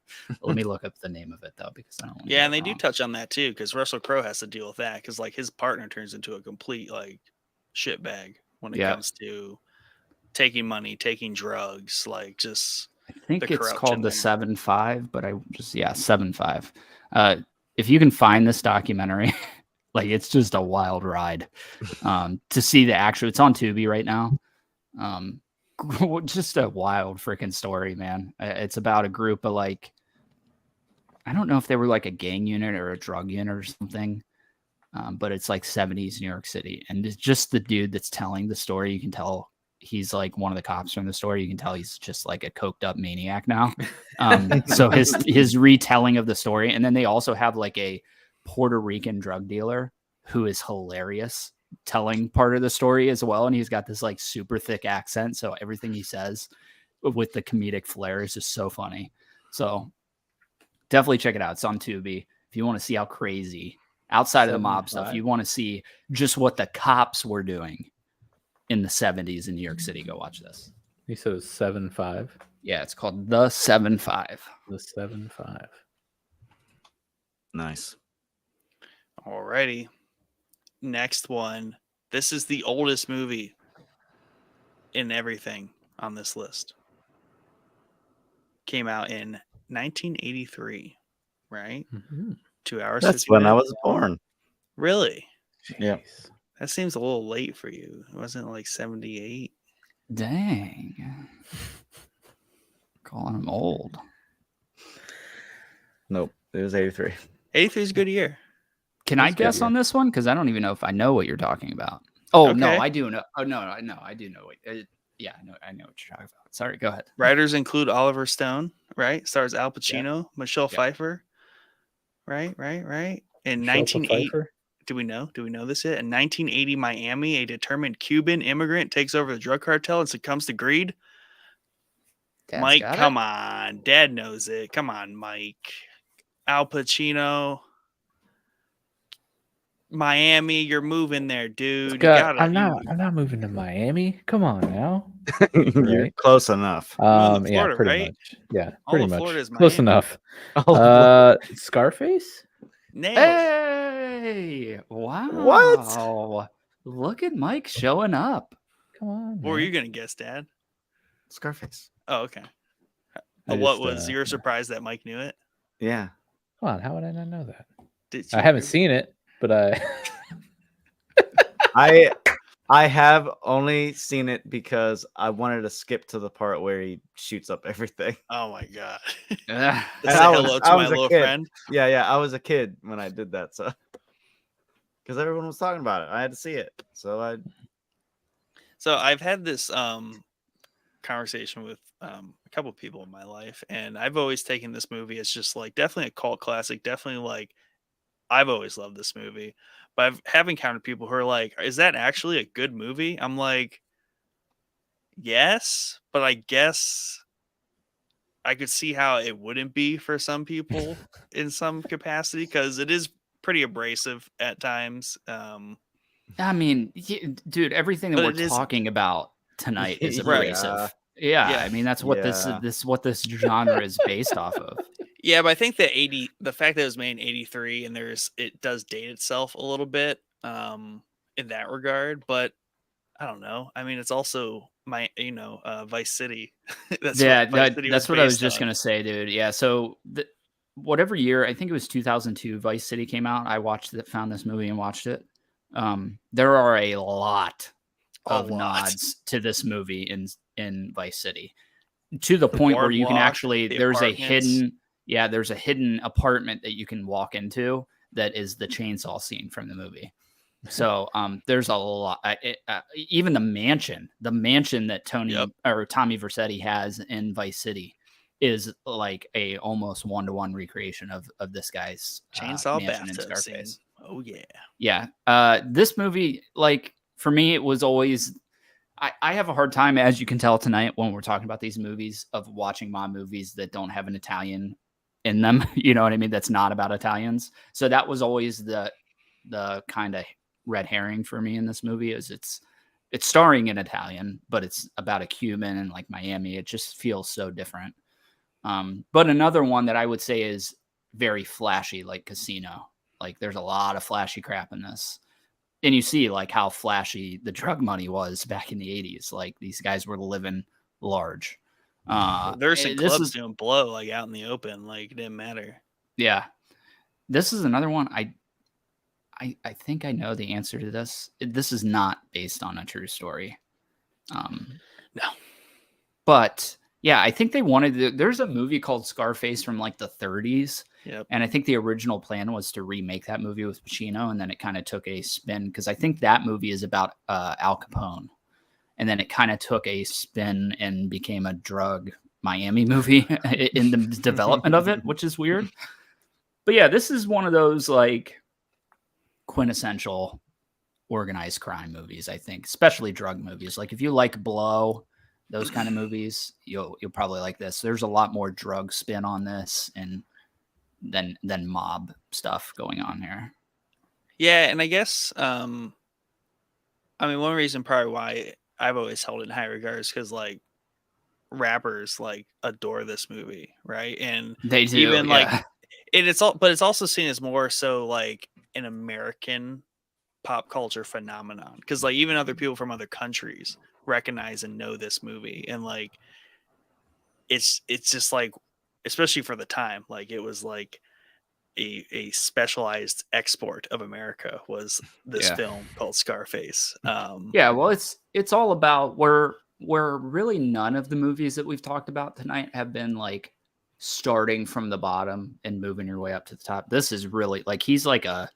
D: Let me look up the name of it though, because I don't want to
A: and they do touch on that too, because Russell Crowe has to deal with that because like his partner turns into a complete like shitbag when it comes to taking money, taking drugs, like just.
D: I think it's called the 7-5, but 7-5. If you can find this documentary, like it's just a wild ride. To see the actual, it's on Tubi right now. Just a wild freaking story, man. It's about a group of like, I don't know if they were like a gang unit or a drug unit or something. But it's like 70s New York City, and it's just the dude that's telling the story. You can tell he's like one of the cops from the story. You can tell he's just like a coked up maniac now. So his retelling of the story. And then they also have like a Puerto Rican drug dealer who is hilarious telling part of the story as well. And he's got this like super thick accent. So everything he says with the comedic flair is just so funny. So definitely check it out. It's on Tubi. If you want to see how crazy outside of the mob stuff, you want to see just what the cops were doing in the 70s in New York City, go watch this.
B: You said it was 7-5?
D: Yeah, it's called The 7-5.
B: The 7-5.
C: Nice.
A: Alrighty. Next one. This is the oldest movie in everything on this list. Came out in 1983, right?
B: Mm-hmm.
A: 2 hours.
C: That's when I was born.
A: Really?
C: Yeah.
A: That seems a little late for you. It wasn't like 78.
D: Dang. Calling him old.
C: Nope. It was 83.
A: 83 is a good year.
D: Can I guess on this one? Because I don't even know if I know what you're talking about. Oh no,
A: Okay.
D: I do know. Oh no, I do know. Yeah, I know what you're talking about. Sorry, go ahead.
A: Writers include Oliver Stone, right? Stars Al
D: Yeah.
A: Pacino, Michelle
D: Yeah.
A: Pfeiffer, right. In
B: Michelle
A: 1980,
B: Pfeiffer?
A: do we know this yet? In 1980, Miami, a determined Cuban immigrant takes over the drug cartel and succumbs to greed.
D: Dad's
A: Mike,
D: got
A: come
D: it.
A: on, Dad knows it. Come on, Mike. Al Pacino, Miami, you're moving there, dude. You
B: Scott,
A: gotta
B: I'm not moving to Miami. Come on now.
C: You're
B: Right.
C: close enough.
A: moving to
B: Yeah,
A: Florida,
B: pretty
A: right?
B: much. Yeah,
A: All
B: pretty
A: of
B: much.
A: Florida is
B: Close
A: Miami.
B: enough.
C: Oh,
B: Scarface?
A: Nailed it.
D: Hey, wow.
C: What?
D: Look at Mike showing up.
B: Come on.
A: What were
B: man.
A: you gonna guess, Dad?
C: Scarface.
A: Oh, okay.
B: I
A: What
B: just,
A: was your surprise that Mike knew it?
C: Yeah.
B: Come on, how would I not know that?
A: Did
B: I
A: you
B: haven't
A: really?
B: seen it, but I
C: I have only seen it because I wanted to skip to the part where he shoots up everything.
A: Oh my god.
D: Ugh.
A: This is
C: I
A: a
C: was-
A: hello to
C: I
A: my
C: was a
A: little
C: kid.
A: friend.
C: Yeah, I was a kid when I did that, so because everyone was talking about it, I had to see it. So
A: So I've had this conversation with a couple people in my life, and I've always taken this movie as just like definitely a cult classic, definitely like I've always loved this movie. But have encountered people who are like, is that actually a good movie? I'm like, yes, but I guess I could see how it wouldn't be for some people in some capacity because it is pretty abrasive at times.
D: I mean, dude, everything that
A: But
D: we're
A: it is-
D: talking about tonight is
C: Right.
D: abrasive. Yeah,
A: Yeah.
D: I mean that's what
C: Yeah.
D: this genre is based off of.
A: Yeah, but I think that the fact that it was made in 83 and it does date itself a little bit in that regard, but I don't know. I mean, it's also Vice City. That's
D: Yeah,
A: what Vice City
D: that's what I was
A: based
D: just
A: on.
D: gonna say, dude. Yeah, so whatever year, I think it was 2002, Vice City came out. I found this movie and watched it. There are a lot of nods to this movie in Vice City, to the point where you can
A: boardwalk,
D: actually
A: the
D: there's
A: apartments.
D: a hidden apartment that you can walk into that is the chainsaw scene from the movie. So there's a lot. Even the mansion that Tommy Vercetti has in Vice City is like a almost 1-to-1 recreation of this guy's
A: Chainsaw
D: mansion in
A: bathtub scene.
D: Scarface.
A: Oh yeah.
D: Yeah. This movie, like for me, it was always. I have a hard time, as you can tell tonight, when we're talking about these movies, of watching mob movies that don't have an Italian in them. You know what I mean? That's not about Italians. So that was always the kind of red herring for me in this movie. Is it's starring an Italian, but it's about a Cuban and like Miami. It just feels so different. But another one that I would say is very flashy, like Casino. Like there's a lot of flashy crap in this. And you see like how flashy the drug money was back in the 80s. Like these guys were living large.
A: There's some
D: this
A: clubs
D: is,
A: doing blow like out in the open, like it didn't matter.
D: yeah. This is another one. I think I know the answer to this. This is not based on a true story.
A: No.
D: But yeah, I think they wanted there's a movie called Scarface from like the 30s.
A: Yep.
D: And I think the original plan was to remake that movie with Pacino, and then it kind of took a spin because I think that movie is about Al Capone, and then it kind of took a spin and became a drug Miami movie in the development of it, which is weird. But yeah, this is one of those like quintessential organized crime movies, I think, especially drug movies. Like if you like Blow, those kind of movies, you'll probably like this. There's a lot more drug spin on this and than mob stuff going on here.
A: Yeah, and I guess I mean one reason probably why I've always held it in high regards because like rappers like adore this movie, right? And
D: They do,
A: even like
D: yeah.
A: but it's also seen as more so like an American pop culture phenomenon because like even other people from other countries recognize and know this movie, and like it's just like, especially for the time, like it was like a specialized export of America was this film called Scarface.
D: Yeah, well, it's all about where really none of the movies that we've talked about tonight have been like starting from the bottom and moving your way up to the top. This is really like he's like a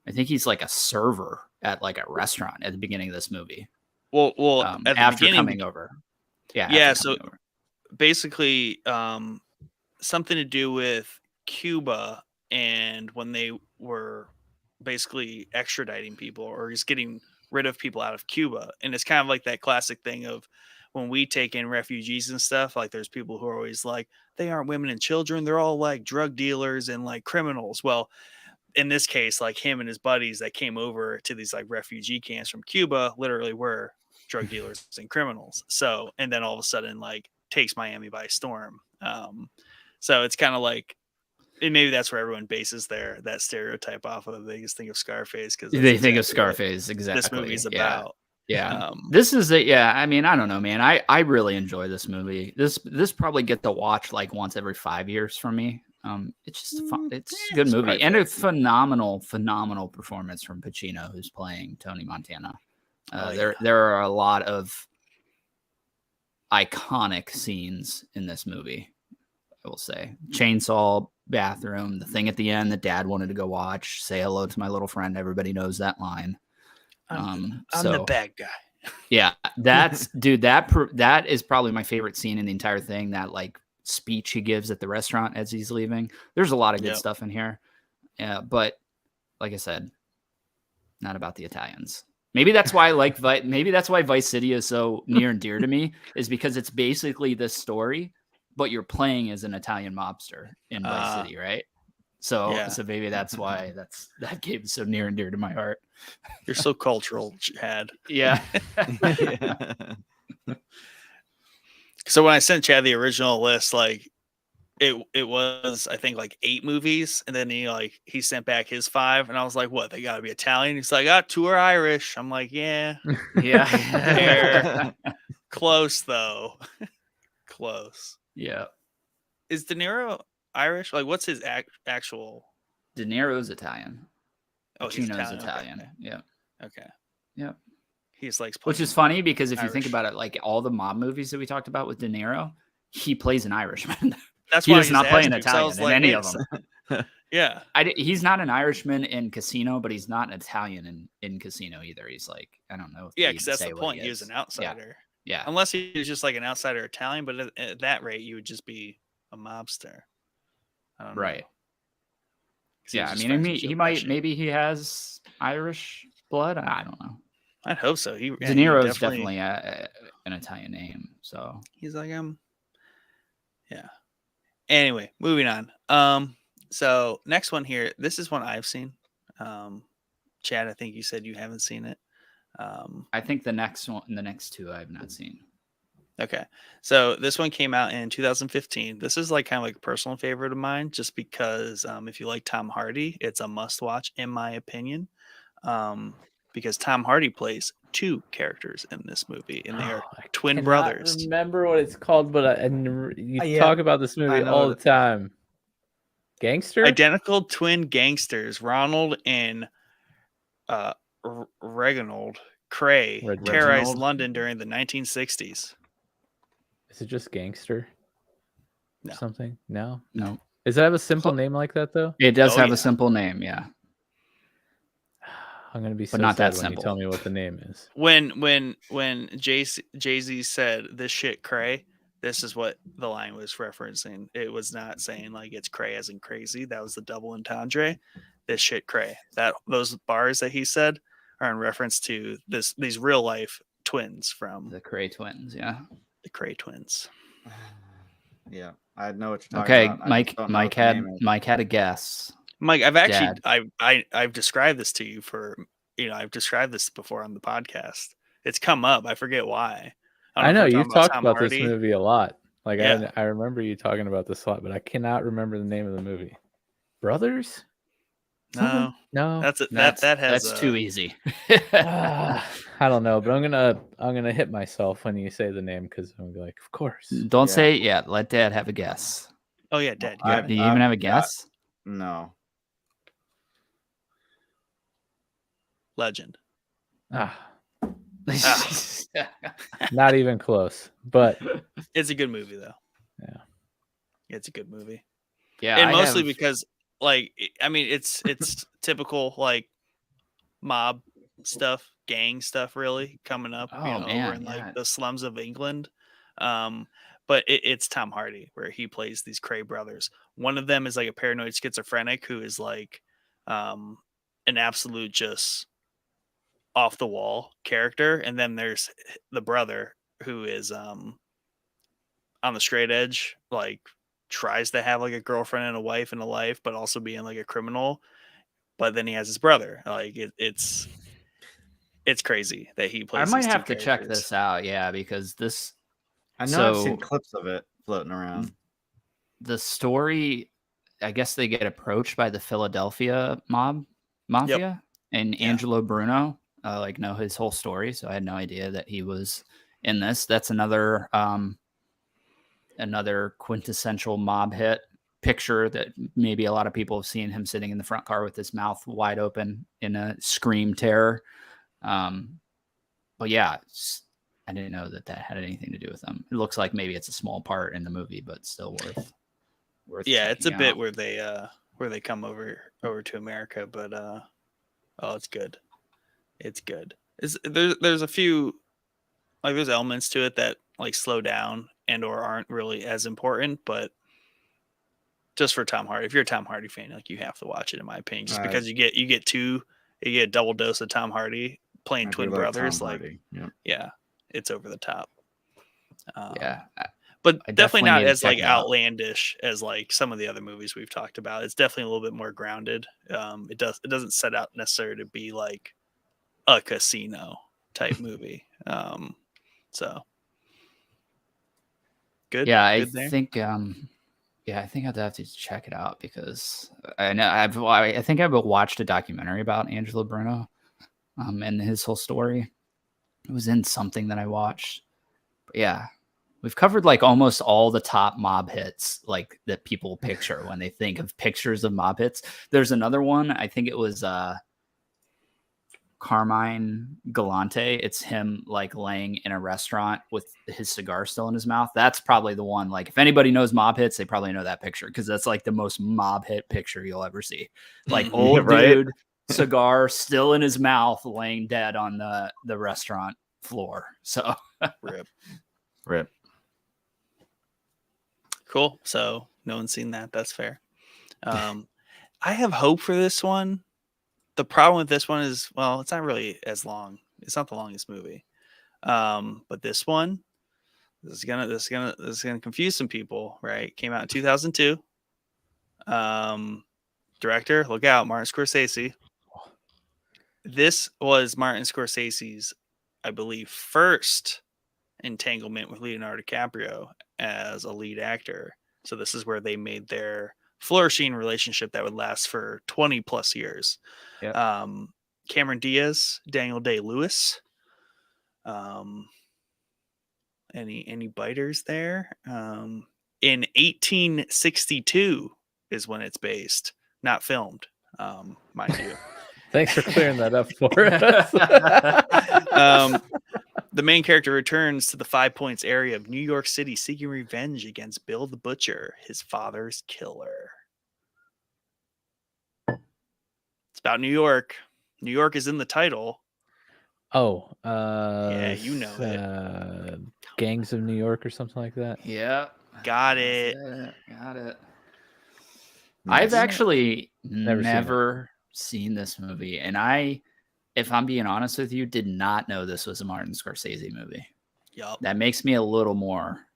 D: I think he's like a server at like a restaurant at the beginning of this movie.
A: Well, at the
D: After
A: beginning,
D: coming over. Yeah.
A: Yeah,
D: after coming
A: so-
D: over.
A: basically, something to do with Cuba and when they were basically extraditing people or just getting rid of people out of Cuba. And it's kind of like that classic thing of when we take in refugees and stuff, like there's people who are always like, they aren't women and children. They're all like drug dealers and like criminals. Well, in this case, like him and his buddies that came over to these like refugee camps from Cuba literally were drug dealers and criminals. So, and then all of a sudden, like takes Miami by storm. So it's kind of like, and maybe that's where everyone bases that stereotype off of. They just think of Scarface because
D: They think of Scarface. Exactly.
A: This movie's
D: Yeah.
A: about.
D: Yeah. This is I mean, I don't know, man. I really enjoy this movie. This probably get to watch like once every 5 years from me. It's just fun. It's a good
A: it's
D: movie
A: probably
D: and a
A: fair.
D: phenomenal performance from Pacino, who's playing Tony Montana.
A: Oh, yeah.
D: There are a lot of iconic scenes in this movie. I will say chainsaw bathroom, the thing at the end that Dad wanted to go watch. Say hello to my little friend. Everybody knows that line.
A: I'm
D: so-
A: the bad guy.
D: Yeah, that's dude. That is probably my favorite scene in the entire thing. That like speech he gives at the restaurant as he's leaving. There's a lot of good
A: Yep.
D: stuff in here. Yeah, but like I said, not about the Italians. Maybe that's why I like maybe that's why Vice City is so near and dear to me, is because it's basically this story, but you're playing as an Italian mobster in Vice City, right? So
A: Yeah.
D: so maybe that's why that game is so near and dear to my heart.
A: You're so cultural, Chad.
D: Yeah.
A: So when I sent Chad the original list, like it was I think like 8 movies, and then he sent back his 5, and I was like, what? They got to be Italian? He's like, 2 are Irish. I'm like, yeah,
D: Yeah.
A: close though, close.
D: Yeah.
A: Is De Niro Irish? Like, what's his actual?
D: De Niro's Italian.
A: Oh, he's
D: Pacino's
A: Italian.
D: Italian.
A: Okay.
D: Yeah.
A: Okay.
D: Yep.
A: He's like,
D: Which is funny because if you think
A: Irish.
D: about it, like all the mob movies that we talked about with De Niro, he plays an Irishman.
A: that's
D: he
A: why
D: does
A: he's
D: not play an
A: asking, 'cause I
D: Italian
A: was
D: in
A: like,
D: any
A: wait
D: of
A: a
D: them.
A: Yeah.
D: He's not an Irishman in Casino, but he's not an Italian in Casino either. He's like, I don't know. If
A: Yeah,
D: they
A: because
D: even
A: that's
D: say
A: the
D: what
A: point. He was
D: is.
A: an outsider.
D: Yeah.
A: Unless he was just like an outsider Italian, but at that rate, you would just be a mobster. I don't know.
D: Right.
A: 'Cause he
D: Yeah.
A: was
D: I
A: just
D: mean,
A: friends with
D: he
A: Joe
D: might,
A: Pesci.
D: maybe he has Irish blood. I don't know.
A: I'd hope so.
D: De Niro is definitely an Italian name. So
A: He's like, yeah. Anyway, moving on. So next one here. This is one I've seen. Chad, I think you said you haven't seen it.
D: I think the next 2 I have not seen.
A: Okay. So this one came out in 2015. This is like kind of like a personal favorite of mine, just because if you like Tom Hardy, it's a must watch in my opinion. Because Tom Hardy plays 2 characters in this movie, and they are
B: I
A: twin
B: cannot
A: brothers.
B: Remember what it's called, but you
C: Yeah,
B: talk about this movie
C: I know
B: all
C: what
B: the time. Gangster?
A: Identical twin gangsters, Ronald and Reginald Cray, terrorized
C: Reginald?
A: London during the 1960s.
B: Is it just Gangster?
A: No.
B: Something? No.
D: No,
B: Does it have a simple name like that though?
D: it does
A: Oh,
D: have
A: yeah.
D: a simple name. Yeah.
B: I'm gonna be so
D: not
B: sad
D: that
B: when
D: simple.
B: you tell me what the name is.
A: When Jay-Z said this shit cray, this is what the line was referencing. It was not saying like it's cray as in crazy. That was the double entendre. This shit cray. Those bars that he said are in reference to these real life twins from
D: The Cray twins. Yeah.
A: the Cray twins.
C: Yeah, I know what you're talking
D: Okay.
C: about. I
D: Mike.
C: just don't know
D: Mike
C: what the
D: had.
C: name is.
D: Mike had a guess.
A: Mike, I've actually
D: Dad.
A: I've described this to you for I've described this before on the podcast. It's come up. I forget why.
B: I
A: don't
B: know
A: if we're
B: you've
A: talking
B: talked
A: Tom
B: about this
A: Hardy.
B: movie a lot. Like
A: Yeah.
B: I remember you talking about this a lot, but I cannot remember the name of the movie. Brothers?
A: No,
B: No.
A: that has
D: That's
A: a-
D: too easy.
B: I don't know, but I'm gonna hit myself when you say the name because I'm gonna be like, of course.
D: Don't
C: Yeah.
D: say it yet. Let Dad have a guess.
A: Oh yeah, Dad.
C: I-
A: Go
D: Do you
A: ahead.
D: even have a
C: got-
D: guess?
C: No.
A: Legend.
B: Ah, not even close. But
A: It's a good movie though.
B: Yeah.
A: It's a good movie.
D: Yeah.
A: And
D: I
A: mostly
D: have-
A: because like I mean it's typical like mob stuff, gang stuff, really coming up.
D: Oh,
A: Over
D: man,
A: in
D: yeah.
A: like the slums of England. But it's Tom Hardy where he plays these Cray brothers. One of them is like a paranoid schizophrenic who is like an absolute just off the wall character, and then there's the brother who is on the straight edge, like tries to have like a girlfriend and a wife and a life, but also being like a criminal. But then he has his brother. Like it's crazy that he plays.
D: I might
A: these two
D: have to check
A: characters.
D: this out. Yeah, because this
C: I know I've seen
D: So-
C: clips of it floating around.
D: the story, I guess they get approached by the Philadelphia mafia, and
A: Yeah.
D: Angelo Bruno, like know his whole story. So I had no idea that he was in this. That's another quintessential mob hit picture that maybe a lot of people have seen, him sitting in the front car with his mouth wide open in a scream terror. But yeah, I didn't know that had anything to do with them. It looks like maybe it's a small part in the movie, but still worth.
A: Yeah, it's a
D: checking
A: bit
D: out.
A: where they come over to America, but it's good. It's good. There's a few like there's elements to it that like slow down and or aren't really as important, but just for Tom Hardy, if you're a Tom Hardy fan, like you have to watch it in my opinion, just because you get a double dose of Tom Hardy playing
C: I do
A: twin
C: like
A: brothers.
C: Tom
A: Like,
C: Hardy. Yeah.
A: yeah, it's over the top.
D: Yeah,
A: But
D: I
A: definitely
D: definitely
A: not
D: need to
A: as
D: check
A: like
D: it out.
A: outlandish as like some of the other movies we've talked about. It's definitely a little bit more grounded. It doesn't set out necessarily to be like a casino type movie. So good.
D: yeah, I
A: good there.
D: think I think I'd have to check it out because I know I think I've watched a documentary about Angelo Bruno, and his whole story. It was in something that I watched. But yeah, we've covered like almost all the top mob hits, like that people picture when they think of pictures of mob hits. There's another one. I think it was Carmine Galante. It's him like laying in a restaurant with his cigar still in his mouth. That's probably the one. Like if anybody knows mob hits, they probably know that picture because that's like the most mob hit picture you'll ever see. Like old
C: Right?
D: dude, cigar still in his mouth, laying dead on the restaurant floor. So
A: Rip.
C: Rip.
A: Cool. So no one's seen that. That's fair. I have hope for this one. The problem with this one is, well, it's not really as long. It's not the longest movie. But this one, this is gonna confuse some people, right? Came out in 2002. Director, look out, Martin Scorsese. This was Martin Scorsese's, I believe, first entanglement with Leonardo DiCaprio as a lead actor. So this is where they made their flourishing relationship that would last for 20 plus years.
C: Yep.
A: Cameron Diaz, Daniel Day-Lewis. Any biters there? In 1862 is when it's based, not filmed, mind you.
B: Thanks for clearing that up for us.
A: The main character returns to the 5 Points area of New York City seeking revenge against Bill the Butcher, his father's killer. It's about New York. New York is in the title.
B: Oh,
A: Yeah, you know it.
B: Gangs of New York or something like that.
D: yeah,
A: Got
D: that's
A: it.
D: Got it.
C: Nice.
D: I've actually
B: Never
D: never
B: seen
D: seen this movie, and if I'm being honest with you, did not know this was a Martin Scorsese movie.
A: Yup.
D: That makes me a little more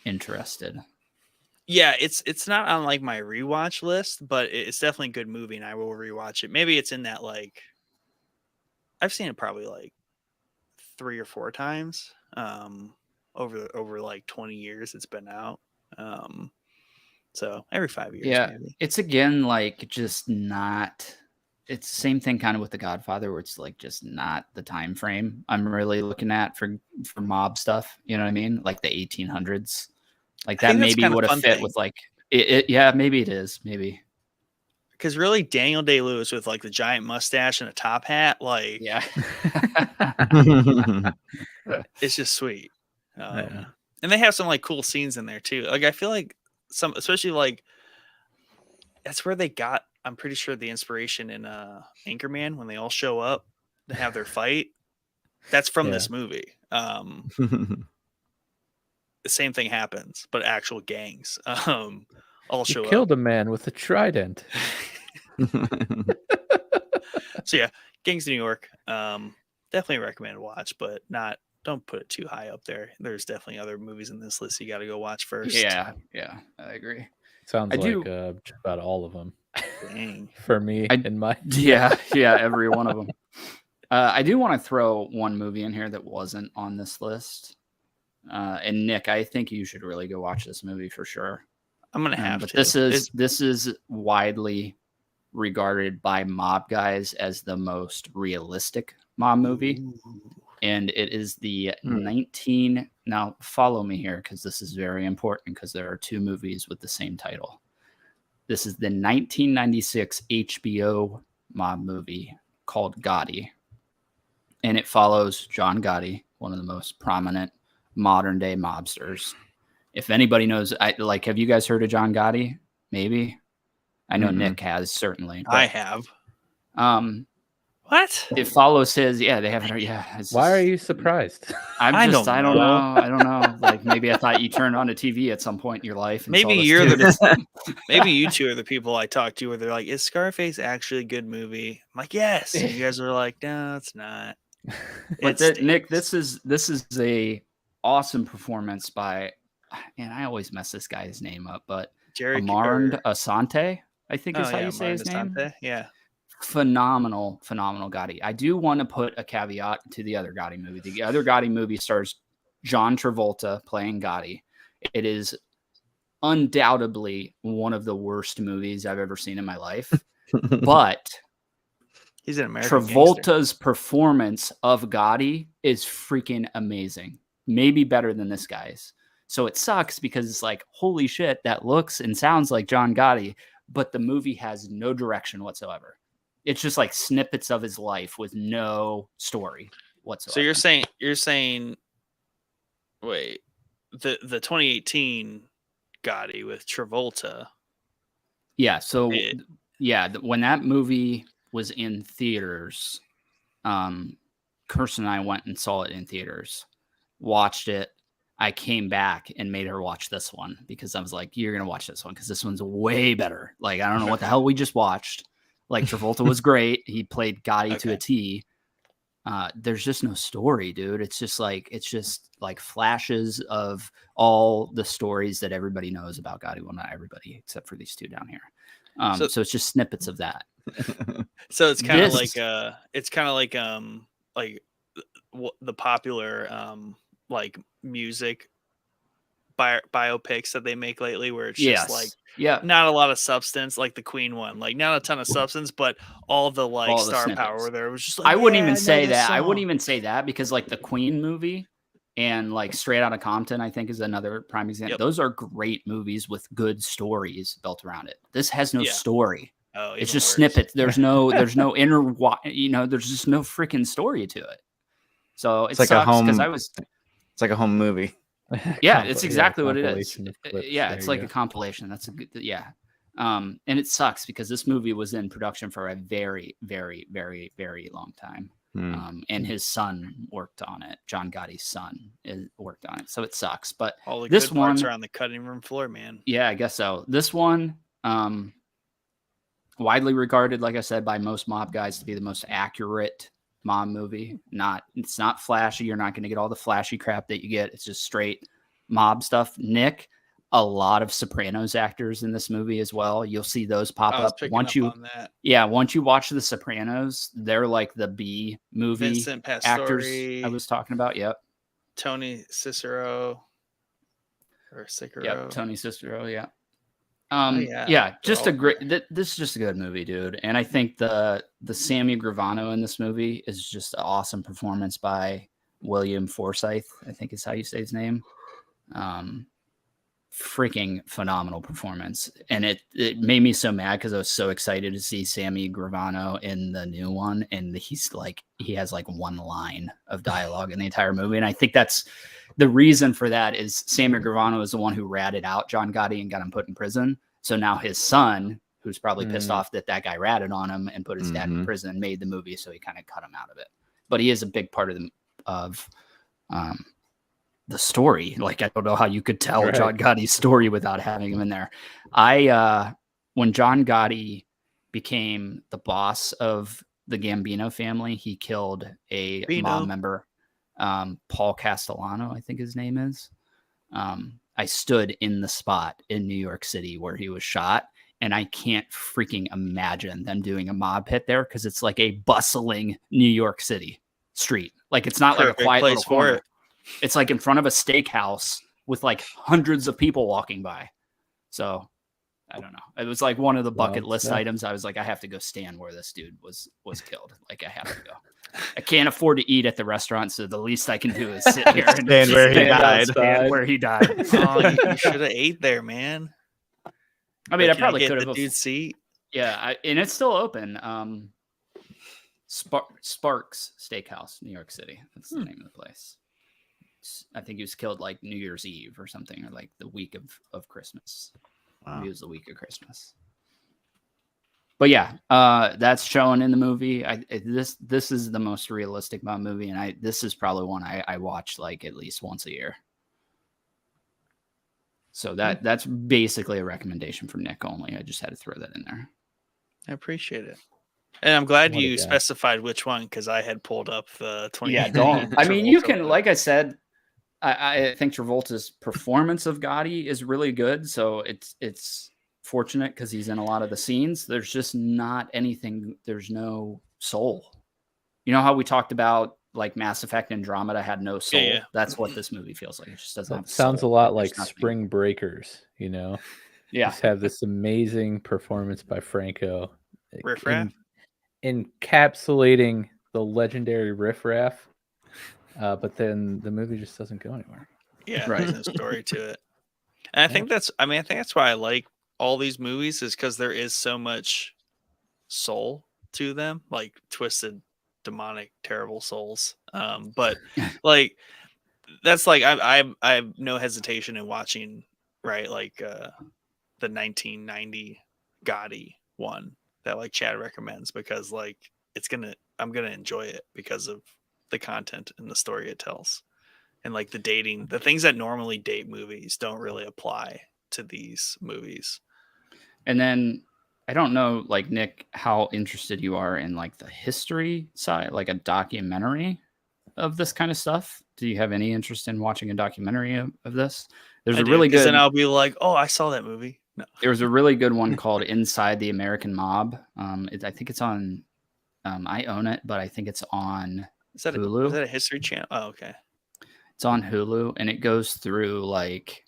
D: interested.
A: Yeah, it's not on like my rewatch list, but it's definitely a good movie, and I will rewatch it. Maybe it's in that like I've seen it probably like 3 or 4 times over like 20 years it's been out. So every 5 years.
D: Yeah,
A: maybe.
D: it's again like just not. It's the same thing kind of with The Godfather, where it's like just not the time frame I'm really looking at for mob stuff. You know what I mean? Like the 1800s, like
A: I
D: that
A: think that's
D: maybe
A: kind of
D: would have
A: fun
D: fit
A: thing.
D: with like it. Yeah, maybe it is. Maybe.
A: Because really, Daniel Day-Lewis with like the giant mustache and a top hat, like
D: Yeah.
A: it's just sweet.
B: Yeah.
A: And they have some like cool scenes in there too. Like I feel like some, especially like that's where they got. I'm pretty sure the inspiration in Anchorman when they all show up to have their fight. That's from this movie. The same thing happens, but actual gangs all show
B: You
A: up.
B: killed a man with a trident.
A: So yeah, Gangs of New York. Definitely recommend watch, but don't put it too high up there. There's definitely other movies in this list you got to go watch first.
D: Yeah, I agree.
B: Sounds
D: I
B: like
D: do-
B: just about all of them
A: Dang.
B: for me in my.
D: Yeah, every one of them. I do want to throw one movie in here that wasn't on this list. And Nick, I think you should really go watch this movie for sure.
A: I'm gonna have
D: But
A: to.
D: this is widely regarded by mob guys as the most realistic mob movie. And it is the 19. Now, follow me here because this is very important because there are two movies with the same title. This is the 1996 HBO mob movie called Gotti. And it follows John Gotti, one of the most prominent modern day mobsters. If anybody knows, have you guys heard of John Gotti? Maybe. I know Nick has, certainly.
A: I have. What?
D: It follows his. Yeah, they haven't heard. Yeah.
B: Why are you surprised?
D: I don't
A: know.
D: know. I don't know. Like maybe I thought you turned on a TV at some point in your life. And
A: Maybe
D: saw this
A: you're
D: dude.
A: the. Maybe you two are the people I talk to where they're like, "Is Scarface actually a good movie?" I'm like, "Yes." And you guys are like, "No, it's not."
D: But
A: It
D: Nick,
A: stinks.
D: this is a awesome performance by, and I always mess this guy's name up, but
A: Jerry
D: Amarnd Asante, I think is how you say his name.
A: Yeah.
D: Phenomenal Gotti. I do want to put a caveat to the other Gotti movie. The other Gotti movie stars John Travolta playing Gotti. It is undoubtedly one of the worst movies I've ever seen in my life. But
A: He's an American gangster.
D: Travolta's performance of Gotti is freaking amazing. Maybe better than this guy's. So it sucks because it's like, holy shit, that looks and sounds like John Gotti, but the movie has no direction whatsoever. It's just like snippets of his life with no story whatsoever.
A: So you're saying, wait, the 2018 Gotti with Travolta.
D: Yeah. So when that movie was in theaters, Kirsten and I went and saw it in theaters, watched it. I came back and made her watch this one because I was like, you're going to watch this one because this one's way better. Like, I don't know what the hell we just watched. Like, Travolta was great. He played Gotti to a T. There's just no story, dude. It's just like flashes of all the stories that everybody knows about Gotti. Well, not everybody, except for these two down here. So it's just snippets of that.
A: So it's kind of like the popular like music biopics that they make lately, where it's just like not a lot of substance, like the Queen one, like not a ton of substance, but all the star power there was just like,
D: I wouldn't even say that. I wouldn't even say that because like the Queen movie and like Straight Outta Compton, I think is another prime example. Yep. Those are great movies with good stories built around it. This has no story.
A: Oh,
D: it's just snippets. There's no there's just no freaking story to it. So it's like a home because
C: it's like a home movie.
D: Yeah, it's exactly what it is. Yeah, it's like a compilation. That's a good and it sucks because this movie was in production for a very, very, very, very long time. And his son worked on it. John Gotti's son worked on it. So it sucks. But
A: all the
D: this
A: good parts are on the cutting room floor, man.
D: Yeah, I guess so. This one, widely regarded, like I said, by most mob guys to be the most accurate mob movie. It's not flashy. You're not going to get all the flashy crap that you get. It's just straight mob stuff. Nick, a lot of Sopranos actors in this movie as well. You'll see those pop up once you watch The Sopranos. They're like the B movie
A: Vincent Pastore,
D: actors I was talking about. Yep.
A: Tony Cicero.
D: Yep, Tony Cicero. Yeah. Just a great. This is just a good movie, dude. And I think the Sammy Gravano in this movie is just an awesome performance by William Forsythe, I think is how you say his name. Freaking phenomenal performance, and it made me so mad because I was so excited to see Sammy Gravano in the new one, and he has like one line of dialogue in the entire movie, and I think that's the reason for that is Sammy Gravano is the one who ratted out John Gotti and got him put in prison. So now his son, who's probably pissed
B: Mm.
D: off that guy ratted on him and put his dad in
C: Mhm.
D: prison and made the movie, so he kind of cut him out of it. But he is a big part of the story. Like, I don't know how you could tell
B: Right.
D: John Gotti's story without having him in there. When John Gotti became the boss of the Gambino family, he killed a
A: Bino.
D: mob member, Paul Castellano, I think his name is. I stood in the spot in New York City where he was shot, and I can't freaking imagine them doing a mob pit there, because it's like a bustling New York City street. Like, it's not like
A: Perfect
D: a quiet
A: place
D: little
A: for
D: corner.
A: it.
D: It's like in front of a steakhouse with like hundreds of people walking by. So I don't know. It was like one of the bucket
B: Wild
D: list
B: stuff.
D: items. I was like, I have to go stand where this dude was killed. Like, I have to go. I can't afford to eat at the restaurant, so the least I can do is sit here and
C: Stand where he
B: Stand
C: died.
B: outside.
D: where he died.
A: Oh, you should have ate there, man.
D: I mean, I
A: But can
D: probably
A: get
D: could
A: the
D: have.
A: dude's seat.
D: Yeah, and it's still open. Sparks Steakhouse, New York City. That's the name of the place. I think he was killed like New Year's Eve or something, or like the week of Christmas.
C: Wow.
D: Maybe it was the week of Christmas. But yeah, that's shown in the movie. This is the most realistic mob movie, and this is probably one I watch like at least once a year. So that's basically a recommendation from Nick only. I just had to throw that in there.
A: I appreciate it. And I'm glad
B: What a
A: you
B: guy.
A: specified which one, because I had pulled up the 20.
D: Yeah, don't. I mean, you
A: Travolta
D: can,
A: one.
D: like I said, I think Travolta's performance of Gotti is really good. So it's fortunate because he's in a lot of the scenes. There's just not anything. There's no soul. You know how we talked about like Mass Effect Andromeda had no soul?
A: Yeah.
D: That's what this movie feels like. It just doesn't have
B: That sounds a
D: soul.
B: lot
D: There's
B: like
D: nothing.
B: Spring Breakers, you know?
D: Yeah.
B: Just have this amazing performance by Franco.
A: Riff Raff?
B: Encapsulating the legendary Riff Raff. But then the movie just doesn't go anywhere.
A: Yeah,
D: Right.
A: there's no story to it. And I think that's why I like all these movies, is because there is so much soul to them, like twisted, demonic, terrible souls. But like that's like I have no hesitation in watching, right? Like the 1990 Gotti one that like Chad recommends, because like I'm gonna enjoy it because of the content and the story it tells. And like the things that normally date movies don't really apply to these movies.
D: And then I don't know, like, Nick, how interested you are in like the history side, like a documentary of this kind of stuff. Do you have any interest in watching a documentary of this? There's a really good.
A: Then I'll be like, oh, I saw that movie. No.
D: There was a really good one called Inside the American Mob. I think it's on. I own it, but I think it's on
A: Is that
D: Hulu.
A: is that a History Channel? Oh, okay.
D: It's on Hulu, and it goes through like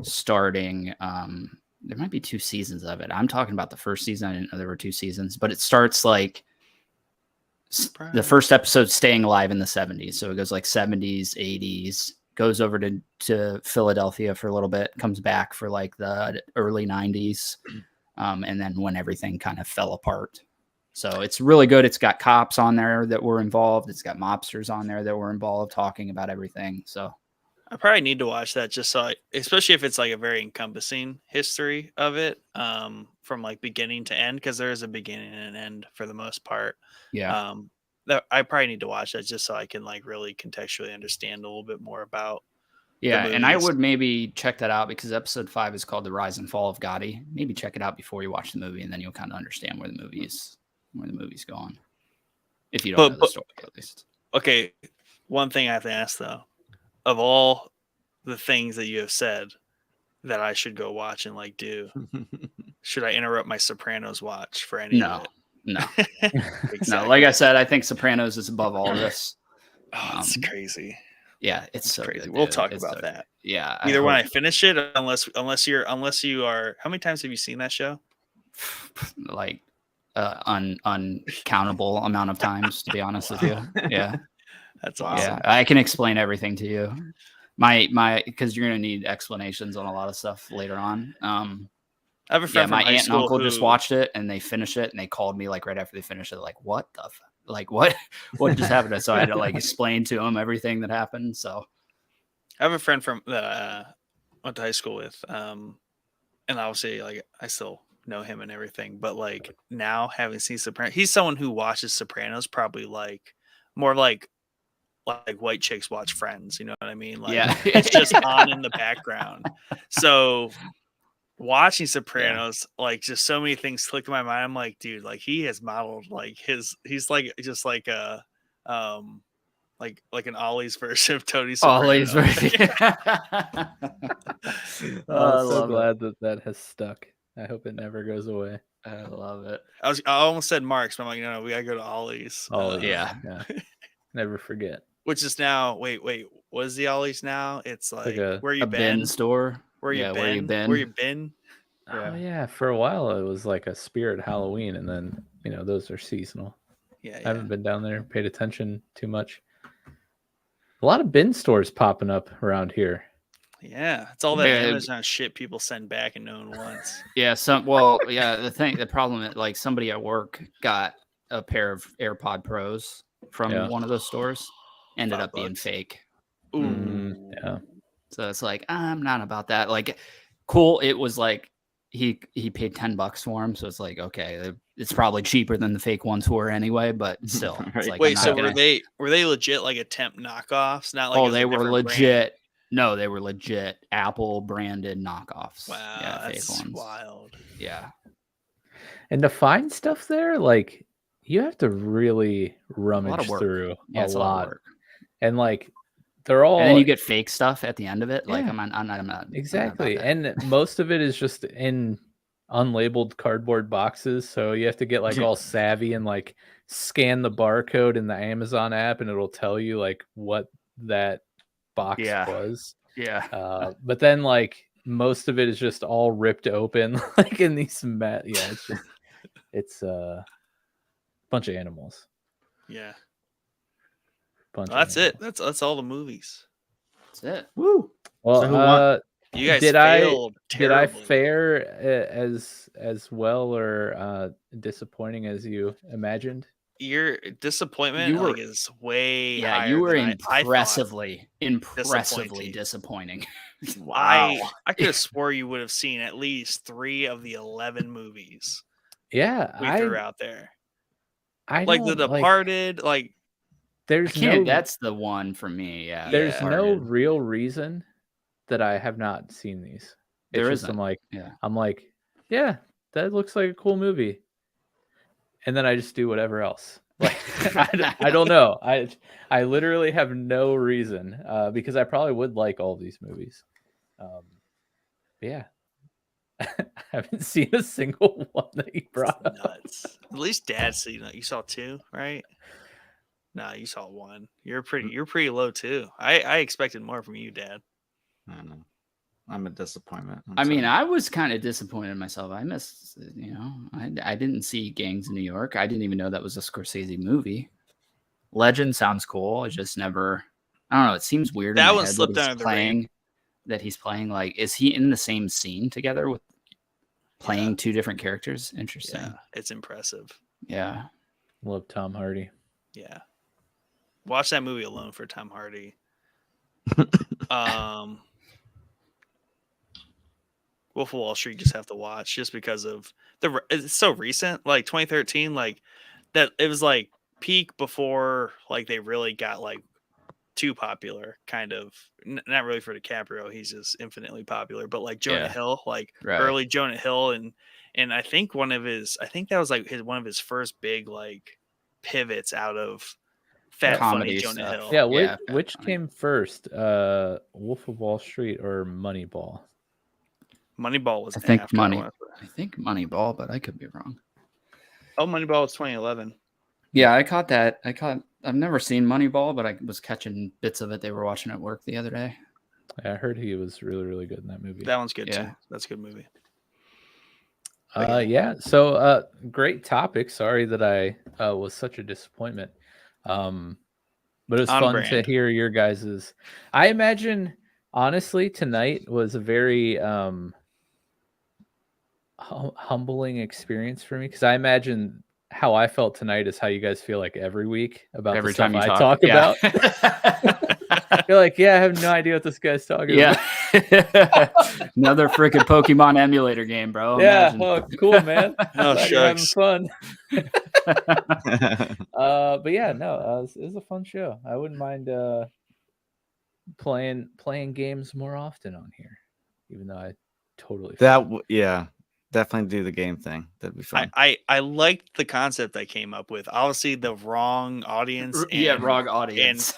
D: starting. There might be 2 seasons of it. I'm talking about the first season. I didn't know there were 2 seasons, but it starts like the first episode staying alive in the 70s. So it goes like 70s, 80s, goes over to Philadelphia for a little bit, comes back for like the early 90s, and then when everything kind of fell apart. So it's really good. It's got cops on there that were involved. It's got mobsters on there that were involved talking about everything. So
A: I probably need to watch that just so especially if it's like a very encompassing history of it, from like beginning to end, because there is a beginning and an end for the most part.
D: yeah.
A: That I probably need to watch that just so I can like really contextually understand a little bit more about.
D: Yeah, and I
A: movies.
D: would maybe check that out because episode 5 is called The Rise and Fall of Gotti. Maybe check it out before you watch the movie, and then you'll kind of understand where the movie's going. If you don't know the story, at least.
A: Okay, one thing I have to ask though, of all the things that you have said that I should go watch and like do, should I interrupt my Sopranos watch for any
D: No,
A: of it?
D: no,
A: Exactly.
D: no. Like I said, I think Sopranos is above all this.
A: Oh, it's crazy.
D: Yeah, it's so
A: Crazy.
D: good,
A: We'll
D: dude.
A: talk
D: It's
A: about
D: so
A: that.
D: good. Yeah.
A: Either when I finish it, unless you are. How many times have you seen that show?
D: like uncountable amount of times, to be honest with you. Yeah.
A: That's awesome.
D: Yeah. I can explain everything to you. Because you're gonna need explanations on a lot of stuff later on.
A: I have a friend
D: my
A: from high
D: aunt and
A: school
D: uncle just
A: who-
D: watched it and they finished it and they called me like right after they finished it, like, what the like what just happened? So I had to like explain to them everything that happened. So
A: I have a friend from that I went to high school with, and obviously, like, I still know him and everything, but like now having seen Sopranos, he's someone who watches Sopranos probably like more like white chicks watch Friends. You know what I mean? Like
D: Yeah.
A: it's just on in the background. So watching Sopranos, like just so many things clicked in my mind. I'm like, dude, like he has modeled like he's like just like a like an Ollie's version of Tony Soprano.
D: Ollie's version.
B: I'm so
D: love
B: glad that has stuck. I hope it never goes away.
D: I love it.
A: I almost said Mark's, but I'm like, no, we gotta go to Ollie's.
B: Oh
D: yeah.
B: Never forget.
A: Which is now wait, what is the Ollie's now? It's like
B: a-
A: where you
D: A
A: been?
D: bin store.
A: Where you
D: Yeah,
A: been?
D: where you been?
A: Where you been?
B: Oh yeah, for a while it was like a Spirit Halloween, and then those are seasonal.
A: Yeah,
B: I haven't been down there, paid attention too much. A lot of bin stores popping up around here.
A: yeah. It's all that
D: Yeah.
A: Amazon shit people send back and no one wants.
D: Yeah, the problem is like somebody at work got a pair of AirPod Pros from
B: Yeah.
D: one of those stores, ended up being
A: $5.
D: fake.
A: Ooh,
B: Yeah.
D: So it's like, I'm not about that. Like, cool. It was like he paid $10 for them, so it's like, okay, it's probably cheaper than the fake ones were anyway, but still. It's
C: Right.
D: like,
A: wait,
D: I'm
A: so
D: not gonna-
A: were they legit like attempt knockoffs? Not like it
D: oh,
A: was a
D: they were
A: different brand?
D: legit. No, they were legit Apple branded knockoffs.
A: Wow,
D: yeah,
A: that's
D: fake ones.
A: wild.
D: Yeah.
B: And to find stuff there, like you have to really rummage
D: work.
B: through
D: Yeah,
B: a
D: it's a
B: lot.
D: lot of work.
B: And like they're all
D: And then you get fake stuff at the end of it. Like
B: Yeah.
D: I'm not about
B: exactly.
D: that.
B: And most of it is just in unlabeled cardboard boxes. So you have to get like all savvy and like scan the barcode in the Amazon app and it'll tell you like what that box
D: Yeah.
B: was.
D: Yeah.
B: But then like most of it is just all ripped open like in these it's a bunch of animals.
A: Yeah.
B: Bunch
A: Well,
B: of
A: that's
B: animals.
A: it. That's all the movies.
D: That's it.
C: Woo.
B: Well,
C: So who won?
A: You guys
B: Did I-
A: failed
B: did I
A: terribly.
B: fare as well or disappointing as you imagined?
A: Your disappointment
D: You were-
A: like, is way
D: Yeah,
A: higher
D: you were
A: than I thought.
D: impressively
A: Disappointing.
D: disappointing.
A: I could have swore you would have seen at least 3 of the 11 movies
B: Yeah,
A: we threw out there.
B: I
A: Like The
B: don't,
A: Departed, like
B: there's
D: Can't,
B: no
D: that's the one for me. Yeah.
B: there's
A: yeah.
B: no
D: Departed.
B: real reason that I have not seen these. It's
D: There
B: just,
D: isn't. Yeah.
B: I'm like, yeah, that looks like a cool movie, and then I just do whatever else. Like I don't know. I literally have no reason because I probably would like all these movies. But yeah, I haven't seen a single one that you
A: it's
B: brought up.
A: nuts. At least Dad's seen it. You saw 2, right? Nah, you saw 1. You're pretty low too. I expected more from you, Dad.
C: I don't know. I'm a disappointment.
D: I mean, I was kind of disappointed in myself. I missed, I didn't see Gangs of New York. I didn't even know that was a Scorsese movie. Legend sounds cool. I just never, I don't know. It seems weird. in
A: That
D: my
A: one
D: head
A: slipped
D: he's
A: under the
D: playing, that he's playing like, is he in the same scene together with playing 2 different characters? Interesting.
A: Yeah, it's impressive.
D: Yeah.
B: Love Tom Hardy.
A: Yeah. Watch that movie alone for Tom Hardy. Wolf of Wall Street just have to watch just because of it's so recent, like 2013, like that it was like peak before like they really got like too popular, kind of not really for DiCaprio, he's just infinitely popular, but like Jonah
D: Yeah.
A: Hill, like
D: Right.
A: early Jonah Hill, and I think that was like one of his first big like pivots out of fat funny
D: Comedy
A: Jonah
D: stuff.
A: Hill.
B: Yeah,
D: Yeah,
B: which
D: definitely.
B: came first, Wolf of Wall Street or Moneyball?
A: Moneyball was
D: I think
A: after,
D: Money-
A: wanna say.
D: I think Moneyball, but I could be wrong.
A: Oh, Moneyball was 2011.
D: Yeah, I caught that. I've never seen Moneyball, but I was catching bits of it. They were watching at work the other day.
B: I heard he was really, really good in that movie.
A: That one's good
D: Yeah.
A: too. That's a good movie.
B: Yeah. So, great topic. Sorry that I was such a disappointment. But it was
A: On
B: fun
A: brand.
B: to hear your guys's. I imagine, honestly, tonight was a very humbling experience for me because I imagine how I felt tonight is how you guys feel like every week about
D: Every
B: the stuff
D: time you
B: I
D: talk
B: talk about.
D: about.
B: You're like, yeah, I have no idea what this guy's talking
D: Yeah.
B: about.
D: Another freaking Pokemon emulator game, bro.
B: Yeah,
D: Imagine.
B: oh, cool, man.
A: Oh,
B: Glad you're having
A: shucks.
B: fun. But yeah, no, it was a fun show. I wouldn't mind playing games more often on here, even though I totally
C: Yeah, definitely do the game thing. That'd be fun.
A: I liked the concept I came up with. Obviously, the wrong audience. And,
D: wrong audience.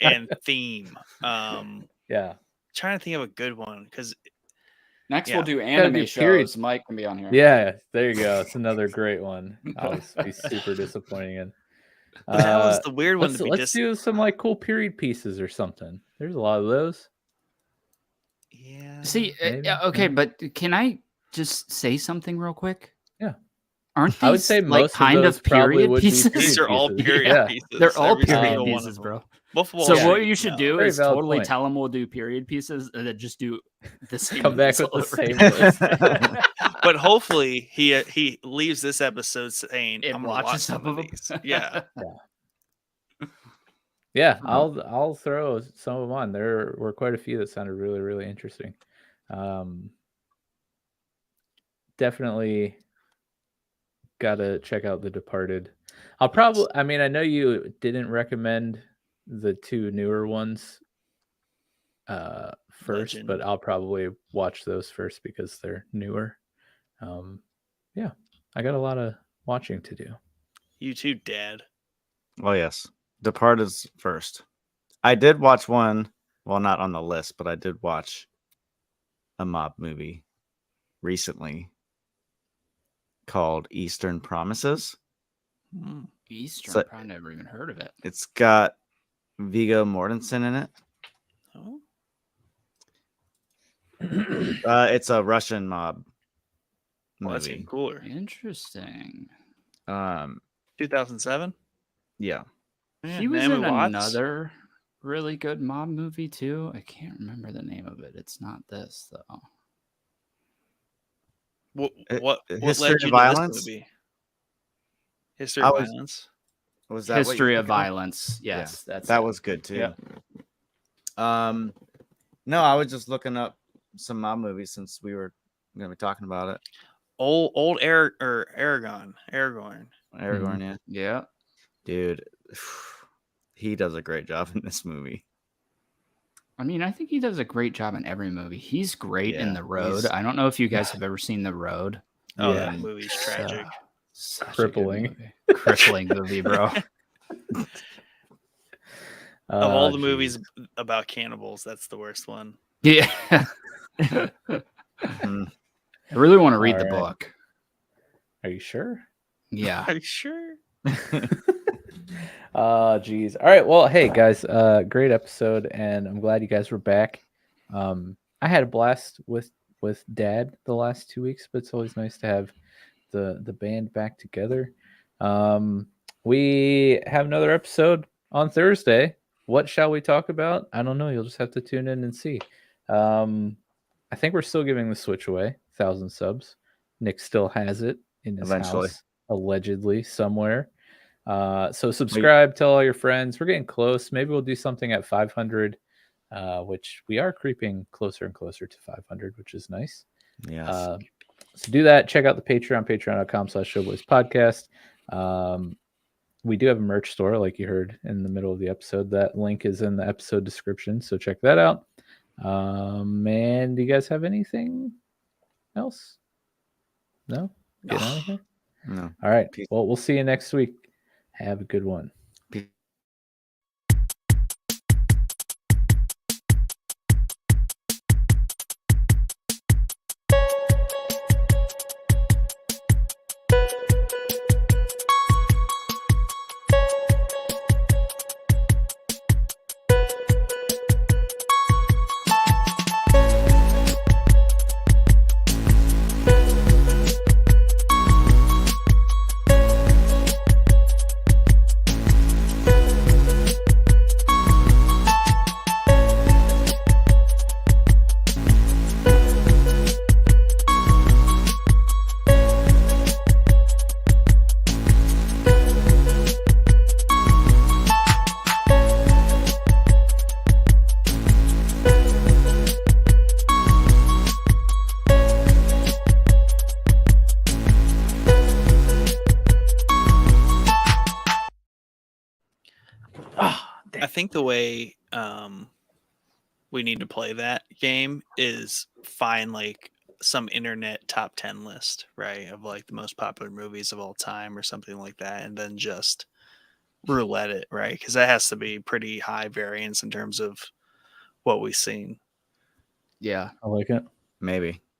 A: and theme.
B: yeah.
A: Trying to think of a good one because
D: Next,
A: Yeah.
D: we'll do
B: do
D: anime
B: period.
D: shows. Mike can be on here.
B: Yeah, there you go. It's another great one. I'll be super disappointing in.
A: that was the weird one
B: Let's,
A: to be
B: let's do some like cool period pieces or something. There's a lot of those.
A: Yeah.
D: See,
B: Maybe,
D: okay,
B: maybe.
D: but can I just say something real quick?
B: Yeah.
D: Aren't these
B: I would say
D: like
B: most
D: kind
B: of those
D: of
B: probably
D: period
B: would be
D: pieces?
A: These are all
B: pieces.
A: period
B: Yeah.
A: pieces.
D: They're all
A: Every
D: period
A: single one
D: pieces,
A: of
D: bro.
A: them. Wolf of Wall
D: So
A: Street,
D: what you should
A: no.
D: do
B: Very
D: is
B: valid
D: totally
B: point.
D: tell them we'll do period pieces and then just do the same.
B: Come back
D: movies
B: with the
D: all
B: same
D: over.
B: list.
A: But hopefully he leaves this episode saying,
D: And
A: "I'm gonna
D: watches
A: watch
D: some
A: some
D: of
A: of
D: them.
A: these." Yeah.
B: Yeah, I'll throw some of them on. There were quite a few that sounded really, really interesting. Definitely gotta check out The Departed. I mean, I know you didn't recommend the two newer ones first,
A: Legend.
B: but I'll probably watch those first because they're newer. Yeah, I got a lot of watching to do.
A: You too, Dad.
C: Oh yes, Departed's first. I did watch one. Well, not on the list, but I did watch a mob movie recently called Eastern Promises.
A: Hmm.
D: Eastern,
C: So-
D: probably never even heard of it.
C: It's got Viggo Mortensen in it.
A: Oh.
C: It's a Russian mob
A: Well, that's
C: movie.
A: even cooler.
D: Interesting.
A: 2007.
C: Yeah.
A: Yeah,
D: He was
A: Naomi
D: in
A: Watts.
D: another really good mob movie too. I can't remember the name of it. It's not this though.
A: What
C: History
A: led
C: of
A: you
C: Violence?
A: to this movie? History
C: I
A: of
C: was-
A: Violence.
C: Was that what you
D: History
C: were
D: of
C: thinking of?
D: Violence. Yes, that's
C: That
D: it.
C: was good too.
D: Yeah.
C: No, I was just looking up some mob movies since we were gonna be talking about it.
A: Old Aragorn.
C: Aragorn, yeah.
D: Yeah.
C: Dude, he does a great job in this movie.
D: I mean, I think he does a great job in every movie. He's great in
C: Yeah,
D: The Road.
C: he's-
D: I don't know if you guys have ever seen The Road.
A: Oh,
B: Yeah.
A: that movie's tragic.
D: Such a good
B: Crippling.
D: movie. Crippling movie, bro.
A: Of all
B: Oh,
A: the
B: geez.
A: movies about cannibals, that's the worst one.
D: Yeah.
C: Mm.
D: I really want to read the
B: All right.
D: book.
B: Are you sure?
D: Yeah.
A: Are you sure?
B: Geez. All right. Well, hey guys, great episode, and I'm glad you guys were back. I had a blast with Dad the last 2 weeks, but it's always nice to have the band back together. We have another episode on Thursday. What shall we talk about? I don't know. You'll just have to tune in and see. I think we're still giving the Switch away, 1,000 subs. Nick still has it in his
C: Eventually.
B: house, allegedly somewhere. So subscribe, tell all your friends. We're getting close. Maybe we'll do something at 500, which we are creeping closer and closer to 500, which is nice.
C: Yes.
B: So do that. Check out the Patreon, patreon.com/showboyspodcast. We do have a merch store, like you heard in the middle of the episode. That link is in the episode description, so check that out. And do you guys have anything else? No? Get out of here?
C: no.
B: All right.
C: Peace.
B: Well, we'll see you next week. Have a good one.
A: I think the way we need to play that game is find like some internet top 10 list, right? Of like the most popular movies of all time or something like that. And then just roulette it, right? Because that has to be pretty high variance in terms of what we've seen.
D: Yeah.
B: I like it.
C: Maybe.